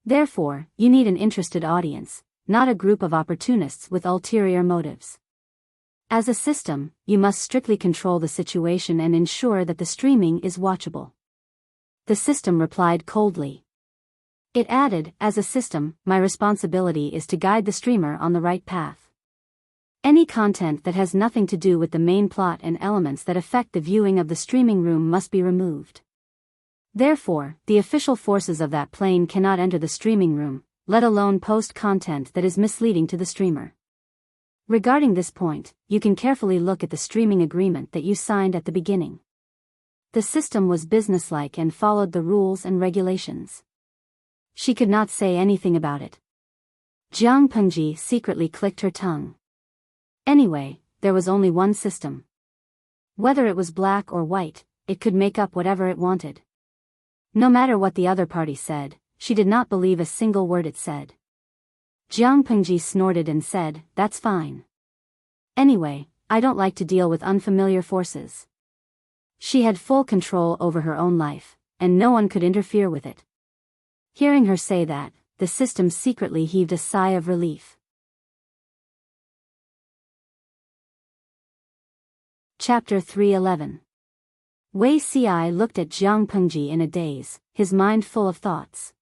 Therefore, you need an interested audience, not a group of opportunists with ulterior motives. As a system, you must strictly control the situation and ensure that the streaming is watchable. The system replied coldly. It added, as a system, my responsibility is to guide the streamer on the right path. Any content that has nothing to do with the main plot and elements that affect the viewing of the streaming room must be removed. Therefore, the official forces of that plane cannot enter the streaming room, let alone post content that is misleading to the streamer. Regarding this point, you can carefully look at the streaming agreement that you signed at the beginning. The system was businesslike and followed the rules and regulations. She could not say anything about it. Jiang Pengji secretly clicked her tongue. Anyway, there was only one system. Whether it was black or white, it could make up whatever it wanted. No matter what the other party said, she did not believe a single word it said. Jiang Pengji snorted and said, "That's fine. Anyway, I don't like to deal with unfamiliar forces." She had full control over her own life, and no one could interfere with it. Hearing her say that, the system secretly heaved a sigh of relief. Chapter 311. Wei Ci looked at Jiang Pengji in a daze, his mind full of thoughts.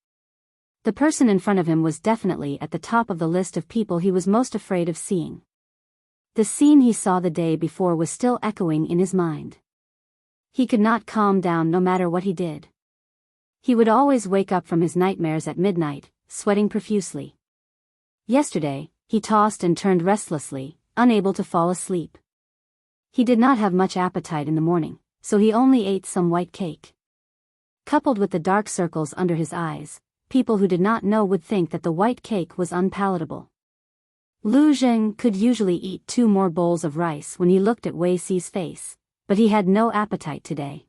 The person in front of him was definitely at the top of the list of people he was most afraid of seeing. The scene he saw the day before was still echoing in his mind. He could not calm down no matter what he did. He would always wake up from his nightmares at midnight, sweating profusely. Yesterday, he tossed and turned restlessly, unable to fall asleep. He did not have much appetite in the morning, so he only ate some white cake. Coupled with the dark circles under his eyes, people who did not know would think that the white cake was unpalatable. Lu Zheng could usually eat 2 more bowls of rice when he looked at Wei Ci's face, but he had no appetite today.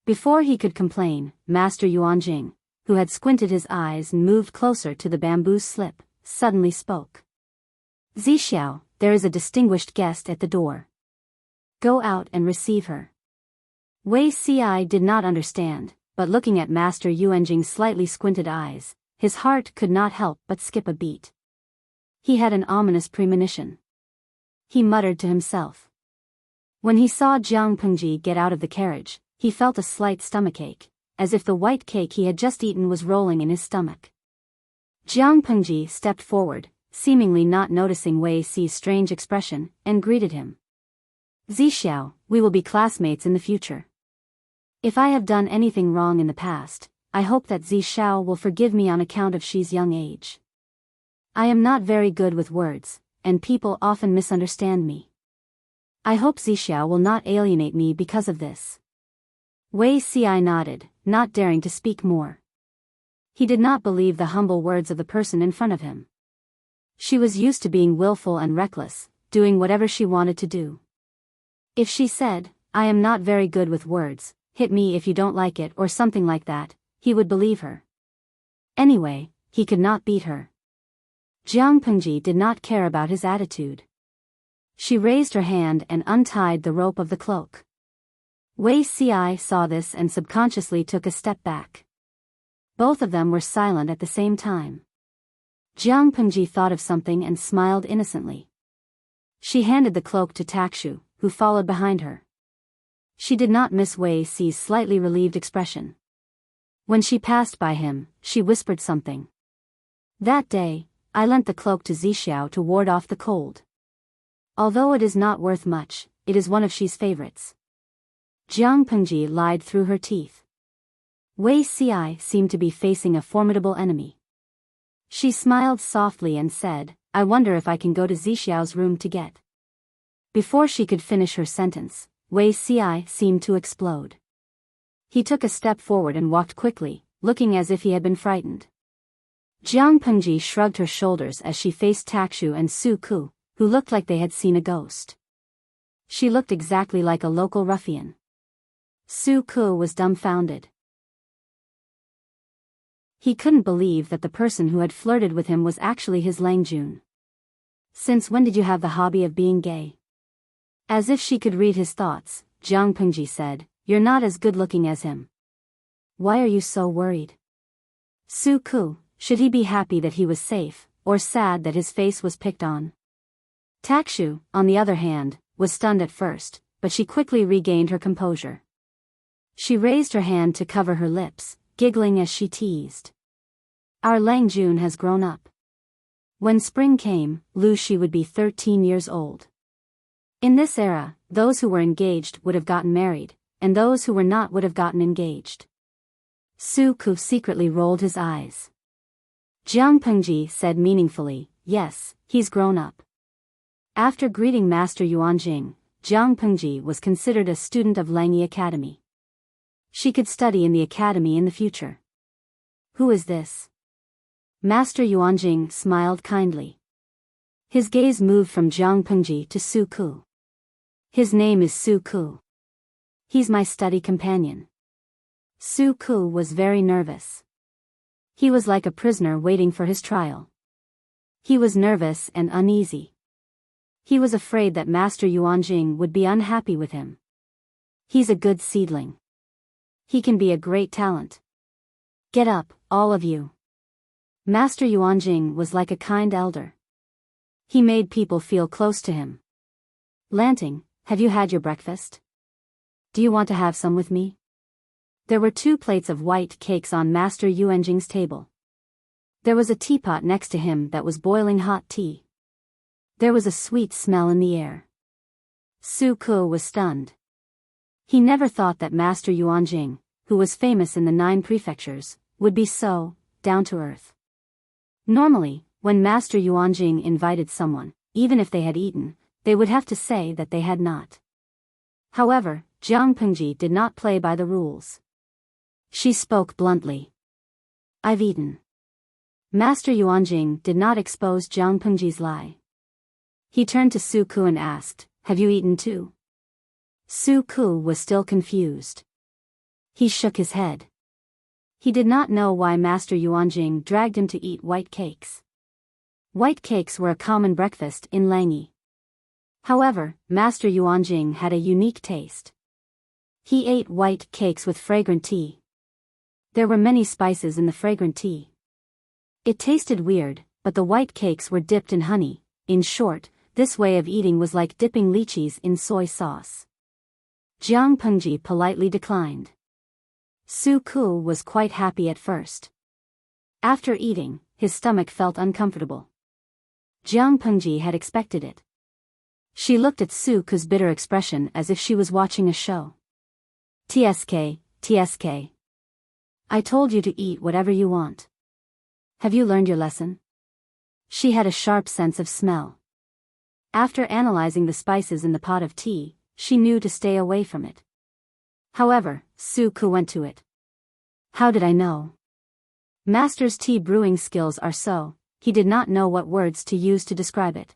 Before he could complain, Master Yuanjing, who had squinted his eyes and moved closer to the bamboo slip, suddenly spoke. "Zixiao, there is a distinguished guest at the door. Go out and receive her." Wei Ci did not understand, but looking at Master Yuanjing's slightly squinted eyes, his heart could not help but skip a beat. He had an ominous premonition. He muttered to himself. When he saw Jiang Pengji get out of the carriage, he felt a slight stomachache, as if the white cake he had just eaten was rolling in his stomach. Jiang Pengji stepped forward, seemingly not noticing Wei Ci's strange expression, and greeted him. "Zixiao, we will be classmates in the future. If I have done anything wrong in the past, I hope that Zixiao will forgive me on account of she's young age. I am not very good with words, and people often misunderstand me. I hope Zixiao will not alienate me because of this." Wei Ci nodded, not daring to speak more. He did not believe the humble words of the person in front of him. She was used to being willful and reckless, doing whatever she wanted to do. If she said, "I am not very good with words, hit me if you don't like it," or something like that, he would believe her. Anyway, he could not beat her. Jiang Pengji did not care about his attitude. She raised her hand and untied the rope of the cloak. Wei Ci saw this and subconsciously took a step back. Both of them were silent at the same time. Jiang Pengji thought of something and smiled innocently. She handed the cloak to Takshu, who followed behind her. She did not miss Wei Si's slightly relieved expression. When she passed by him, she whispered something. That day, I lent the cloak to Zixiao to ward off the cold. Although it is not worth much, it is one of Xi's favorites. Jiang Pengji lied through her teeth. Wei Si seemed to be facing a formidable enemy. She smiled softly and said, I wonder if I can go to Zixiao's room to get. Before she could finish her sentence, Wei Si seemed to explode. He took a step forward and walked quickly, looking as if he had been frightened. Jiang Pengji shrugged her shoulders as she faced Takshu and Su Ku, who looked like they had seen a ghost. She looked exactly like a local ruffian. Su Ku was dumbfounded. He couldn't believe that the person who had flirted with him was actually his Lang Jun. Since when did you have the hobby of being gay? As if she could read his thoughts, Jiang Pengji said, You're not as good-looking as him. Why are you so worried? Su Ku, should he be happy that he was safe, or sad that his face was picked on? Takshu, on the other hand, was stunned at first, but she quickly regained her composure. She raised her hand to cover her lips, giggling as she teased. Our Lang Jun has grown up. When spring came, Lu Shi would be 13 years old. In this era, those who were engaged would have gotten married, and those who were not would have gotten engaged. Su Ku secretly rolled his eyes. Jiang Pengji said meaningfully, Yes, he's grown up. After greeting Master Yuanjing, Jiang Pengji was considered a student of Langyi Academy. She could study in the academy in the future. Who is this? Master Yuanjing smiled kindly. His gaze moved from Jiang Pengji to Su Ku. His name is Su Ku. He's my study companion. Su Ku was very nervous. He was like a prisoner waiting for his trial. He was nervous and uneasy. He was afraid that Master Yuanjing would be unhappy with him. He's a good seedling. He can be a great talent. Get up, all of you. Master Yuanjing was like a kind elder. He made people feel close to him. Lanting, have you had your breakfast? Do you want to have some with me? There were 2 plates of white cakes on Master Yuanjing's table. There was a teapot next to him that was boiling hot tea. There was a sweet smell in the air. Su Ku was stunned. He never thought that Master Yuanjing, who was famous in the 9 prefectures, would be so down to earth. Normally, when Master Yuanjing invited someone, even if they had eaten, they would have to say that they had not. However, Jiang Pengji did not play by the rules. She spoke bluntly. I've eaten. Master Yuanjing did not expose Jiang Pengji's lie. He turned to Su Ku and asked, Have you eaten too? Su Ku was still confused. He shook his head. He did not know why Master Yuanjing dragged him to eat white cakes. White cakes were a common breakfast in Langyi. However, Master Yuanjing had a unique taste. He ate white cakes with fragrant tea. There were many spices in the fragrant tea. It tasted weird, but the white cakes were dipped in honey. In short, this way of eating was like dipping lychees in soy sauce. Jiang Pengji politely declined. Su Ku was quite happy at first. After eating, his stomach felt uncomfortable. Jiang Pengji had expected it. She looked at Su Ku's bitter expression as if she was watching a show. TSK, TSK. I told you to eat whatever you want. Have you learned your lesson? She had a sharp sense of smell. After analyzing the spices in the pot of tea, she knew to stay away from it. However, Su Ku went to it. How did I know? Master's tea brewing skills are so, he did not know what words to use to describe it.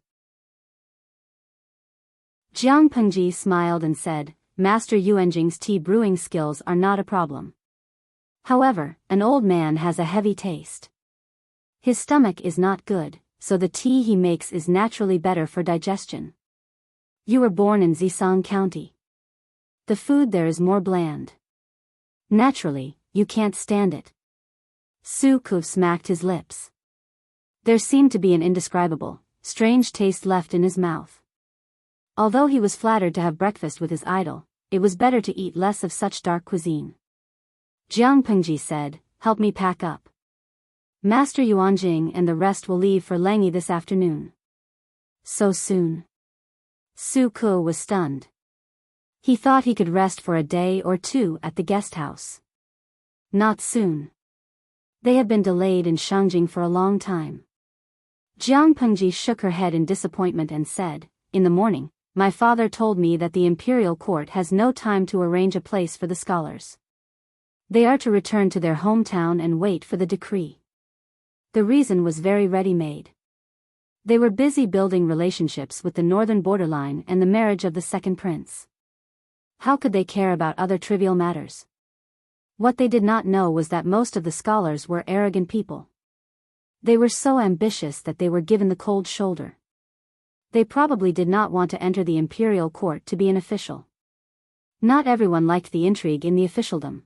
Jiang Pengji smiled and said, Master Yuanjing's tea brewing skills are not a problem. However, an old man has a heavy taste. His stomach is not good, so the tea he makes is naturally better for digestion. You were born in Zisong County. The food there is more bland. Naturally, you can't stand it. Su Ku smacked his lips. There seemed to be an indescribable, strange taste left in his mouth. Although he was flattered to have breakfast with his idol, it was better to eat less of such dark cuisine. Jiang Pengji said, "Help me pack up. Master Yuanjing and the rest will leave for Langyi this afternoon." So soon? Su Ke was stunned. He thought he could rest for a day or two at the guest house. Not soon. They had been delayed in Shangjing for a long time. Jiang Pengji shook her head in disappointment and said, "In the morning, my father told me that the imperial court has no time to arrange a place for the scholars. They are to return to their hometown and wait for the decree." The reason was very ready-made. They were busy building relationships with the northern borderline and the marriage of the second prince. How could they care about other trivial matters? What they did not know was that most of the scholars were arrogant people. They were so ambitious that they were given the cold shoulder. They probably did not want to enter the imperial court to be an official. Not everyone liked the intrigue in the officialdom.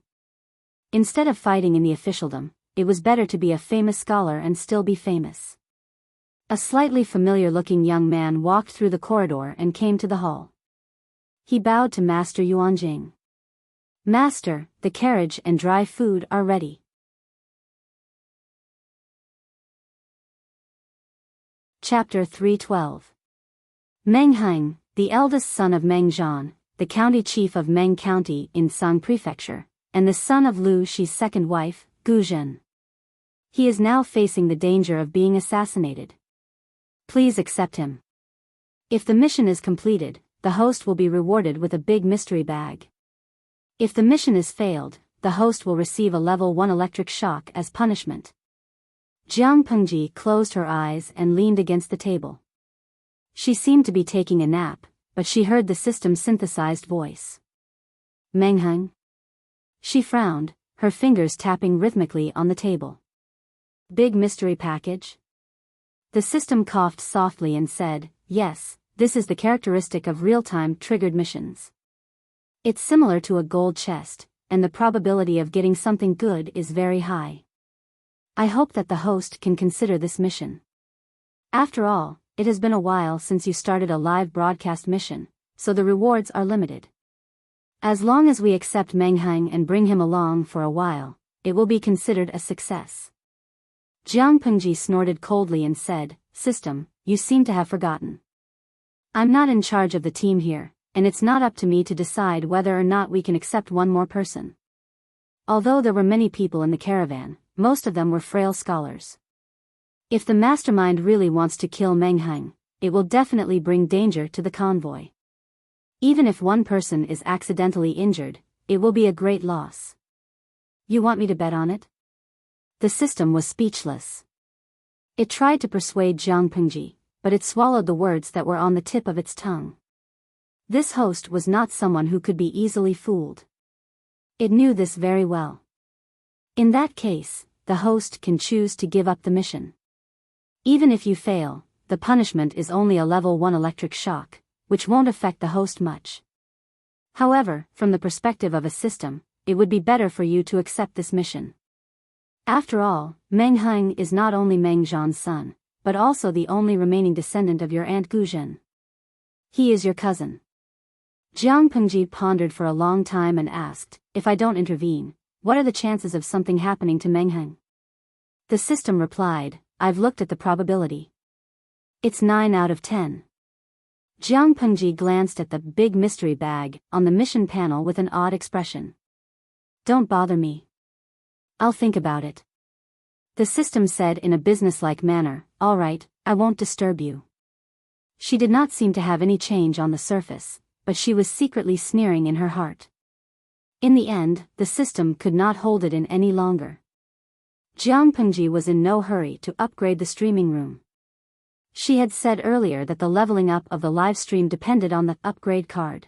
Instead of fighting in the officialdom, it was better to be a famous scholar and still be famous. A slightly familiar-looking young man walked through the corridor and came to the hall. He bowed to Master Yuanjing. "Master, the carriage and dry food are ready." Chapter 312. Meng Heng, the eldest son of Meng Zhan, the county chief of Meng County in Sang Prefecture, and the son of Lu Shi's second wife, Gu Zhen. He is now facing the danger of being assassinated. Please accept him. If the mission is completed, the host will be rewarded with a big mystery bag. If the mission is failed, the host will receive a level 1 electric shock as punishment. Jiang Pengji closed her eyes and leaned against the table. She seemed to be taking a nap, but she heard the system-synthesized voice. "Meng Heng?" She frowned, her fingers tapping rhythmically on the table. "Big mystery package?" The system coughed softly and said, "Yes, this is the characteristic of real-time triggered missions. It's similar to a gold chest, and the probability of getting something good is very high. I hope that the host can consider this mission. After all, it has been a while since you started a live broadcast mission, so the rewards are limited. As long as we accept Meng Heng and bring him along for a while, it will be considered a success." Jiang Pengji snorted coldly and said, "System, you seem to have forgotten. I'm not in charge of the team here, and it's not up to me to decide whether or not we can accept one more person." Although there were many people in the caravan, most of them were frail scholars. If the mastermind really wants to kill Meng Heng, it will definitely bring danger to the convoy. Even if one person is accidentally injured, it will be a great loss. You want me to bet on it? The system was speechless. It tried to persuade Jiang Pengji, but it swallowed the words that were on the tip of its tongue. This host was not someone who could be easily fooled. It knew this very well. In that case, the host can choose to give up the mission. Even if you fail, the punishment is only a level 1 electric shock, which won't affect the host much. However, from the perspective of a system, it would be better for you to accept this mission. After all, Meng Heng is not only Meng Zhan's son, but also the only remaining descendant of your aunt Gu Zhen. He is your cousin. Jiang Pengji pondered for a long time and asked, "If I don't intervene, what are the chances of something happening to Meng Heng?" The system replied, "I've looked at the probability. It's 9 out of 10. Jiang Pengji glanced at the big mystery bag on the mission panel with an odd expression. "Don't bother me. I'll think about it." The system said in a businesslike manner, "All right, I won't disturb you." She did not seem to have any change on the surface, but she was secretly sneering in her heart. In the end, the system could not hold it in any longer. Jiang Pengji was in no hurry to upgrade the streaming room. She had said earlier that the leveling up of the live stream depended on the upgrade card.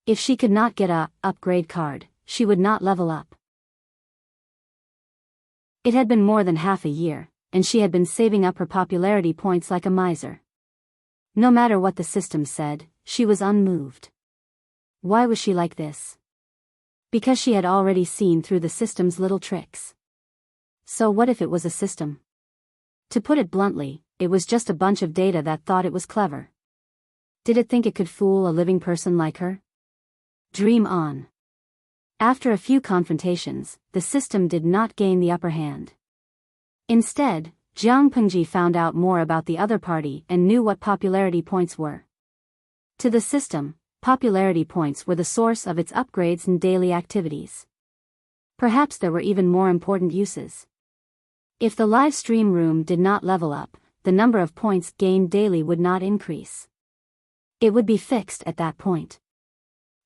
If she could not get a upgrade card, she would not level up. It had been more than half a year, and she had been saving up her popularity points like a miser. No matter what the system said, she was unmoved. Why was she like this? Because she had already seen through the system's little tricks. So what if it was a system? To put it bluntly, it was just a bunch of data that thought it was clever. Did it think it could fool a living person like her? Dream on. After a few confrontations, the system did not gain the upper hand. Instead, Jiang Pengji found out more about the other party and knew what popularity points were. To the system, popularity points were the source of its upgrades and daily activities. Perhaps there were even more important uses. If the live stream room did not level up, the number of points gained daily would not increase. It would be fixed at that point.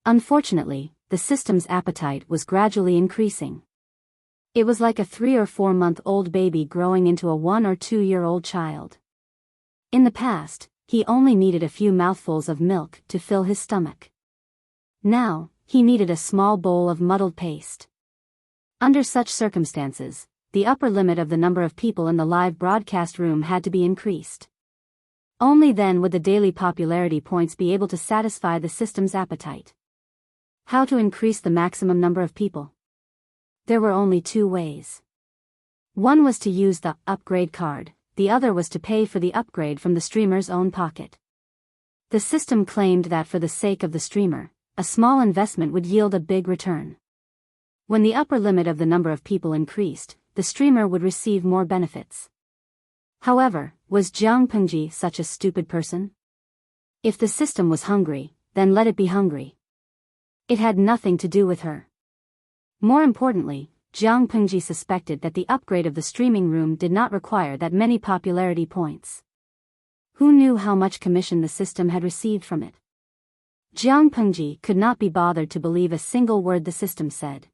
Unfortunately, the system's appetite was gradually increasing. It was like a 3 or 4 month old baby growing into a 1 or 2 year old child. In the past, he only needed a few mouthfuls of milk to fill his stomach. Now, he needed a small bowl of muddled paste. Under such circumstances, the upper limit of the number of people in the live broadcast room had to be increased. Only then would the daily popularity points be able to satisfy the system's appetite. How to increase the maximum number of people? There were only 2 ways. One was to use the upgrade card, the other was to pay for the upgrade from the streamer's own pocket. The system claimed that for the sake of the streamer, a small investment would yield a big return. When the upper limit of the number of people increased, the streamer would receive more benefits. However, was Jiang Pengji such a stupid person? If the system was hungry, then let it be hungry. It had nothing to do with her. More importantly, Jiang Pengji suspected that the upgrade of the streaming room did not require that many popularity points. Who knew how much commission the system had received from it? Jiang Pengji could not be bothered to believe a single word the system said.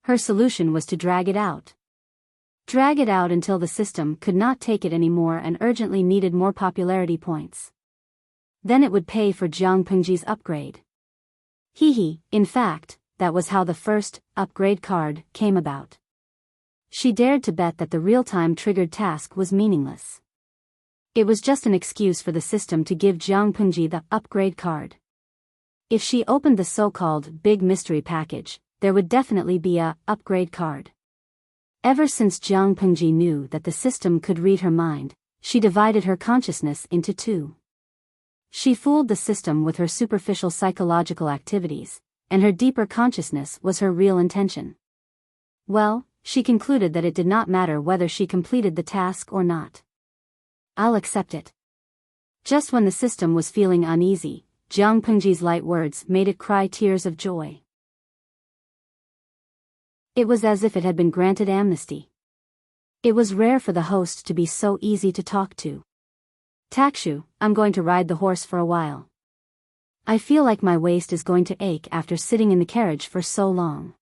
Her solution was to drag it out. Drag it out until the system could not take it anymore and urgently needed more popularity points. Then it would pay for Jiang Pengji's upgrade. In fact, that was how the first upgrade card came about. She dared to bet that the real-time triggered task was meaningless. It was just an excuse for the system to give Jiang Pengji the upgrade card. If she opened the so-called big mystery package, there would definitely be a upgrade card. Ever since Jiang Pengji knew that the system could read her mind, she divided her consciousness into 2. She fooled the system with her superficial psychological activities, and her deeper consciousness was her real intention. Well, she concluded that it did not matter whether she completed the task or not. I'll accept it. Just when the system was feeling uneasy, Jiang Pengji's light words made it cry tears of joy. It was as if it had been granted amnesty. It was rare for the host to be so easy to talk to. Takshu, I'm going to ride the horse for a while. I feel like my waist is going to ache after sitting in the carriage for so long.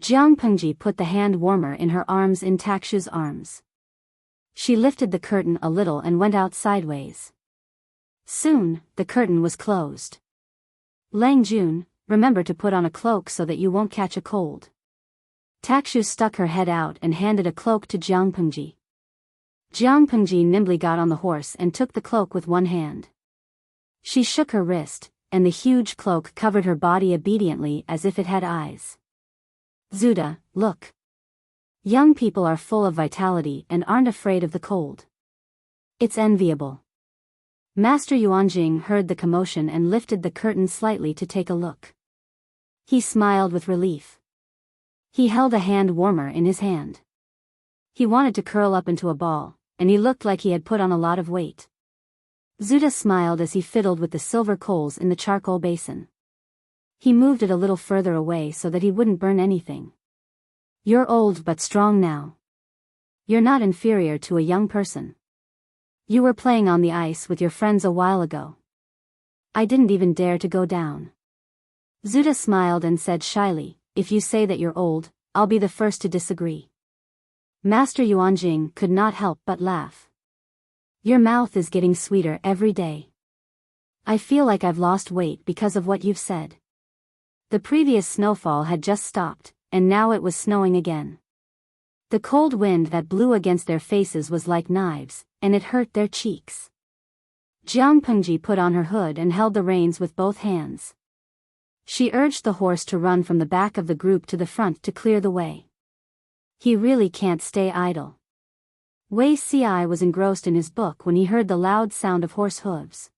Jiang Pengji put the hand warmer in her arms in Takshu's arms. She lifted the curtain a little and went out sideways. Soon, the curtain was closed. Lang Jun, remember to put on a cloak so that you won't catch a cold. Takshu stuck her head out and handed a cloak to Jiang Pengji. Jiang Pengji nimbly got on the horse and took the cloak with one hand. She shook her wrist, and the huge cloak covered her body obediently as if it had eyes. Zuda, look. Young people are full of vitality and aren't afraid of the cold. It's enviable. Master Yuanjing heard the commotion and lifted the curtain slightly to take a look. He smiled with relief. He held a hand warmer in his hand. He wanted to curl up into a ball, and he looked like he had put on a lot of weight. Zuda smiled as he fiddled with the silver coals in the charcoal basin. He moved it a little further away so that he wouldn't burn anything. You're old but strong now. You're not inferior to a young person. You were playing on the ice with your friends a while ago. I didn't even dare to go down. Zuda smiled and said shyly, if you say that you're old, I'll be the first to disagree. Master Yuanjing could not help but laugh. Your mouth is getting sweeter every day. I feel like I've lost weight because of what you've said. The previous snowfall had just stopped, and now it was snowing again. The cold wind that blew against their faces was like knives, and it hurt their cheeks. Jiang Pengji put on her hood and held the reins with both hands. She urged the horse to run from the back of the group to the front to clear the way. He really can't stay idle. Wei Ci was engrossed in his book when he heard the loud sound of horse hooves.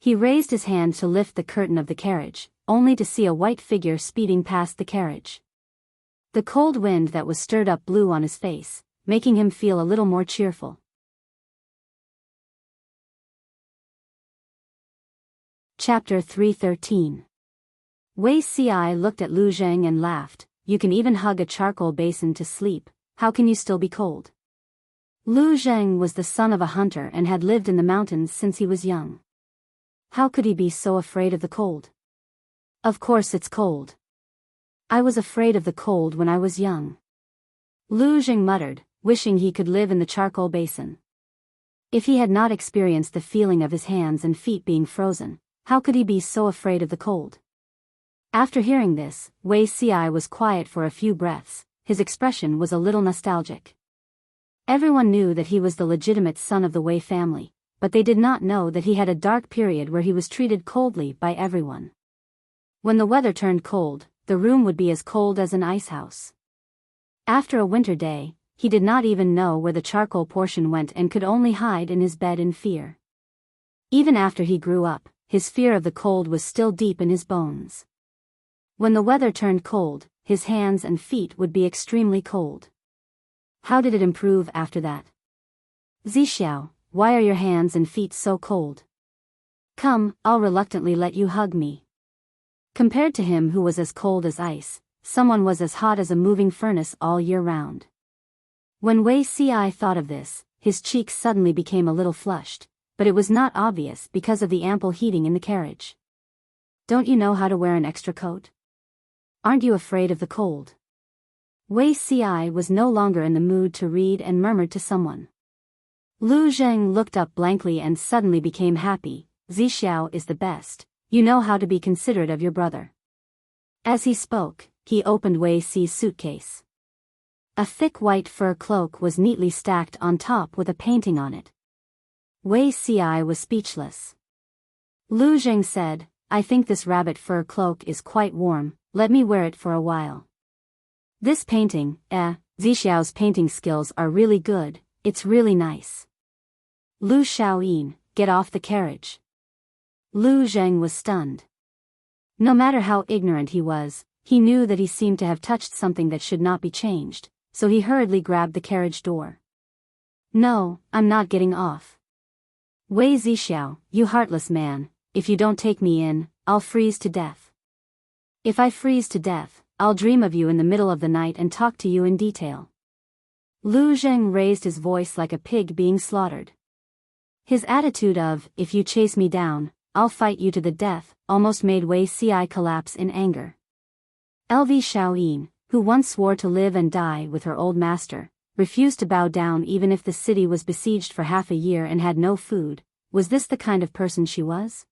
He raised his hand to lift the curtain of the carriage, only to see a white figure speeding past the carriage. The cold wind that was stirred up blew on his face, making him feel a little more cheerful. Chapter 313. Wei Ci looked at Lu Zheng and laughed. You can even hug a charcoal basin to sleep, how can you still be cold? Lu Zheng was the son of a hunter and had lived in the mountains since he was young. How could he be so afraid of the cold? Of course it's cold. I was afraid of the cold when I was young. Lu Zheng muttered, wishing he could live in the charcoal basin. If he had not experienced the feeling of his hands and feet being frozen, how could he be so afraid of the cold? After hearing this, Wei Ci was quiet for a few breaths. His expression was a little nostalgic. Everyone knew that he was the legitimate son of the Wei family, but they did not know that he had a dark period where he was treated coldly by everyone. When the weather turned cold, the room would be as cold as an ice house. After a winter day, he did not even know where the charcoal portion went and could only hide in his bed in fear. Even after he grew up, his fear of the cold was still deep in his bones. When the weather turned cold, his hands and feet would be extremely cold. How did it improve after that? Zixiao, why are your hands and feet so cold? Come, I'll reluctantly let you hug me. Compared to him who was as cold as ice, someone was as hot as a moving furnace all year round. When Wei Ci thought of this, his cheeks suddenly became a little flushed, but it was not obvious because of the ample heating in the carriage. Don't you know how to wear an extra coat? Aren't you afraid of the cold? Wei Ci was no longer in the mood to read and murmured to someone. Lu Zheng looked up blankly and suddenly became happy. Zixiao is the best, you know how to be considerate of your brother. As he spoke, he opened Wei Ci's suitcase. A thick white fur cloak was neatly stacked on top with a painting on it. Wei Ci was speechless. Lu Zheng said, I think this rabbit fur cloak is quite warm, let me wear it for a while. This painting, Zixiao's painting skills are really good, it's really nice. Lu Xiaoyin, get off the carriage. Lu Zheng was stunned. No matter how ignorant he was, he knew that he seemed to have touched something that should not be changed, so he hurriedly grabbed the carriage door. No, I'm not getting off. Wei Zixiao, you heartless man, if you don't take me in, I'll freeze to death. If I freeze to death, I'll dream of you in the middle of the night and talk to you in detail. Lu Zheng raised his voice like a pig being slaughtered. His attitude of, if you chase me down, I'll fight you to the death, almost made Wei Ci collapse in anger. LV Xiaoyin, who once swore to live and die with her old master, refused to bow down even if the city was besieged for half a year and had no food. Was this the kind of person she was?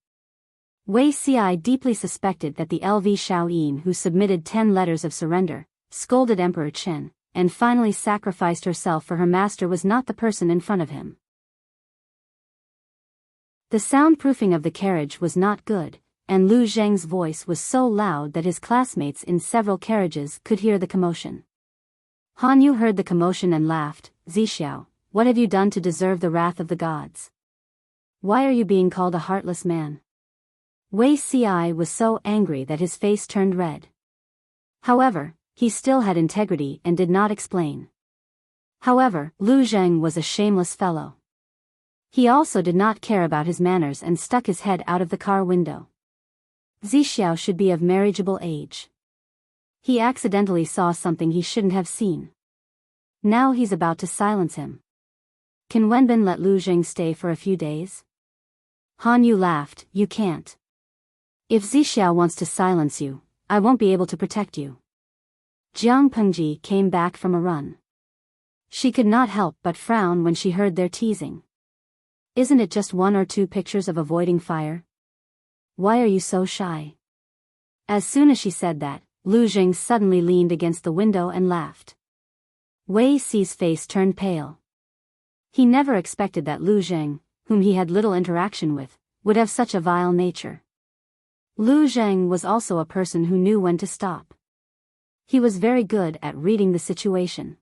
Wei Ci deeply suspected that the LV Xiaoyin who submitted 10 letters of surrender, scolded Emperor Chen, and finally sacrificed herself for her master was not the person in front of him. The soundproofing of the carriage was not good, and Lu Zheng's voice was so loud that his classmates in several carriages could hear the commotion. Han Yu heard the commotion and laughed. Zixiao, what have you done to deserve the wrath of the gods? Why are you being called a heartless man? Wei Ci was so angry that his face turned red. However, he still had integrity and did not explain. However, Lu Zheng was a shameless fellow. He also did not care about his manners and stuck his head out of the car window. Zixiao should be of marriageable age. He accidentally saw something he shouldn't have seen. Now he's about to silence him. Can Wenbin let Lu Zheng stay for a few days? Han Yu laughed, you can't. If Zixiao wants to silence you, I won't be able to protect you. Jiang Pengji came back from a run. She could not help but frown when she heard their teasing. Isn't it just 1 or 2 pictures of avoiding fire? Why are you so shy? As soon as she said that, Lu Zheng suddenly leaned against the window and laughed. Wei Ci's face turned pale. He never expected that Lu Zheng, whom he had little interaction with, would have such a vile nature. Lu Zheng was also a person who knew when to stop. He was very good at reading the situation.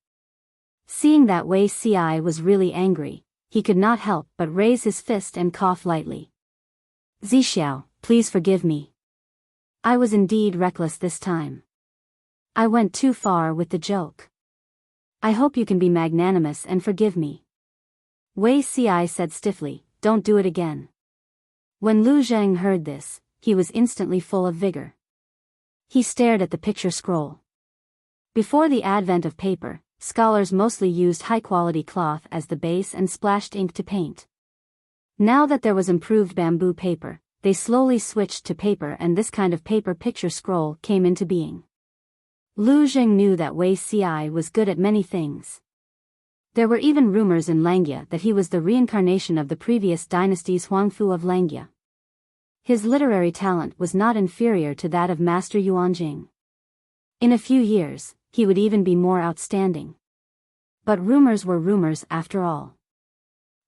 Seeing that Wei Ci was really angry, he could not help but raise his fist and cough lightly. Zixiao, please forgive me. I was indeed reckless this time. I went too far with the joke. I hope you can be magnanimous and forgive me. Wei Ci said stiffly, don't do it again. When Lu Zheng heard this, he was instantly full of vigor. He stared at the picture scroll. Before the advent of paper, scholars mostly used high-quality cloth as the base and splashed ink to paint. Now that there was improved bamboo paper, they slowly switched to paper, and this kind of paper picture scroll came into being. Lu Zheng knew that Wei Ci was good at many things. There were even rumors in Langya that he was the reincarnation of the previous dynasty's Huangfu of Langya. His literary talent was not inferior to that of Master Yuanjing. In a few years, he would even be more outstanding. But rumors were rumors after all.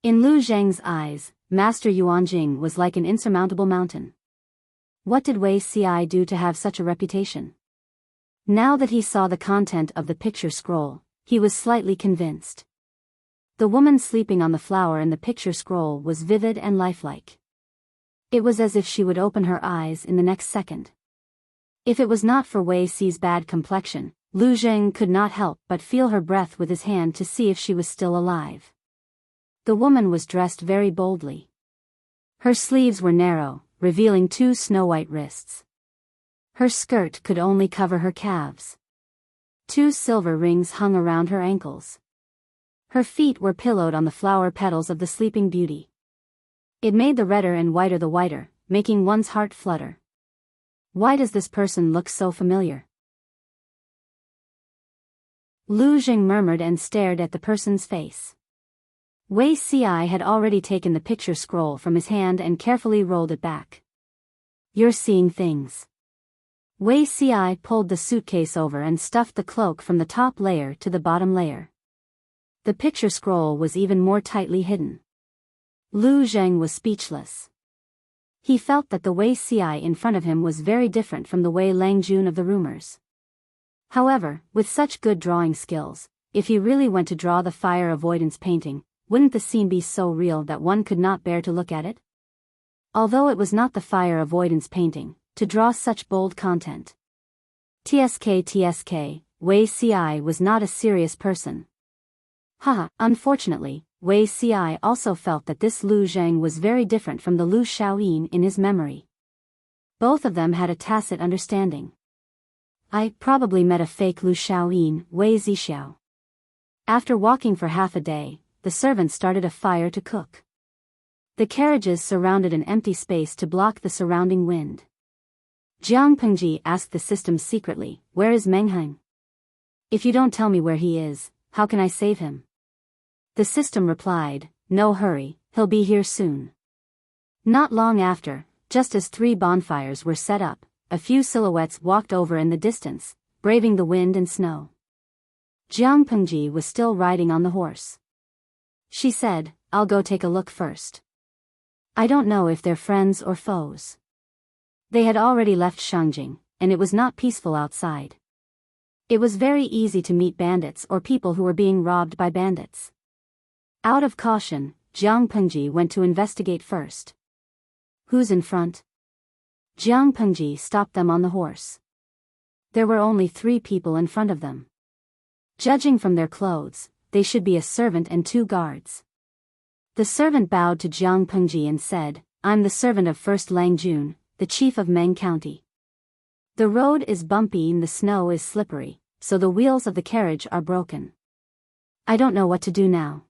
In Lu Zheng's eyes, Master Yuanjing was like an insurmountable mountain. What did Wei Ci do to have such a reputation? Now that he saw the content of the picture scroll, he was slightly convinced. The woman sleeping on the flower in the picture scroll was vivid and lifelike. It was as if she would open her eyes in the next second. If it was not for Wei Ci's bad complexion, Lu Zheng could not help but feel her breath with his hand to see if she was still alive. The woman was dressed very boldly. Her sleeves were narrow, revealing 2 snow-white wrists. Her skirt could only cover her calves. 2 silver rings hung around her ankles. Her feet were pillowed on the flower petals of the sleeping beauty. It made the redder and whiter the whiter, making one's heart flutter. Why does this person look so familiar? Lu Zheng murmured and stared at the person's face. Wei Ci had already taken the picture scroll from his hand and carefully rolled it back. You're seeing things. Wei Ci pulled the suitcase over and stuffed the cloak from the top layer to the bottom layer. The picture scroll was even more tightly hidden. Lu Zheng was speechless. He felt that the Wei Ci in front of him was very different from the Wei Langjun of the rumors. However, with such good drawing skills, if he really went to draw the fire avoidance painting, wouldn't the scene be so real that one could not bear to look at it? Although it was not the fire avoidance painting, to draw such bold content. TSK, Wei Ci was not a serious person. Unfortunately, Wei Ci also felt that this Lu Zheng was very different from the Lu Shaoyin in his memory. Both of them had a tacit understanding. I probably met a fake Lu Shaoyin, Wei Zixiao. After walking for half a day, the servants started a fire to cook. The carriages surrounded an empty space to block the surrounding wind. Jiang Pengji asked the system secretly, where is Mengheng? If you don't tell me where he is, how can I save him? The system replied, no hurry, he'll be here soon. Not long after, just as 3 bonfires were set up, a few silhouettes walked over in the distance, braving the wind and snow. Jiang Pengji was still riding on the horse. She said, I'll go take a look first. I don't know if they're friends or foes. They had already left Shangjing, and it was not peaceful outside. It was very easy to meet bandits or people who were being robbed by bandits. Out of caution, Jiang Pengji went to investigate first. Who's in front? Jiang Pengji stopped them on the horse. There were only 3 people in front of them. Judging from their clothes, they should be a servant and 2 guards. The servant bowed to Jiang Pengji and said, I'm the servant of First Langjun, the chief of Meng County. The road is bumpy and the snow is slippery, so the wheels of the carriage are broken. I don't know what to do now.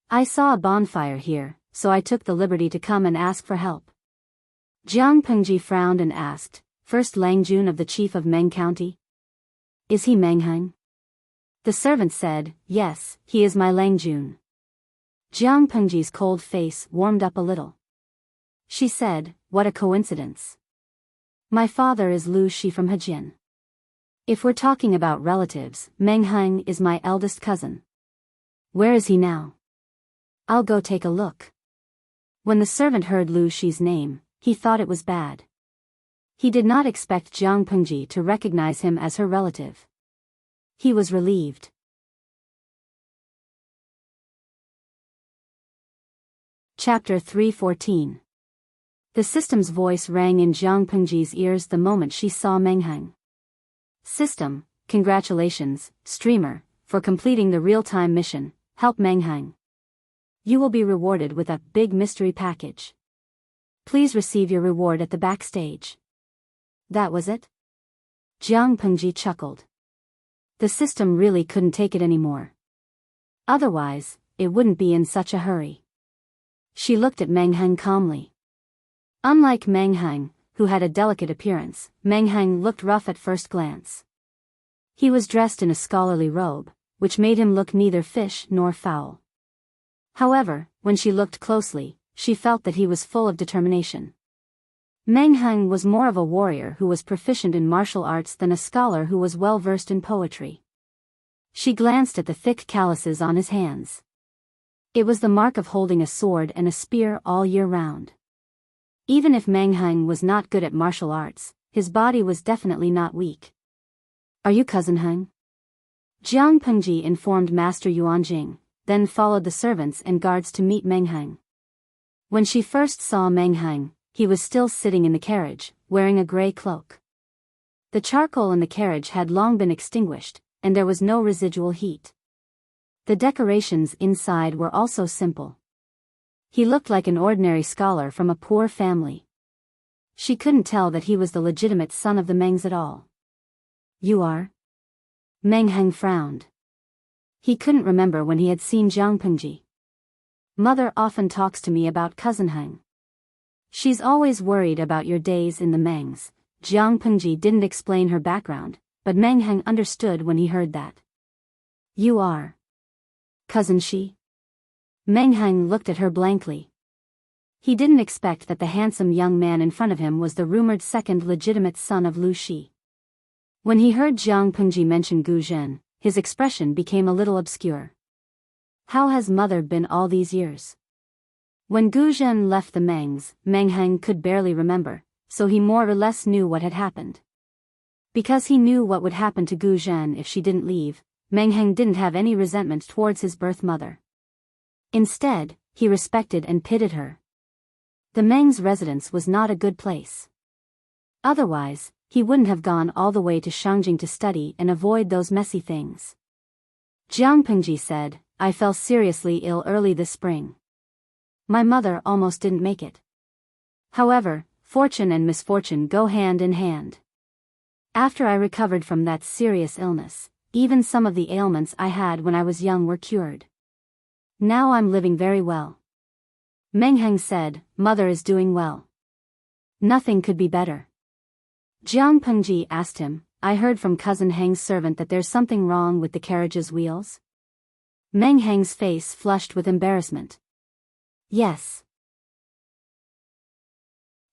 I saw a bonfire here, so I took the liberty to come and ask for help. Jiang Pengji frowned and asked, First Langjun of the chief of Meng County? Is he Mengheng? The servant said, yes, he is my Langjun. Jiang Pengji's cold face warmed up a little. She said, what a coincidence. My father is Lu Shi from Hejin. If we're talking about relatives, Mengheng is my eldest cousin. Where is he now? I'll go take a look. When the servant heard Lu Shi's name, he thought it was bad. He did not expect Jiang Pengji to recognize him as her relative. He was relieved. Chapter 314. The system's voice rang in Jiang Pengji's ears the moment she saw Meng Heng. System, congratulations, streamer, for completing the real-time mission, help Meng Heng. You will be rewarded with a big mystery package. Please receive your reward at the backstage. That was it? Jiang Pengji chuckled. The system really couldn't take it anymore. Otherwise, it wouldn't be in such a hurry. She looked at Meng Heng calmly. Unlike Meng Heng, who had a delicate appearance, Meng Heng looked rough at first glance. He was dressed in a scholarly robe, which made him look neither fish nor fowl. However, when she looked closely, she felt that he was full of determination. Meng Heng was more of a warrior who was proficient in martial arts than a scholar who was well versed in poetry. She glanced at the thick calluses on his hands. It was the mark of holding a sword and a spear all year round. Even if Meng Heng was not good at martial arts, his body was definitely not weak. Are you Cousin Heng? Jiang Pengji informed Master Yuanjing, then followed the servants and guards to meet Meng Heng. When she first saw Meng Heng, he was still sitting in the carriage, wearing a gray cloak. The charcoal in the carriage had long been extinguished, and there was no residual heat. The decorations inside were also simple. He looked like an ordinary scholar from a poor family. She couldn't tell that he was the legitimate son of the Mengs at all. You are? Meng Heng frowned. He couldn't remember when he had seen Jiang Pengji. Mother often talks to me about Cousin Heng. She's always worried about your days in the Mengs. Jiang Pengji didn't explain her background, but Meng Heng understood when he heard that. You are Cousin Shi? Meng Heng looked at her blankly. He didn't expect that the handsome young man in front of him was the rumored second legitimate son of Lu Shi. When he heard Jiang Pengji mention Gu Zhen, his expression became a little obscure. How has mother been all these years? When Gu Zhen left the Mengs, Meng Heng could barely remember, so he more or less knew what had happened. Because he knew what would happen to Gu Zhen if she didn't leave, Meng Heng didn't have any resentment towards his birth mother. Instead, he respected and pitied her. The Mengs' residence was not a good place. Otherwise, he wouldn't have gone all the way to Shangjing to study and avoid those messy things. Jiang Pengji said, I fell seriously ill early this spring. My mother almost didn't make it. However, fortune and misfortune go hand in hand. After I recovered from that serious illness, even some of the ailments I had when I was young were cured. Now I'm living very well. Meng Heng said, Mother is doing well. Nothing could be better. Jiang Pengji asked him, I heard from Cousin Heng's servant that there's something wrong with the carriage's wheels? Meng Heng's face flushed with embarrassment. Yes.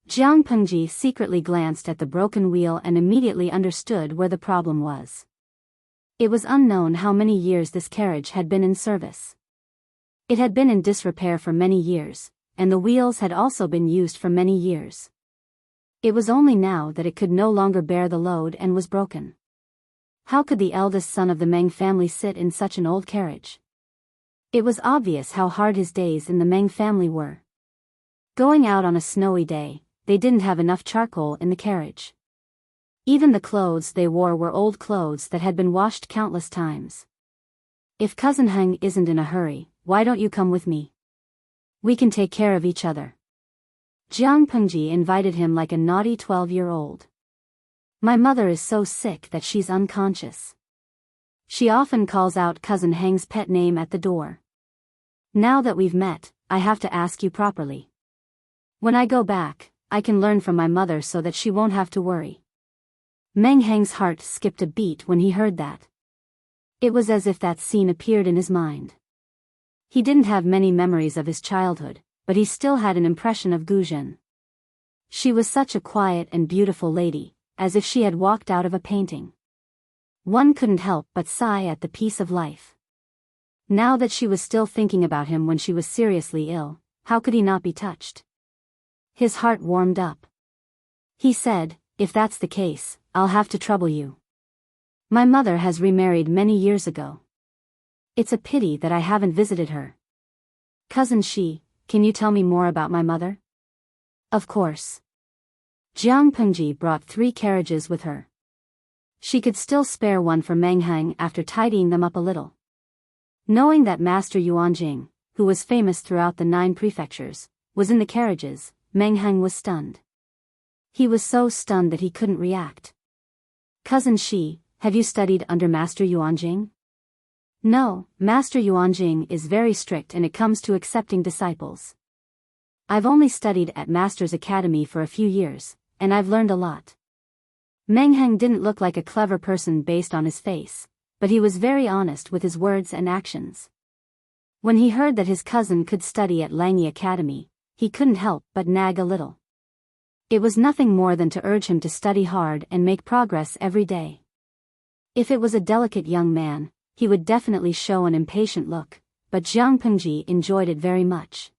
Jiang Pengji secretly glanced at the broken wheel and immediately understood where the problem was. It was unknown how many years this carriage had been in service. It had been in disrepair for many years, and the wheels had also been used for many years. It was only now that it could no longer bear the load and was broken. How could the eldest son of the Meng family sit in such an old carriage? It was obvious how hard his days in the Meng family were. Going out on a snowy day, they didn't have enough charcoal in the carriage. Even the clothes they wore were old clothes that had been washed countless times. If Cousin Heng isn't in a hurry, why don't you come with me? We can take care of each other. Jiang Pengji invited him like a naughty 12-year-old. My mother is so sick that she's unconscious. She often calls out Cousin Heng's pet name at the door. Now that we've met, I have to ask you properly. When I go back, I can learn from my mother so that she won't have to worry. Meng Heng's heart skipped a beat when he heard that. It was as if that scene appeared in his mind. He didn't have many memories of his childhood, but he still had an impression of Gu Zhen. She was such a quiet and beautiful lady, as if she had walked out of a painting. One couldn't help but sigh at the peace of life. Now that she was still thinking about him when she was seriously ill, how could he not be touched? His heart warmed up. He said, if that's the case, I'll have to trouble you. My mother has remarried many years ago. It's a pity that I haven't visited her. Cousin Shi, can you tell me more about my mother? Of course. Jiang Pengji brought 3 carriages with her. She could still spare one for Mengheng after tidying them up a little. Knowing that Master Yuanjing, who was famous throughout the 9 prefectures, was in the carriages, Mengheng was stunned. He was so stunned that he couldn't react. Cousin Shi, have you studied under Master Yuanjing? No, Master Yuanjing is very strict when it comes to accepting disciples. I've only studied at Master's Academy for a few years, and I've learned a lot. Mengheng didn't look like a clever person based on his face, but he was very honest with his words and actions. When he heard that his cousin could study at Langyi Academy, he couldn't help but nag a little. It was nothing more than to urge him to study hard and make progress every day. If it was a delicate young man, he would definitely show an impatient look, but Jiang Pengji enjoyed it very much.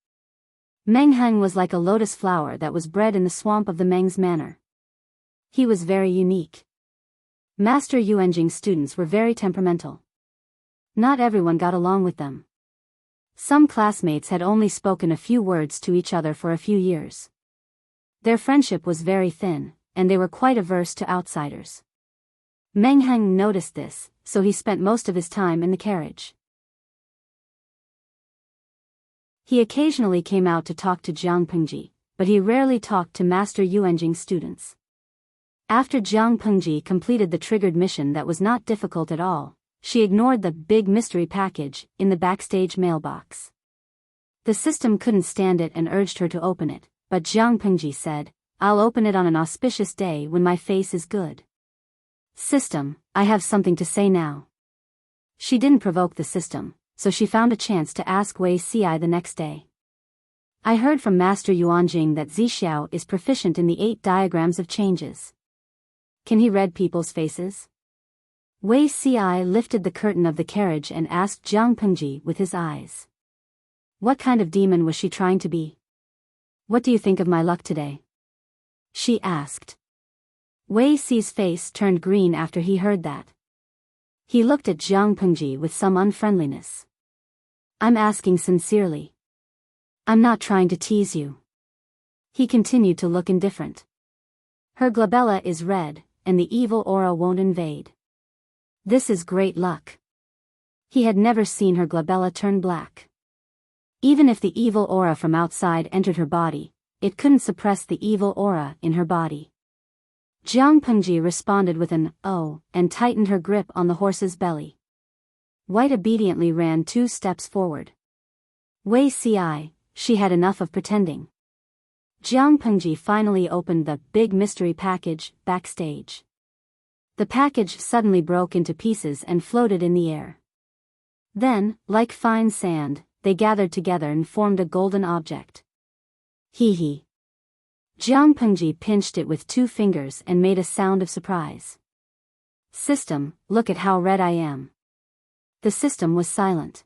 Mengheng was like a lotus flower that was bred in the swamp of the Meng's manor. He was very unique. Master Yuanjing's students were very temperamental. Not everyone got along with them. Some classmates had only spoken a few words to each other for a few years. Their friendship was very thin, and they were quite averse to outsiders. Mengheng noticed this, so he spent most of his time in the carriage. He occasionally came out to talk to Jiang Pengji, but he rarely talked to Master Yuanjing's students. After Jiang Pengji completed the triggered mission that was not difficult at all, she ignored the big mystery package in the backstage mailbox. The system couldn't stand it and urged her to open it, but Jiang Pengji said, "I'll open it on an auspicious day when my face is good." System, I have something to say now. She didn't provoke the system, so she found a chance to ask Wei Ci the next day. I heard from Master Yuanjing that Zixiao is proficient in the 8 diagrams of changes. Can he read people's faces? Wei Ci lifted the curtain of the carriage and asked Jiang Pengji with his eyes. What kind of demon was she trying to be? What do you think of my luck today? She asked. Wei Ci's face turned green after he heard that. He looked at Jiang Pengji with some unfriendliness. I'm asking sincerely. I'm not trying to tease you. He continued to look indifferent. Her glabella is red, and the evil aura won't invade. This is great luck. He had never seen her glabella turn black. Even if the evil aura from outside entered her body, it couldn't suppress the evil aura in her body. Jiang Pengji responded with an "oh" and tightened her grip on the horse's belly. White obediently ran 2 steps forward. Wei Ci, she had enough of pretending. Jiang Pengji finally opened the big mystery package backstage. The package suddenly broke into pieces and floated in the air. Then, like fine sand, they gathered together and formed a golden object. Hee hee. Jiang Pengji pinched it with 2 fingers and made a sound of surprise. System, look at how red I am. The system was silent.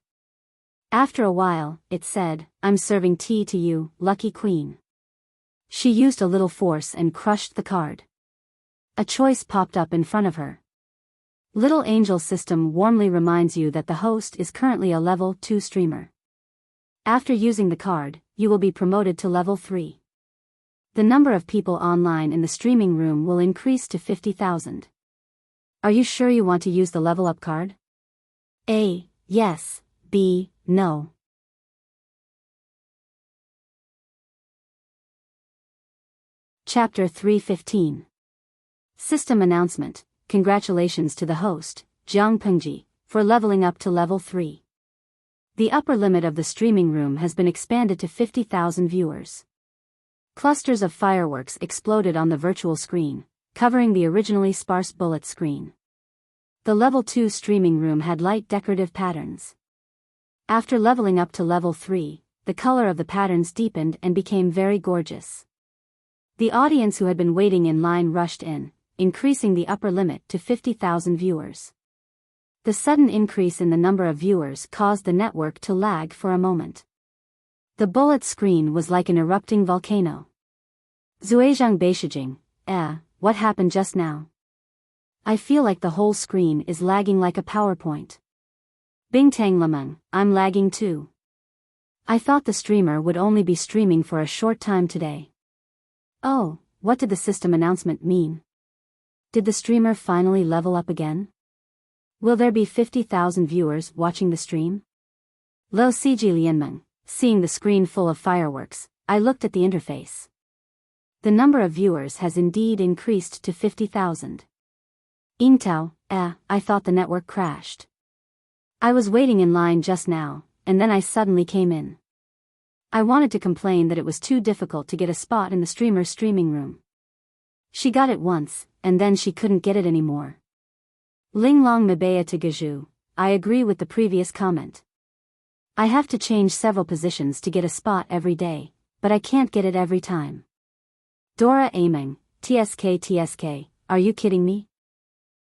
After a while, it said, I'm serving tea to you, lucky queen. She used a little force and crushed the card. A choice popped up in front of her. Little Angel System warmly reminds you that the host is currently a level 2 streamer. After using the card, you will be promoted to level 3. The number of people online in the streaming room will increase to 50,000. Are you sure you want to use the level up card? A. Yes. B. No. Chapter 315. System Announcement. Congratulations to the host, Jiang Pengji, for leveling up to level 3. The upper limit of the streaming room has been expanded to 50,000 viewers. Clusters of fireworks exploded on the virtual screen, covering the originally sparse bullet screen. The level 2 streaming room had light decorative patterns. After leveling up to level 3, the color of the patterns deepened and became very gorgeous. The audience who had been waiting in line rushed in, increasing the upper limit to 50,000 viewers. The sudden increase in the number of viewers caused the network to lag for a moment. The bullet screen was like an erupting volcano. Zuizhang Beishijing, what happened just now? I feel like the whole screen is lagging like a PowerPoint. Bingtang Lemeng, I'm lagging too. I thought the streamer would only be streaming for a short time today. Oh, what did the system announcement mean? Did the streamer finally level up again? Will there be 50,000 viewers watching the stream? Lo Cg Lianmeng, seeing the screen full of fireworks, I looked at the interface. The number of viewers has indeed increased to 50,000. Ingtao, I thought the network crashed. I was waiting in line just now, and then I suddenly came in. I wanted to complain that it was too difficult to get a spot in the streamer's streaming room. She got it once, and then she couldn't get it anymore. Linglong Mabaya to Gaju, I agree with the previous comment. I have to change several positions to get a spot every day, but I can't get it every time. Dora Ameng, TSK, are you kidding me?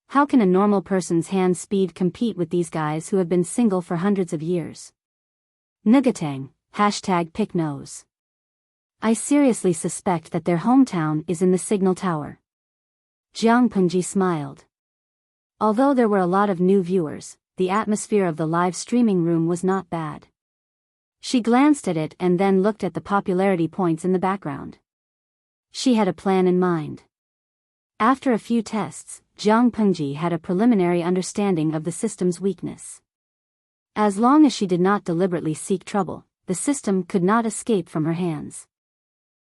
How can a normal person's hand speed compete with these guys who have been single for hundreds of years? Nugatang, #picknose. I seriously suspect that their hometown is in the signal tower. Jiang Pengji smiled. Although there were a lot of new viewers, the atmosphere of the live streaming room was not bad. She glanced at it and then looked at the popularity points in the background. She had a plan in mind. After a few tests, Jiang Pengji had a preliminary understanding of the system's weakness. As long as she did not deliberately seek trouble, the system could not escape from her hands.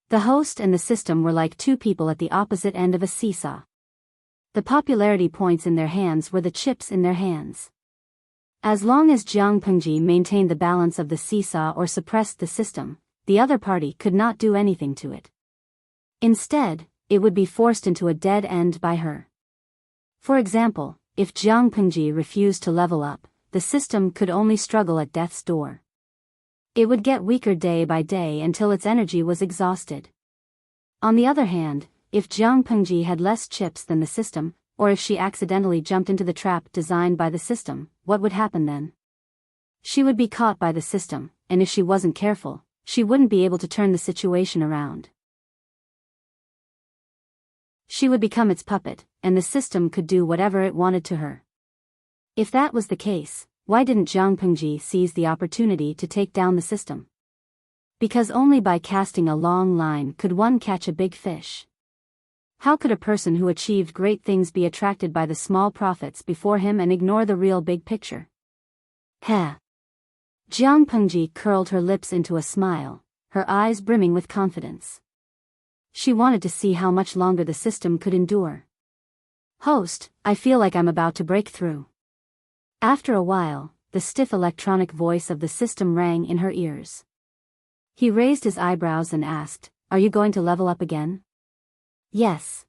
The host and the system were like two people at the opposite end of a seesaw. The popularity points in their hands were the chips in their hands. As long as Jiang Pengji maintained the balance of the seesaw or suppressed the system, the other party could not do anything to it. Instead, it would be forced into a dead end by her. For example, if Jiang Pengji refused to level up, the system could only struggle at death's door. It would get weaker day by day until its energy was exhausted. On the other hand, if Jiang Pengji had less chips than the system, or if she accidentally jumped into the trap designed by the system, what would happen then? She would be caught by the system, and if she wasn't careful, she wouldn't be able to turn the situation around. She would become its puppet, and the system could do whatever it wanted to her. If that was the case, why didn't Jiang Pengji seize the opportunity to take down the system? Because only by casting a long line could one catch a big fish. How could a person who achieved great things be attracted by the small profits before him and ignore the real big picture? Heh. Jiang Pengji curled her lips into a smile, her eyes brimming with confidence. She wanted to see how much longer the system could endure. Host, I feel like I'm about to break through. After a while, the stiff electronic voice of the system rang in her ears. He raised his eyebrows and asked, "Are you going to level up again?" "Yes."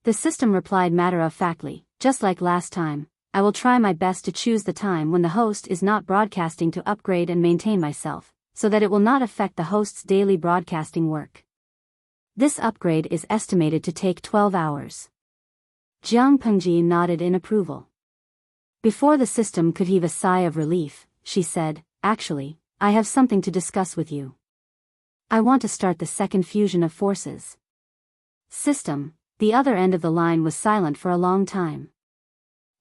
The system replied matter-of-factly, "Just like last time, I will try my best to choose the time when the host is not broadcasting to upgrade and maintain myself, so that it will not affect the host's daily broadcasting work. This upgrade is estimated to take 12 hours. Jiang Pengji nodded in approval. Before the system could heave a sigh of relief, she said, "Actually, I have something to discuss with you. I want to start the second fusion of forces." System, the other end of the line was silent for a long time.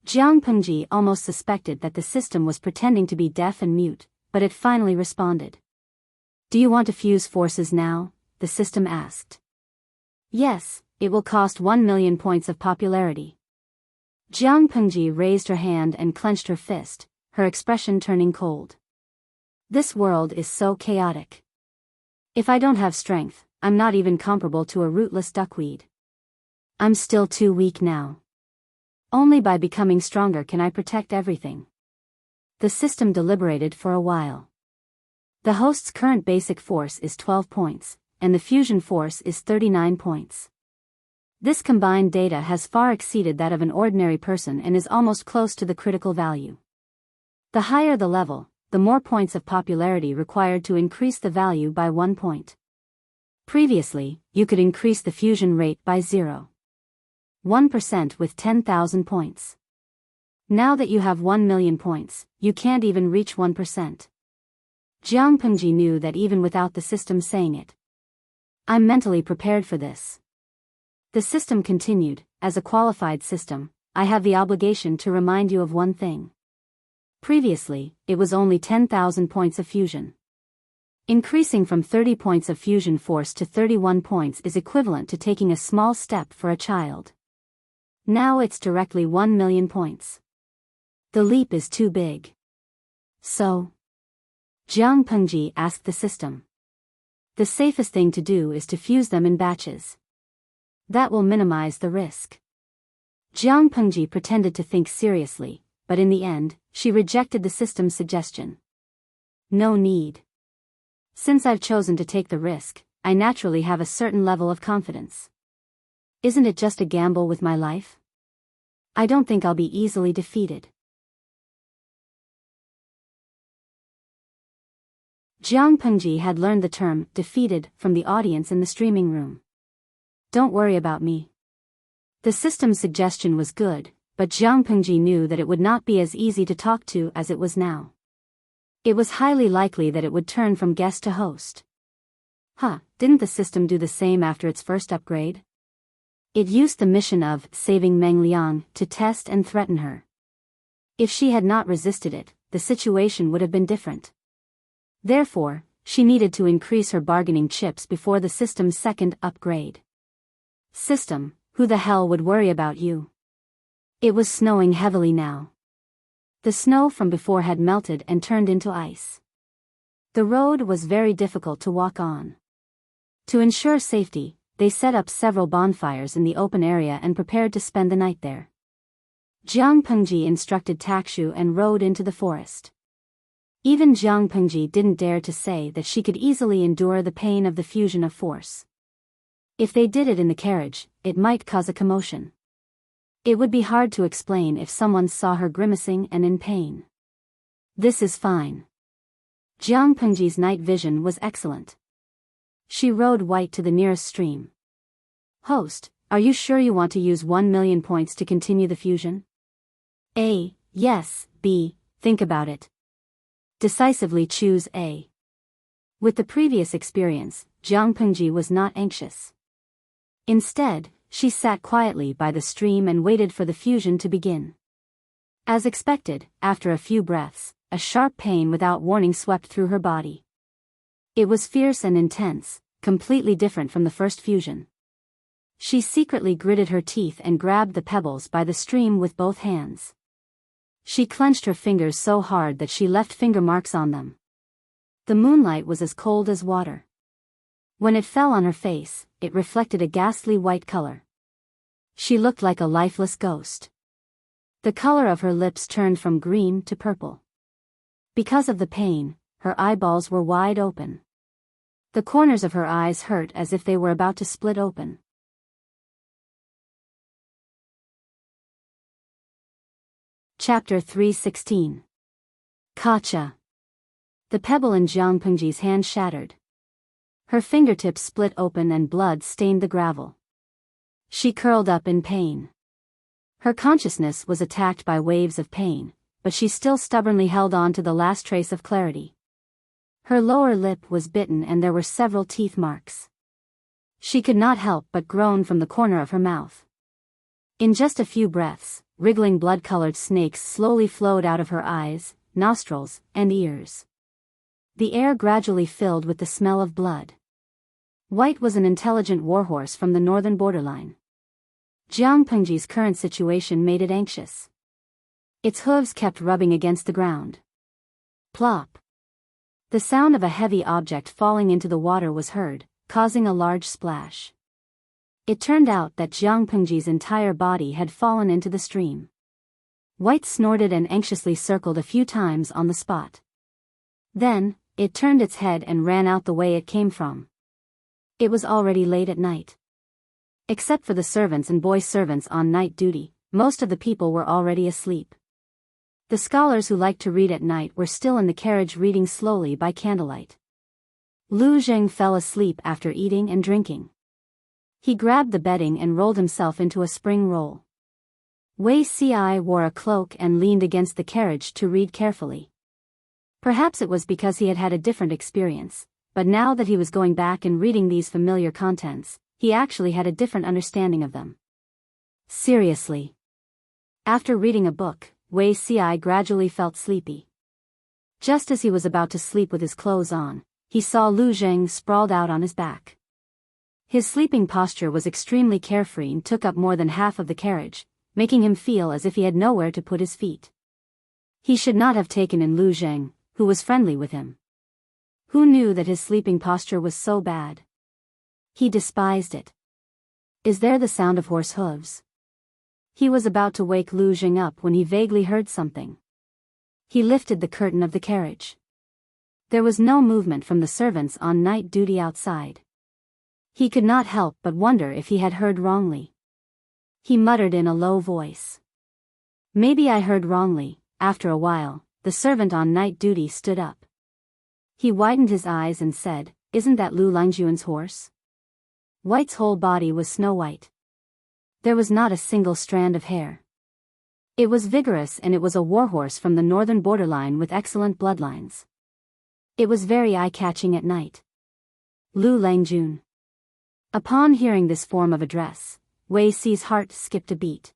Jiang Pengji almost suspected that the system was pretending to be deaf and mute, but it finally responded. "Do you want to fuse forces now?" the system asked. "Yes, it will cost 1 million points of popularity." Jiang Pengji raised her hand and clenched her fist, her expression turning cold. This world is so chaotic. If I don't have strength, I'm not even comparable to a rootless duckweed. I'm still too weak now. Only by becoming stronger can I protect everything. The system deliberated for a while. The host's current basic force is 12 points, and the fusion force is 39 points. This combined data has far exceeded that of an ordinary person and is almost close to the critical value. The higher the level, the more points of popularity required to increase the value by 1 point. Previously, you could increase the fusion rate by 0.1% with 10,000 points. Now that you have 1 million points, you can't even reach 1%. Jiang Pengji knew that even without the system saying it. I'm mentally prepared for this. The system continued, "As a qualified system, I have the obligation to remind you of one thing. Previously, it was only 10,000 points of fusion. Increasing from 30 points of fusion force to 31 points is equivalent to taking a small step for a child. Now it's directly 1 million points. The leap is too big. So? Jiang Pengji asked the system. The safest thing to do is to fuse them in batches. That will minimize the risk. Jiang Pengji pretended to think seriously, but in the end, she rejected the system's suggestion. No need. Since I've chosen to take the risk, I naturally have a certain level of confidence. Isn't it just a gamble with my life? I don't think I'll be easily defeated. Jiang Pengji had learned the term defeated from the audience in the streaming room. Don't worry about me. The system's suggestion was good, but Jiang Pengji knew that it would not be as easy to talk to as it was now. It was highly likely that it would turn from guest to host. Didn't the system do the same after its first upgrade? It used the mission of saving Meng Liang to test and threaten her. If she had not resisted it, the situation would have been different. Therefore, she needed to increase her bargaining chips before the system's second upgrade. System, who the hell would worry about you? It was snowing heavily now. The snow from before had melted and turned into ice. The road was very difficult to walk on. To ensure safety, they set up several bonfires in the open area and prepared to spend the night there. Jiang Pengji instructed Takshu and rode into the forest. Even Jiang Pengji didn't dare to say that she could easily endure the pain of the fusion of force. If they did it in the carriage, it might cause a commotion. It would be hard to explain if someone saw her grimacing and in pain. This is fine. Jiang Pengji's night vision was excellent. She rode White to the nearest stream. Host, are you sure you want to use 1 million points to continue the fusion? A. Yes. B. Think about it. Decisively choose A. With the previous experience, Jiang Pengji was not anxious. Instead, she sat quietly by the stream and waited for the fusion to begin. As expected, after a few breaths, a sharp pain without warning swept through her body. It was fierce and intense, completely different from the first fusion. She secretly gritted her teeth and grabbed the pebbles by the stream with both hands. She clenched her fingers so hard that she left finger marks on them. The moonlight was as cold as water. When it fell on her face, it reflected a ghastly white color. She looked like a lifeless ghost. The color of her lips turned from green to purple. Because of the pain, her eyeballs were wide open. The corners of her eyes hurt as if they were about to split open. Chapter 316. Kacha. The pebble in Jiang Pengji's hand shattered. Her fingertips split open and blood stained the gravel. She curled up in pain. Her consciousness was attacked by waves of pain, but she still stubbornly held on to the last trace of clarity. Her lower lip was bitten and there were several teeth marks. She could not help but groan from the corner of her mouth. In just a few breaths, wriggling blood-colored snakes slowly flowed out of her eyes, nostrils, and ears. The air gradually filled with the smell of blood. White was an intelligent warhorse from the northern borderline. Jiang Pengji's current situation made it anxious. Its hooves kept rubbing against the ground. Plop. The sound of a heavy object falling into the water was heard, causing a large splash. It turned out that Jiang Pengji's entire body had fallen into the stream. White snorted and anxiously circled a few times on the spot. Then, it turned its head and ran out the way it came from. It was already late at night. Except for the servants and boy servants on night duty, most of the people were already asleep. The scholars who liked to read at night were still in the carriage reading slowly by candlelight. Lu Zheng fell asleep after eating and drinking. He grabbed the bedding and rolled himself into a spring roll. Wei Ci wore a cloak and leaned against the carriage to read carefully. Perhaps it was because he had had a different experience, but now that he was going back and reading these familiar contents, he actually had a different understanding of them. Seriously. After reading a book, Wei Ci gradually felt sleepy. Just as he was about to sleep with his clothes on, he saw Lu Zheng sprawled out on his back. His sleeping posture was extremely carefree and took up more than half of the carriage, making him feel as if he had nowhere to put his feet. He should not have taken in Lu Zheng, who was friendly with him. Who knew that his sleeping posture was so bad? He despised it. Is there the sound of horse hooves? He was about to wake Lu Zheng up when he vaguely heard something. He lifted the curtain of the carriage. There was no movement from the servants on night duty outside. He could not help but wonder if he had heard wrongly. He muttered in a low voice. Maybe I heard wrongly. After a while, the servant on night duty stood up. He widened his eyes and said, "Isn't that Lu Langjuan's horse?" White's whole body was snow white. There was not a single strand of hair. It was vigorous, and it was a warhorse from the northern borderline with excellent bloodlines. It was very eye-catching at night. Lu Langjun. Upon hearing this form of address, Wei Si's heart skipped a beat.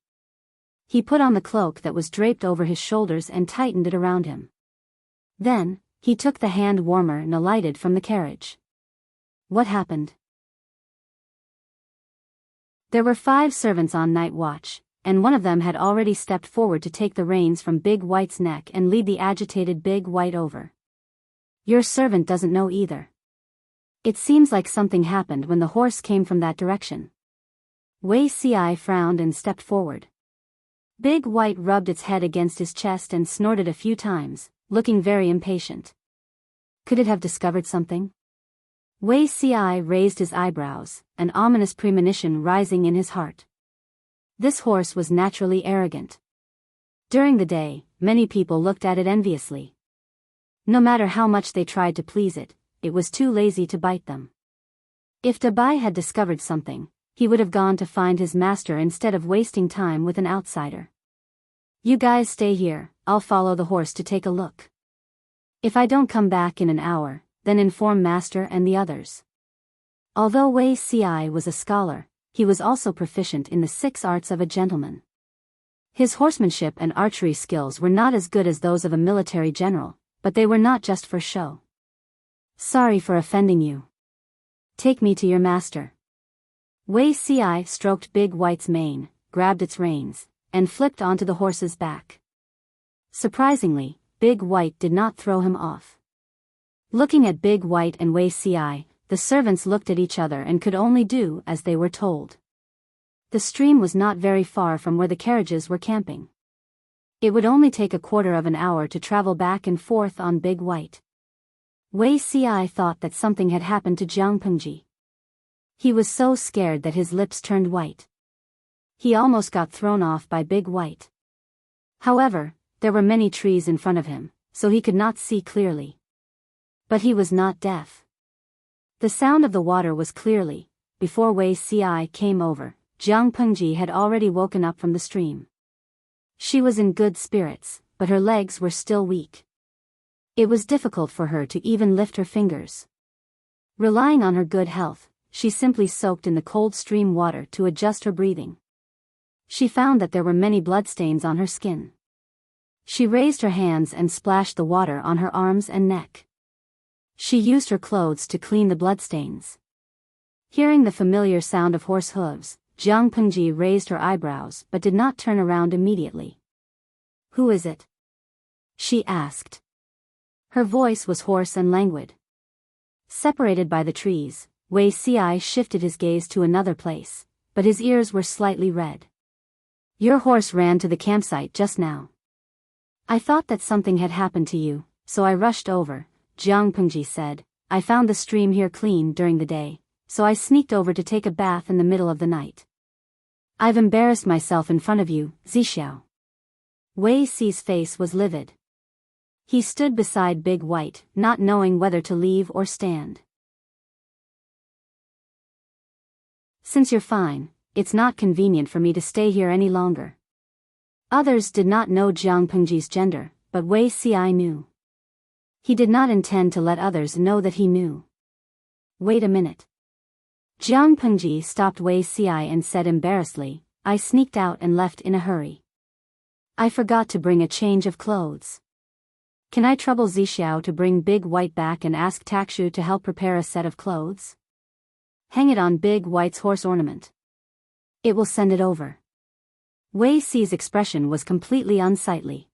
He put on the cloak that was draped over his shoulders and tightened it around him. Then, he took the hand warmer and alighted from the carriage. What happened? There were 5 servants on night watch, and one of them had already stepped forward to take the reins from Big White's neck and lead the agitated Big White over. Your servant doesn't know either. It seems like something happened when the horse came from that direction. Wei Si frowned and stepped forward. Big White rubbed its head against his chest and snorted a few times, looking very impatient. Could it have discovered something? Wei Si raised his eyebrows, an ominous premonition rising in his heart. This horse was naturally arrogant. During the day, many people looked at it enviously. No matter how much they tried to please it, it was too lazy to bite them. If Dabai had discovered something, he would have gone to find his master instead of wasting time with an outsider. You guys stay here, I'll follow the horse to take a look. If I don't come back in an hour, then inform master and the others. Although Wei Si was a scholar, he was also proficient in the 6 arts of a gentleman. His horsemanship and archery skills were not as good as those of a military general, but they were not just for show. Sorry for offending you. Take me to your master. Wei Si stroked Big White's mane, grabbed its reins, and flipped onto the horse's back. Surprisingly, Big White did not throw him off. Looking at Big White and Wei Si, the servants looked at each other and could only do as they were told. The stream was not very far from where the carriages were camping. It would only take a quarter of an hour to travel back and forth on Big White. Wei Si thought that something had happened to Jiang Pengji. He was so scared that his lips turned white. He almost got thrown off by Big White. However, there were many trees in front of him, so he could not see clearly. But he was not deaf. The sound of the water was clearly, before Wei Si came over, Jiang Pengji had already woken up from the stream. She was in good spirits, but her legs were still weak. It was difficult for her to even lift her fingers. Relying on her good health, she simply soaked in the cold stream water to adjust her breathing. She found that there were many bloodstains on her skin. She raised her hands and splashed the water on her arms and neck. She used her clothes to clean the bloodstains. Hearing the familiar sound of horse hooves, Jiang Pengji raised her eyebrows but did not turn around immediately. Who is it? She asked. Her voice was hoarse and languid. Separated by the trees, Wei Si shifted his gaze to another place, but his ears were slightly red. Your horse ran to the campsite just now. I thought that something had happened to you, so I rushed over, Jiang Pengji said. I found the stream here clean during the day, so I sneaked over to take a bath in the middle of the night. I've embarrassed myself in front of you, Zixiao. Wei Si's face was livid. He stood beside Big White, not knowing whether to leave or stand. Since you're fine, it's not convenient for me to stay here any longer. Others did not know Jiang Pengji's gender, but Wei Si knew. He did not intend to let others know that he knew. Wait a minute. Jiang Pengji stopped Wei Si and said embarrassedly, I sneaked out and left in a hurry. I forgot to bring a change of clothes. Can I trouble Zixiao to bring Big White back and ask Takshu to help prepare a set of clothes? Hang it on Big White's horse ornament. It will send it over. Wei Si's expression was completely unsightly.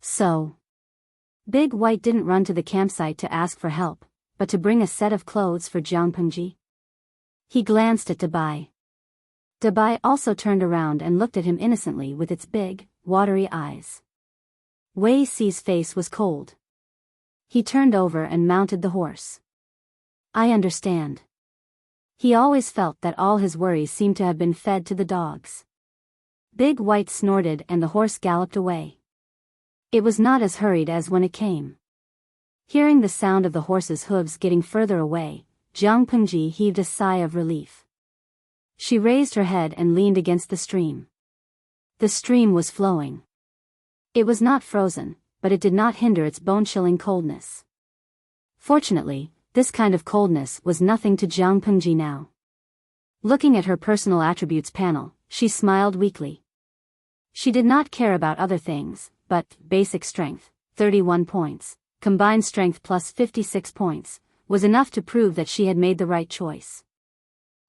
So, Big White didn't run to the campsite to ask for help, but to bring a set of clothes for Jiang Pengji. He glanced at Dabai. Dabai also turned around and looked at him innocently with its big, watery eyes. Wei Si's face was cold. He turned over and mounted the horse. I understand. He always felt that all his worries seemed to have been fed to the dogs. Big White snorted and the horse galloped away. It was not as hurried as when it came. Hearing the sound of the horse's hooves getting further away, Jiang Pengji heaved a sigh of relief. She raised her head and leaned against the stream. The stream was flowing. It was not frozen, but it did not hinder its bone-chilling coldness. Fortunately, this kind of coldness was nothing to Jiang Pengji now. Looking at her personal attributes panel, she smiled weakly. She did not care about other things, but basic strength, 31 points, combined strength plus 56 points, was enough to prove that she had made the right choice.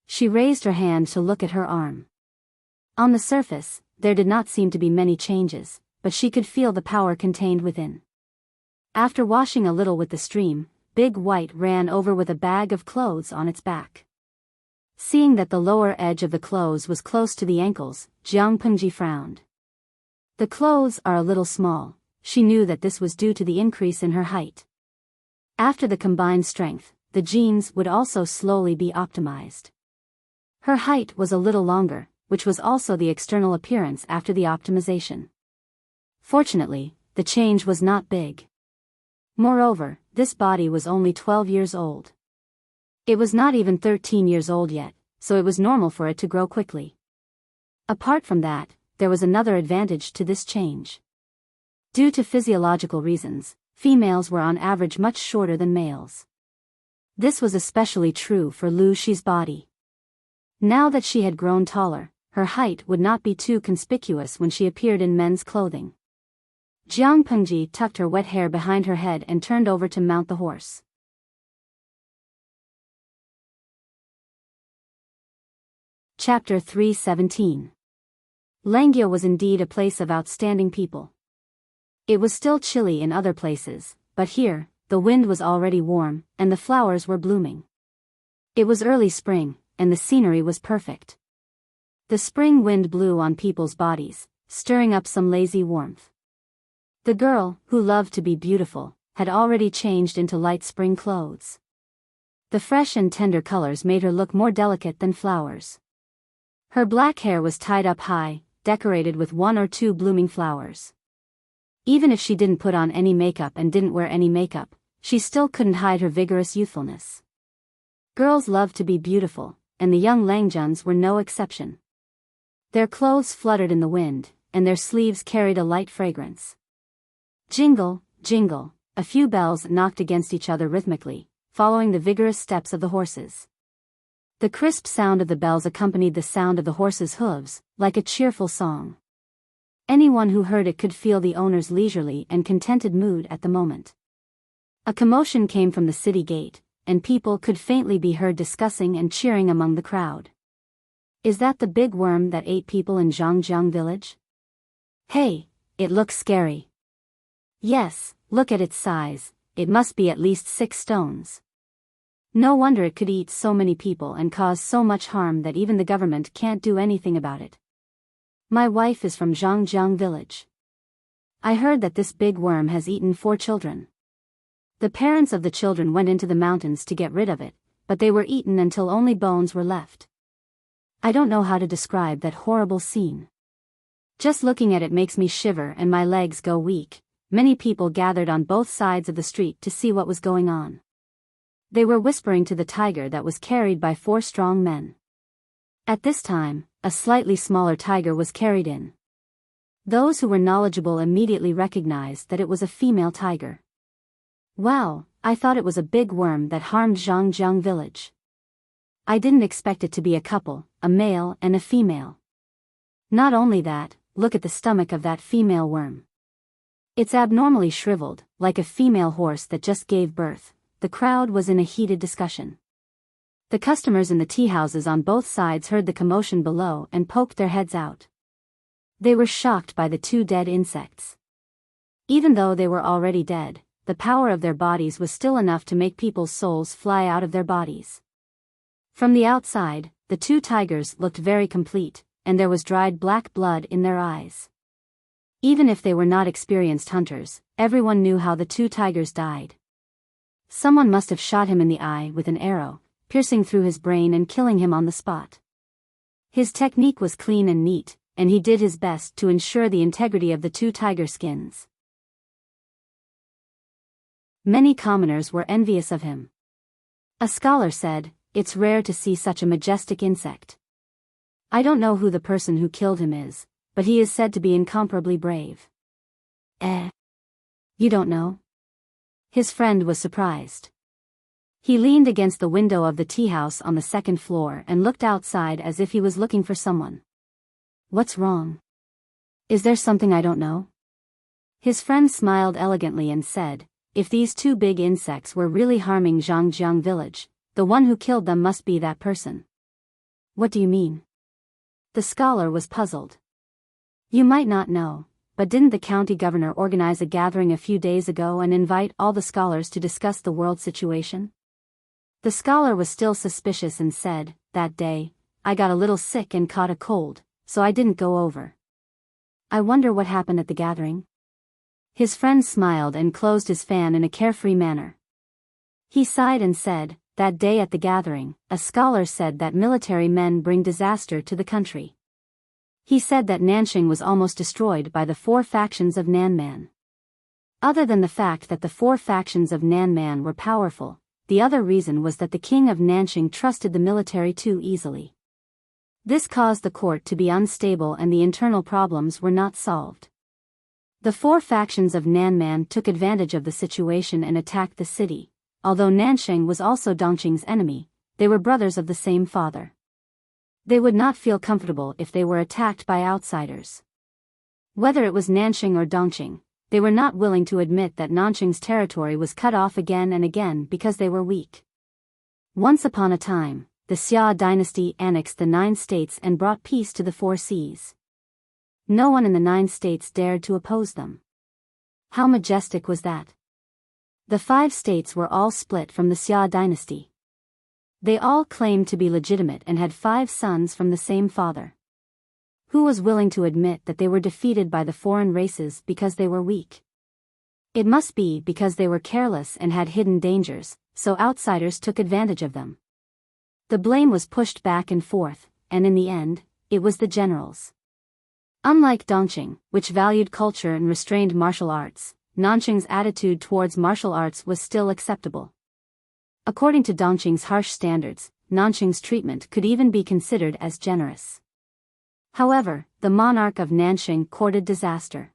She raised her hand to look at her arm. On the surface, there did not seem to be many changes, but she could feel the power contained within. After washing a little with the stream, Big White ran over with a bag of clothes on its back. Seeing that the lower edge of the clothes was close to the ankles, Jiang Pengji frowned. The clothes are a little small. She knew that this was due to the increase in her height. After the combined strength, the jeans would also slowly be optimized. Her height was a little longer, which was also the external appearance after the optimization. Fortunately, the change was not big. Moreover, this body was only 12 years old. It was not even 13 years old yet, so it was normal for it to grow quickly. Apart from that, there was another advantage to this change. Due to physiological reasons, females were on average much shorter than males. This was especially true for Lu Shi's body. Now that she had grown taller, her height would not be too conspicuous when she appeared in men's clothing. Jiang Pengji tucked her wet hair behind her head and turned over to mount the horse. Chapter 317. Langyao was indeed a place of outstanding people. It was still chilly in other places, but here, the wind was already warm, and the flowers were blooming. It was early spring, and the scenery was perfect. The spring wind blew on people's bodies, stirring up some lazy warmth. The girl, who loved to be beautiful, had already changed into light spring clothes. The fresh and tender colors made her look more delicate than flowers. Her black hair was tied up high, decorated with 1 or 2 blooming flowers. Even if she didn't put on any makeup and didn't wear any makeup, she still couldn't hide her vigorous youthfulness. Girls loved to be beautiful, and the young Langjuns were no exception. Their clothes fluttered in the wind, and their sleeves carried a light fragrance. Jingle, jingle, a few bells knocked against each other rhythmically, following the vigorous steps of the horses. The crisp sound of the bells accompanied the sound of the horses' hooves, like a cheerful song. Anyone who heard it could feel the owner's leisurely and contented mood at the moment. A commotion came from the city gate, and people could faintly be heard discussing and cheering among the crowd. Is that the big worm that ate people in Zhangjiang village? Hey, it looks scary. Yes, look at its size, it must be at least 6 stones. No wonder it could eat so many people and cause so much harm that even the government can't do anything about it. My wife is from Zhangjiang village. I heard that this big worm has eaten 4 children. The parents of the children went into the mountains to get rid of it, but they were eaten until only bones were left. I don't know how to describe that horrible scene. Just looking at it makes me shiver and my legs go weak. Many people gathered on both sides of the street to see what was going on. They were whispering to the tiger that was carried by 4 strong men. At this time, a slightly smaller tiger was carried in. Those who were knowledgeable immediately recognized that it was a female tiger. Wow, I thought it was a big worm that harmed Zhangjiang village. I didn't expect it to be a couple, a male and a female. Not only that, look at the stomach of that female worm. It's abnormally shriveled, like a female horse that just gave birth. The crowd was in a heated discussion. The customers in the tea houses on both sides heard the commotion below and poked their heads out. They were shocked by the two dead insects. Even though they were already dead, the power of their bodies was still enough to make people's souls fly out of their bodies. From the outside, the two tigers looked very complete, and there was dried black blood in their eyes. Even if they were not experienced hunters, everyone knew how the two tigers died. Someone must have shot him in the eye with an arrow, piercing through his brain and killing him on the spot. His technique was clean and neat, and he did his best to ensure the integrity of the two tiger skins. Many commoners were envious of him. A scholar said, "It's rare to see such a majestic insect. I don't know who the person who killed him is, but he is said to be incomparably brave." You don't know? His friend was surprised. He leaned against the window of the tea house on the second floor and looked outside as if he was looking for someone. What's wrong? Is there something I don't know? His friend smiled elegantly and said, "If these two big insects were really harming Zhangjiang village, the one who killed them must be that person." What do you mean? The scholar was puzzled. You might not know, but didn't the county governor organize a gathering a few days ago and invite all the scholars to discuss the world situation? The scholar was still suspicious and said, "That day, I got a little sick and caught a cold, so I didn't go over. I wonder what happened at the gathering?" His friend smiled and closed his fan in a carefree manner. He sighed and said, "That day at the gathering, a scholar said that military men bring disaster to the country. He said that Nanxing was almost destroyed by the four factions of Nanman. Other than the fact that the four factions of Nanman were powerful, the other reason was that the king of Nanxing trusted the military too easily. This caused the court to be unstable and the internal problems were not solved. The four factions of Nanman took advantage of the situation and attacked the city. Although Nanxing was also Dongqing's enemy, they were brothers of the same father. They would not feel comfortable if they were attacked by outsiders. Whether it was Nanxing or Dongqing, they were not willing to admit that Nanxing's territory was cut off again and again because they were weak. Once upon a time, the Xia dynasty annexed the 9 states and brought peace to the 4 seas. No one in the 9 states dared to oppose them. How majestic was that? The 5 states were all split from the Xia dynasty. They all claimed to be legitimate and had 5 sons from the same father. Who was willing to admit that they were defeated by the foreign races because they were weak? It must be because they were careless and had hidden dangers, so outsiders took advantage of them. The blame was pushed back and forth, and in the end, it was the generals. Unlike Dongqing, which valued culture and restrained martial arts, Nanxing's attitude towards martial arts was still acceptable. According to Dongqing's harsh standards, Nanxing's treatment could even be considered as generous. However, the monarch of Nanxing courted disaster.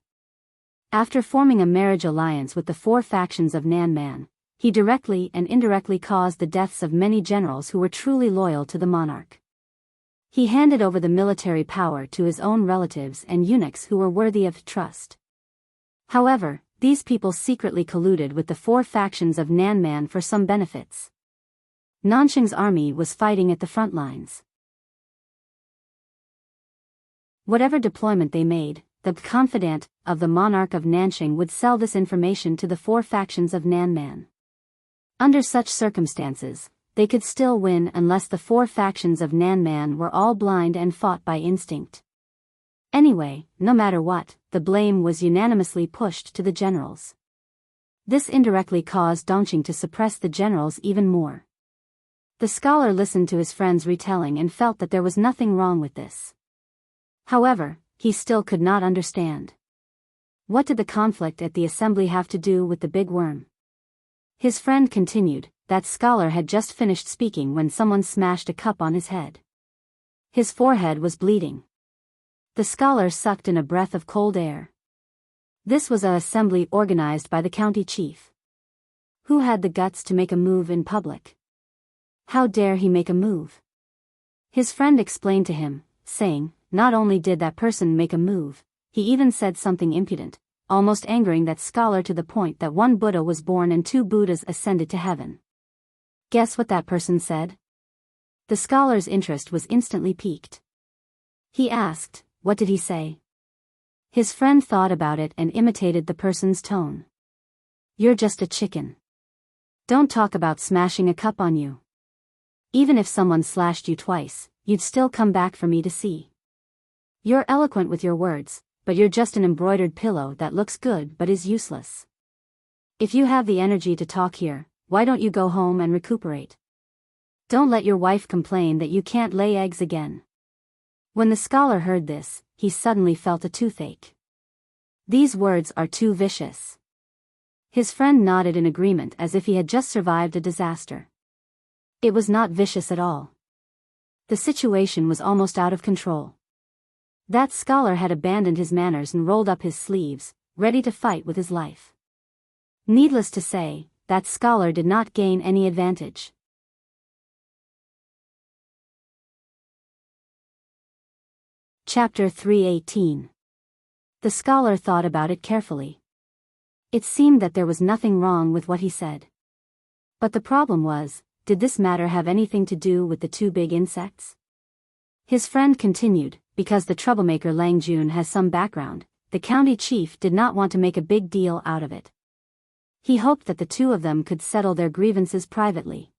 After forming a marriage alliance with the 4 factions of Nanman, he directly and indirectly caused the deaths of many generals who were truly loyal to the monarch. He handed over the military power to his own relatives and eunuchs who were worthy of trust. However, these people secretly colluded with the 4 factions of Nanman for some benefits. Nanxing's army was fighting at the front lines. Whatever deployment they made, the confidant of the monarch of Nanxing would sell this information to the 4 factions of Nanman. Under such circumstances, they could still win unless the 4 factions of Nanman were all blind and fought by instinct. Anyway, no matter what, the blame was unanimously pushed to the generals. This indirectly caused Dongqing to suppress the generals even more. The scholar listened to his friend's retelling and felt that there was nothing wrong with this. However, he still could not understand. What did the conflict at the assembly have to do with the big worm? His friend continued, that scholar had just finished speaking when someone smashed a cup on his head. His forehead was bleeding. The scholar sucked in a breath of cold air. This was an assembly organized by the county chief. Who had the guts to make a move in public? How dare he make a move? His friend explained to him, saying, not only did that person make a move, he even said something impudent, almost angering that scholar to the point that one Buddha was born and 2 Buddhas ascended to heaven. Guess what that person said? The scholar's interest was instantly piqued. He asked, "What did he say?" His friend thought about it and imitated the person's tone. "You're just a chicken. Don't talk about smashing a cup on you. Even if someone slashed you twice, you'd still come back for me to see. You're eloquent with your words, but you're just an embroidered pillow that looks good but is useless. If you have the energy to talk here, why don't you go home and recuperate? Don't let your wife complain that you can't lay eggs again." When the scholar heard this, he suddenly felt a toothache. These words are too vicious. His friend nodded in agreement as if he had just survived a disaster. It was not vicious at all. The situation was almost out of control. That scholar had abandoned his manners and rolled up his sleeves, ready to fight with his life. Needless to say, that scholar did not gain any advantage. Chapter 318. The scholar thought about it carefully. It seemed that there was nothing wrong with what he said. But the problem was, did this matter have anything to do with the 2 big insects? His friend continued, because the troublemaker Lang Jun has some background, the county chief did not want to make a big deal out of it. He hoped that the 2 of them could settle their grievances privately.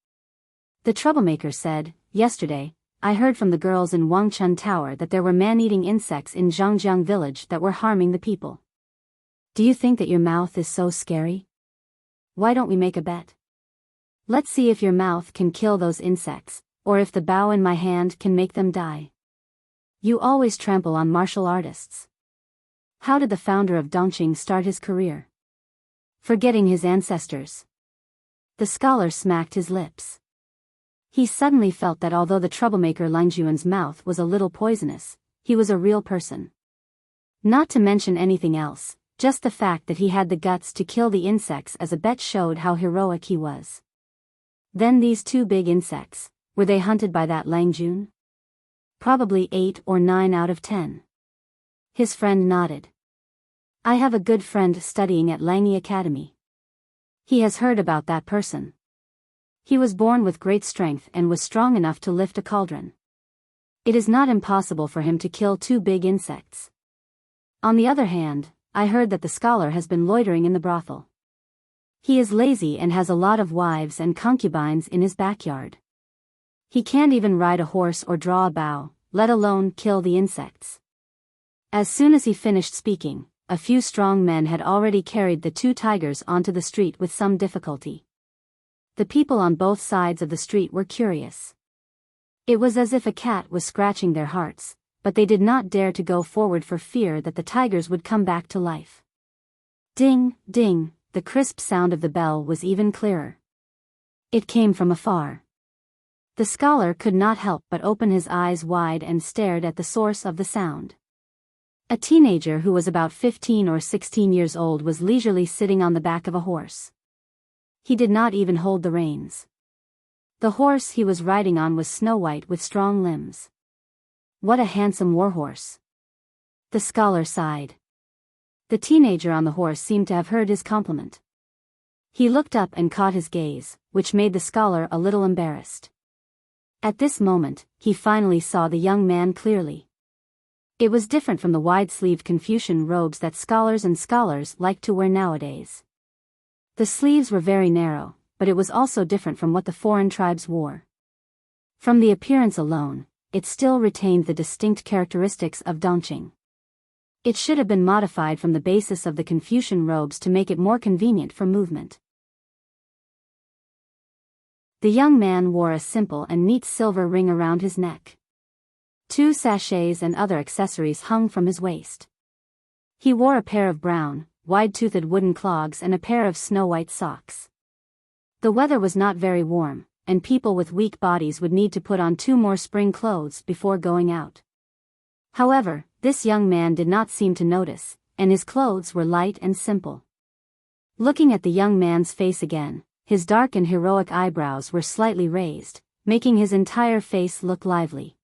The troublemaker said, "Yesterday, I heard from the girls in Wangchun Tower that there were man-eating insects in Zhangjiang village that were harming the people. Do you think that your mouth is so scary? Why don't we make a bet? Let's see if your mouth can kill those insects, or if the bow in my hand can make them die. You always trample on martial artists. How did the founder of Dongqing start his career? Forgetting his ancestors." The scholar smacked his lips. He suddenly felt that although the troublemaker Lang Juan's mouth was a little poisonous, he was a real person. Not to mention anything else, just the fact that he had the guts to kill the insects as a bet showed how heroic he was. Then these 2 big insects, were they hunted by that Lang Jun? Probably 8 or 9 out of 10. His friend nodded. "I have a good friend studying at Langi Academy. He has heard about that person. He was born with great strength and was strong enough to lift a cauldron. It is not impossible for him to kill 2 big insects. On the other hand, I heard that the scholar has been loitering in the brothel. He is lazy and has a lot of wives and concubines in his backyard. He can't even ride a horse or draw a bow, let alone kill the insects." As soon as he finished speaking, a few strong men had already carried the 2 tigers onto the street with some difficulty. The people on both sides of the street were curious. It was as if a cat was scratching their hearts, but they did not dare to go forward for fear that the tigers would come back to life. Ding, ding, the crisp sound of the bell was even clearer. It came from afar. The scholar could not help but open his eyes wide and stared at the source of the sound. A teenager who was about 15 or 16 years old was leisurely sitting on the back of a horse. He did not even hold the reins. The horse he was riding on was snow-white with strong limbs. What a handsome warhorse. The scholar sighed. The teenager on the horse seemed to have heard his compliment. He looked up and caught his gaze, which made the scholar a little embarrassed. At this moment, he finally saw the young man clearly. It was different from the wide-sleeved Confucian robes that scholars like to wear nowadays. The sleeves were very narrow, but it was also different from what the foreign tribes wore. From the appearance alone, it still retained the distinct characteristics of Dongqing. It should have been modified from the basis of the Confucian robes to make it more convenient for movement. The young man wore a simple and neat silver ring around his neck. 2 sachets and other accessories hung from his waist. He wore a pair of brown, wide-toothed wooden clogs and a pair of snow-white socks. The weather was not very warm, and people with weak bodies would need to put on 2 more spring clothes before going out. However, this young man did not seem to notice, and his clothes were light and simple. Looking at the young man's face again, his dark and heroic eyebrows were slightly raised, making his entire face look lively.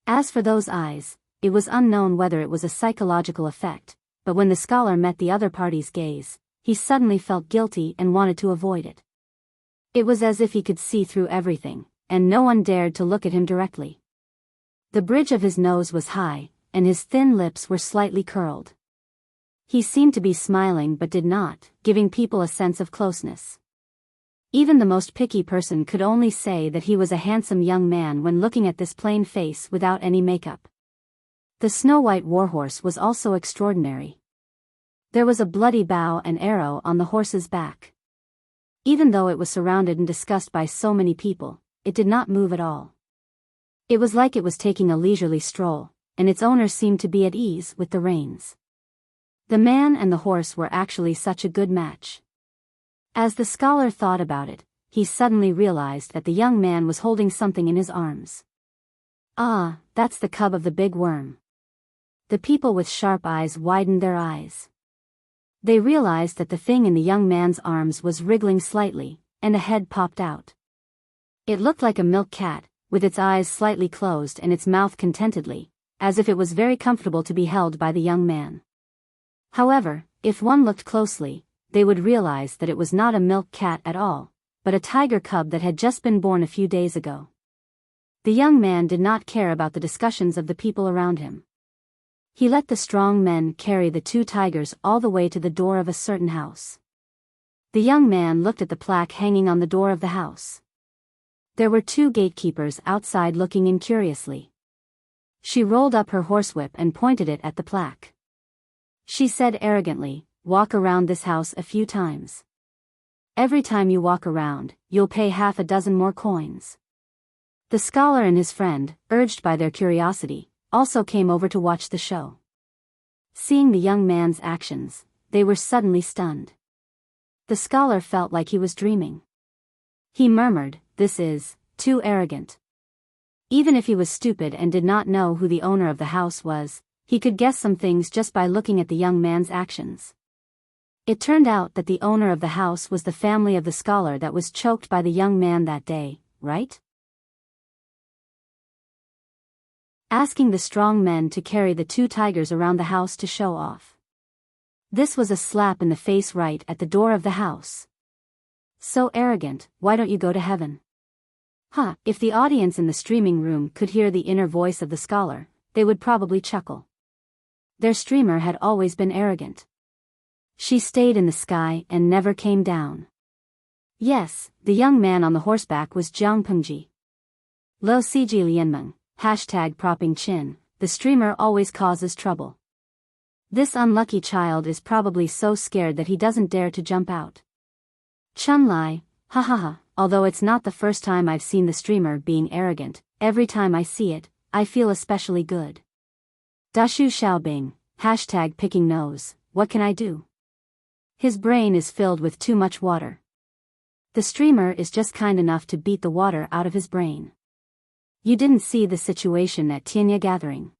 As for those eyes, it was unknown whether it was a psychological effect, but when the scholar met the other party's gaze, he suddenly felt guilty and wanted to avoid it. It was as if he could see through everything, and no one dared to look at him directly. The bridge of his nose was high, and his thin lips were slightly curled. He seemed to be smiling but did not, giving people a sense of closeness. Even the most picky person could only say that he was a handsome young man when looking at this plain face without any makeup. The snow-white warhorse was also extraordinary. There was a bloody bow and arrow on the horse's back. Even though it was surrounded and discussed by so many people, it did not move at all. It was like it was taking a leisurely stroll, and its owner seemed to be at ease with the reins. The man and the horse were actually such a good match. As the scholar thought about it, he suddenly realized that the young man was holding something in his arms. Ah, that's the cub of the big worm. The people with sharp eyes widened their eyes. They realized that the thing in the young man's arms was wriggling slightly, and a head popped out. It looked like a milk cat, with its eyes slightly closed and its mouth contentedly, as if it was very comfortable to be held by the young man. However, if one looked closely, they would realize that it was not a milk cat at all, but a tiger cub that had just been born a few days ago. The young man did not care about the discussions of the people around him. He let the strong men carry the two tigers all the way to the door of a certain house. The young man looked at the plaque hanging on the door of the house. There were two gatekeepers outside looking in curiously. She rolled up her horsewhip and pointed it at the plaque. She said arrogantly, "Walk around this house a few times. Every time you walk around, you'll pay half a dozen more coins." The scholar and his friend, urged by their curiosity, also came over to watch the show. Seeing the young man's actions, they were suddenly stunned. The scholar felt like he was dreaming. He murmured, "This is too arrogant." Even if he was stupid and did not know who the owner of the house was, he could guess some things just by looking at the young man's actions. It turned out that the owner of the house was the family of the scholar that was choked by the young man that day, right? Asking the strong men to carry the two tigers around the house to show off. This was a slap in the face right at the door of the house. So arrogant, why don't you go to heaven? Huh, if the audience in the streaming room could hear the inner voice of the scholar, they would probably chuckle. Their streamer had always been arrogant. She stayed in the sky and never came down. Yes, the young man on the horseback was Jiang Pengji. Lo Siji Lianmeng, #propping chin, the streamer always causes trouble. This unlucky child is probably so scared that he doesn't dare to jump out. Chun Lai, ha ha ha, although it's not the first time I've seen the streamer being arrogant, every time I see it, I feel especially good. Dashu Xiaobing, #picking nose, what can I do? His brain is filled with too much water. The streamer is just kind enough to beat the water out of his brain. You didn't see the situation at Tianya gathering.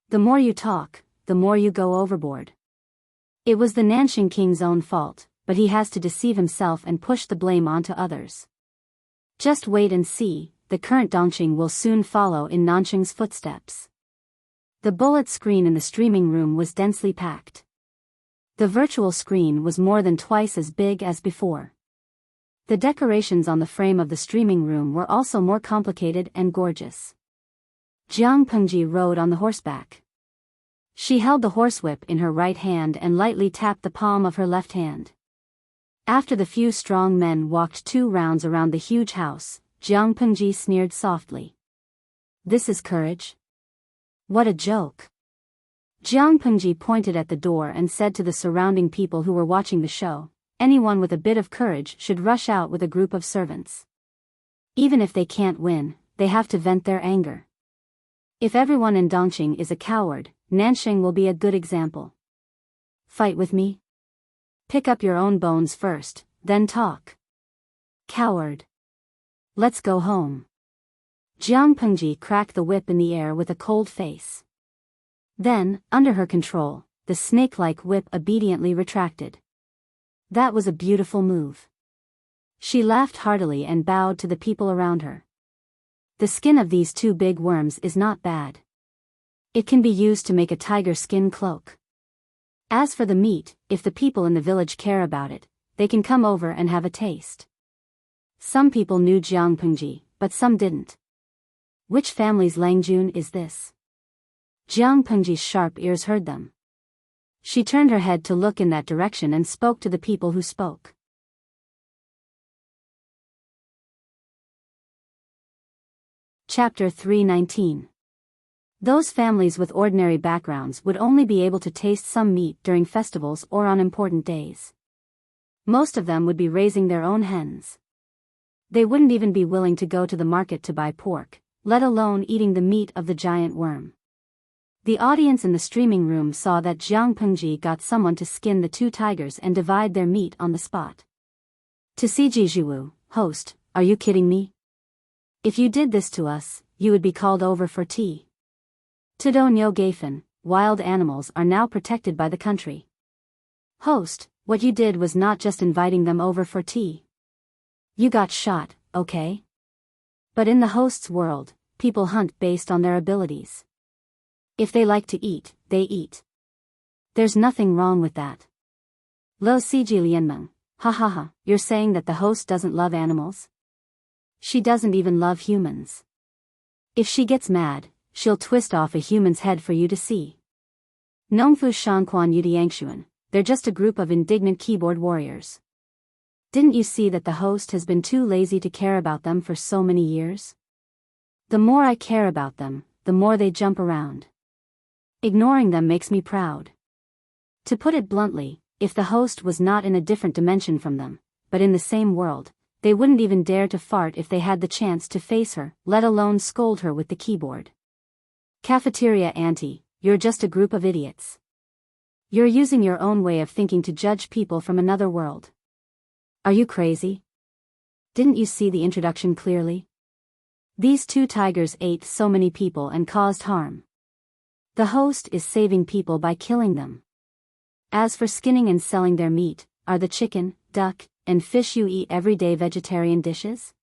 The more you talk, the more you go overboard. It was the Nanxing king's own fault, but he has to deceive himself and push the blame onto others. Just wait and see, the current Dongqing will soon follow in Nanxing's footsteps. The bullet screen in the streaming room was densely packed. The virtual screen was more than twice as big as before. The decorations on the frame of the streaming room were also more complicated and gorgeous. Jiang Pengji rode on the horseback. She held the horsewhip in her right hand and lightly tapped the palm of her left hand. After the few strong men walked 2 rounds around the huge house, Jiang Pengji sneered softly. "This is courage? What a joke." Jiang Pengji pointed at the door and said to the surrounding people who were watching the show, "Anyone with a bit of courage should rush out with a group of servants. Even if they can't win, they have to vent their anger. If everyone in Dongqing is a coward, Nanxing will be a good example. Fight with me? Pick up your own bones first, then talk. Coward. Let's go home." Jiang Pengji cracked the whip in the air with a cold face. Then, under her control, the snake-like whip obediently retracted. That was a beautiful move. She laughed heartily and bowed to the people around her. The skin of these 2 big worms is not bad. It can be used to make a tiger skin cloak. As for the meat, if the people in the village care about it, they can come over and have a taste. Some people knew Jiang Pengji, but some didn't. Which family's Langjun is this? Jiang Pengji's sharp ears heard them. She turned her head to look in that direction and spoke to the people who spoke. Chapter 319. Those families with ordinary backgrounds would only be able to taste some meat during festivals or on important days. Most of them would be raising their own hens. They wouldn't even be willing to go to the market to buy pork, let alone eating the meat of the giant worm. The audience in the streaming room saw that Jiang Pengji got someone to skin the two tigers and divide their meat on the spot. To Siji Zhiwu, host, are you kidding me? If you did this to us, you would be called over for tea. Tudon Yo Gafen, wild animals are now protected by the country. Host, what you did was not just inviting them over for tea. You got shot, okay? But in the host's world, people hunt based on their abilities. If they like to eat, they eat. There's nothing wrong with that. Lo Siji Lianmeng, ha ha ha, you're saying that the host doesn't love animals? She doesn't even love humans. If she gets mad, she'll twist off a human's head for you to see. Nongfu Shanquan Yudiangshuan, they're just a group of indignant keyboard warriors. Didn't you see that the host has been too lazy to care about them for so many years? The more I care about them, the more they jump around. Ignoring them makes me proud. To put it bluntly, if the host was not in a different dimension from them, but in the same world, they wouldn't even dare to fart if they had the chance to face her, let alone scold her with the keyboard. Cafeteria auntie, you're just a group of idiots. You're using your own way of thinking to judge people from another world. Are you crazy? Didn't you see the introduction clearly? These two tigers ate so many people and caused harm. The host is saving people by killing them. As for skinning and selling their meat, are the chicken, duck, and fish you eat everyday vegetarian dishes?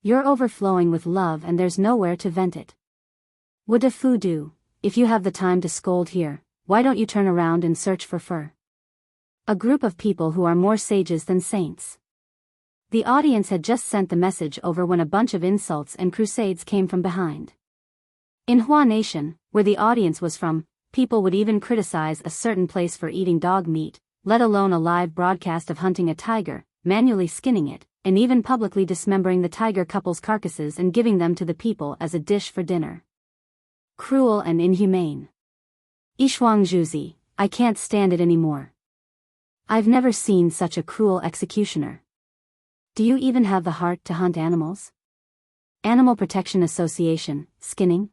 You're overflowing with love and there's nowhere to vent it. What a fu do, if you have the time to scold here, why don't you turn around and search for fur? A group of people who are more sages than saints. The audience had just sent the message over when a bunch of insults and crusades came from behind. In Hua Nation, where the audience was from, people would even criticize a certain place for eating dog meat, let alone a live broadcast of hunting a tiger, manually skinning it, and even publicly dismembering the tiger couple's carcasses and giving them to the people as a dish for dinner. Cruel and inhumane. Ishuang Zhuzi, I can't stand it anymore. I've never seen such a cruel executioner. Do you even have the heart to hunt animals? Animal Protection Association, skinning?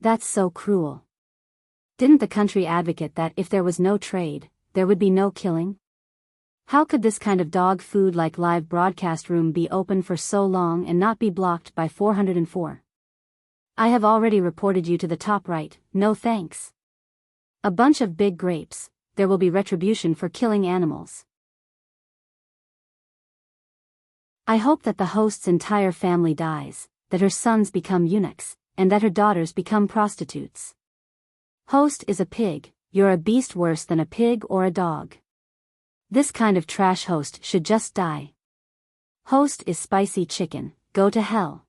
That's so cruel. Didn't the country advocate that if there was no trade, there would be no killing? How could this kind of dog food like live broadcast room be open for so long and not be blocked by 404? I have already reported you to the top right, no thanks. A bunch of big grapes, there will be retribution for killing animals. I hope that the host's entire family dies, that her sons become eunuchs, and that her daughters become prostitutes. Host is a pig, you're a beast worse than a pig or a dog. This kind of trash host should just die. Host is spicy chicken, go to hell.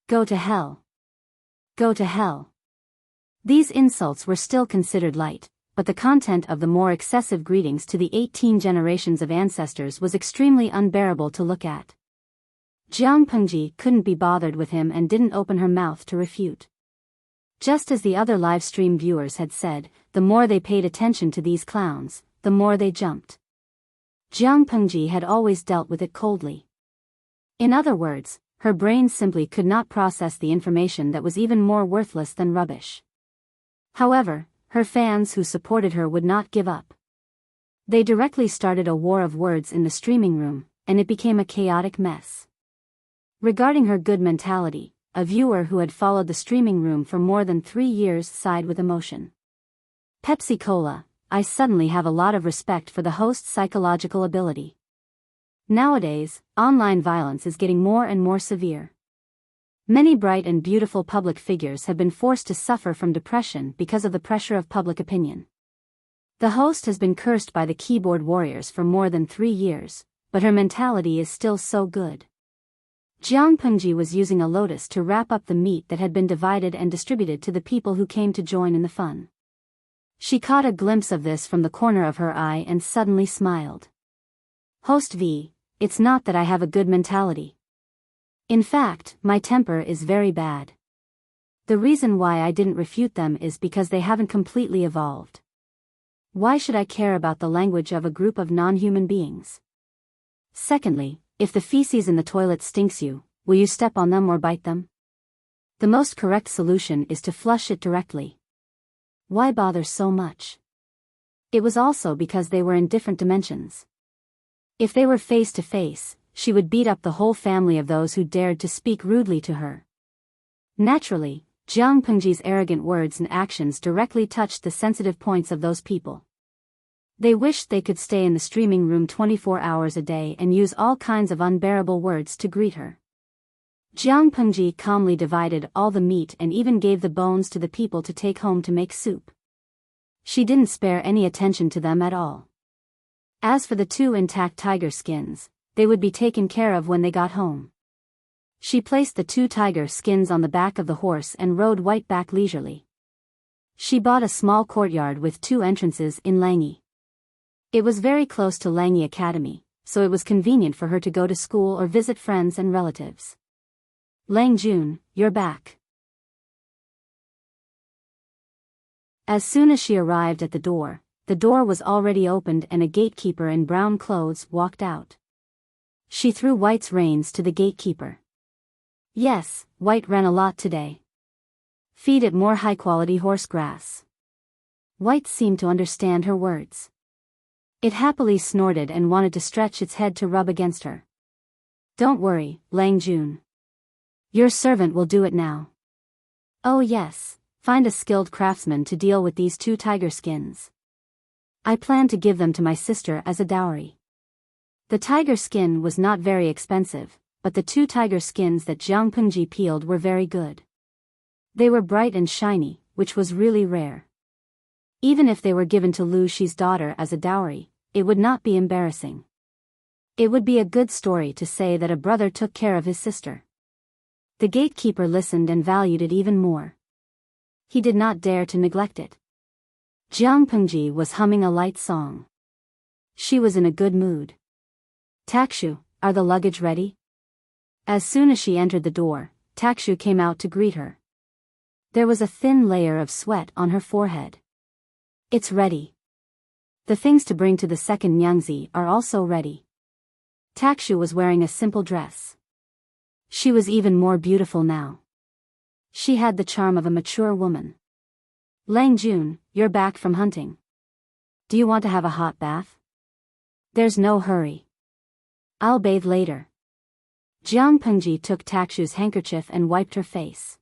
Go to hell. Go to hell. These insults were still considered light, but the content of the more excessive greetings to the 18 generations of ancestors was extremely unbearable to look at. Jiang Pengji couldn't be bothered with him and didn't open her mouth to refute. Just as the other live stream viewers had said, the more they paid attention to these clowns, the more they jumped. Jiang Pengji had always dealt with it coldly. In other words, her brain simply could not process the information that was even more worthless than rubbish. However, her fans who supported her would not give up. They directly started a war of words in the streaming room, and it became a chaotic mess. Regarding her good mentality, a viewer who had followed the streaming room for more than 3 years sighed with emotion. Pepsi Cola, I suddenly have a lot of respect for the host's psychological ability. Nowadays, online violence is getting more and more severe. Many bright and beautiful public figures have been forced to suffer from depression because of the pressure of public opinion. The host has been cursed by the keyboard warriors for more than 3 years, but her mentality is still so good. Jiang Pengji was using a lotus to wrap up the meat that had been divided and distributed to the people who came to join in the fun. She caught a glimpse of this from the corner of her eye and suddenly smiled. Host V, it's not that I have a good mentality. In fact, my temper is very bad. The reason why I didn't refute them is because they haven't completely evolved. Why should I care about the language of a group of non-human beings? Secondly, if the feces in the toilet stinks you, will you step on them or bite them? The most correct solution is to flush it directly. Why bother so much? It was also because they were in different dimensions. If they were face to face, she would beat up the whole family of those who dared to speak rudely to her. Naturally, Jiang Pengji's arrogant words and actions directly touched the sensitive points of those people. They wished they could stay in the streaming room 24 hours a day and use all kinds of unbearable words to greet her. Jiang Pengji calmly divided all the meat and even gave the bones to the people to take home to make soup. She didn't spare any attention to them at all. As for the 2 intact tiger skins, they would be taken care of when they got home. She placed the 2 tiger skins on the back of the horse and rode White back leisurely. She bought a small courtyard with 2 entrances in Langyi. It was very close to Langyi Academy, so it was convenient for her to go to school or visit friends and relatives. Lang Jun, you're back. As soon as she arrived at the door was already opened and a gatekeeper in brown clothes walked out. She threw White's reins to the gatekeeper. Yes, White ran a lot today. Feed it more high-quality horse grass. White seemed to understand her words. It happily snorted and wanted to stretch its head to rub against her. Don't worry, Lang Jun. Your servant will do it now. Oh yes, find a skilled craftsman to deal with these 2 tiger skins. I plan to give them to my sister as a dowry. The tiger skin was not very expensive, but the 2 tiger skins that Jiang Pengji peeled were very good. They were bright and shiny, which was really rare. Even if they were given to Lu Shi's daughter as a dowry, it would not be embarrassing. It would be a good story to say that a brother took care of his sister. The gatekeeper listened and valued it even more. He did not dare to neglect it. Jiang Pengji was humming a light song. She was in a good mood. Takshu, are the luggage ready? As soon as she entered the door, Takshu came out to greet her. There was a thin layer of sweat on her forehead. It's ready. The things to bring to the second Nyangzi are also ready. Takshu was wearing a simple dress. She was even more beautiful now. She had the charm of a mature woman. Lang Jun, you're back from hunting. Do you want to have a hot bath? There's no hurry. I'll bathe later. Jiang Pengji took Takshu's handkerchief and wiped her face.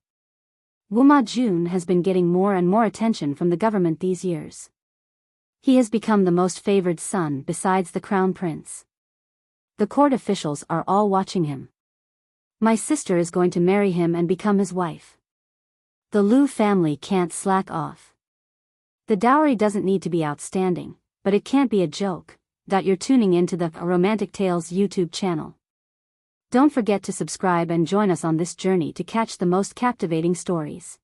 Wuma Jun has been getting more and more attention from the government these years. He has become the most favored son besides the crown prince. The court officials are all watching him. My sister is going to marry him and become his wife. The Lu family can't slack off. The dowry doesn't need to be outstanding, but it can't be a joke. You're tuning into the Romantic Tales YouTube channel. Don't forget to subscribe and join us on this journey to catch the most captivating stories.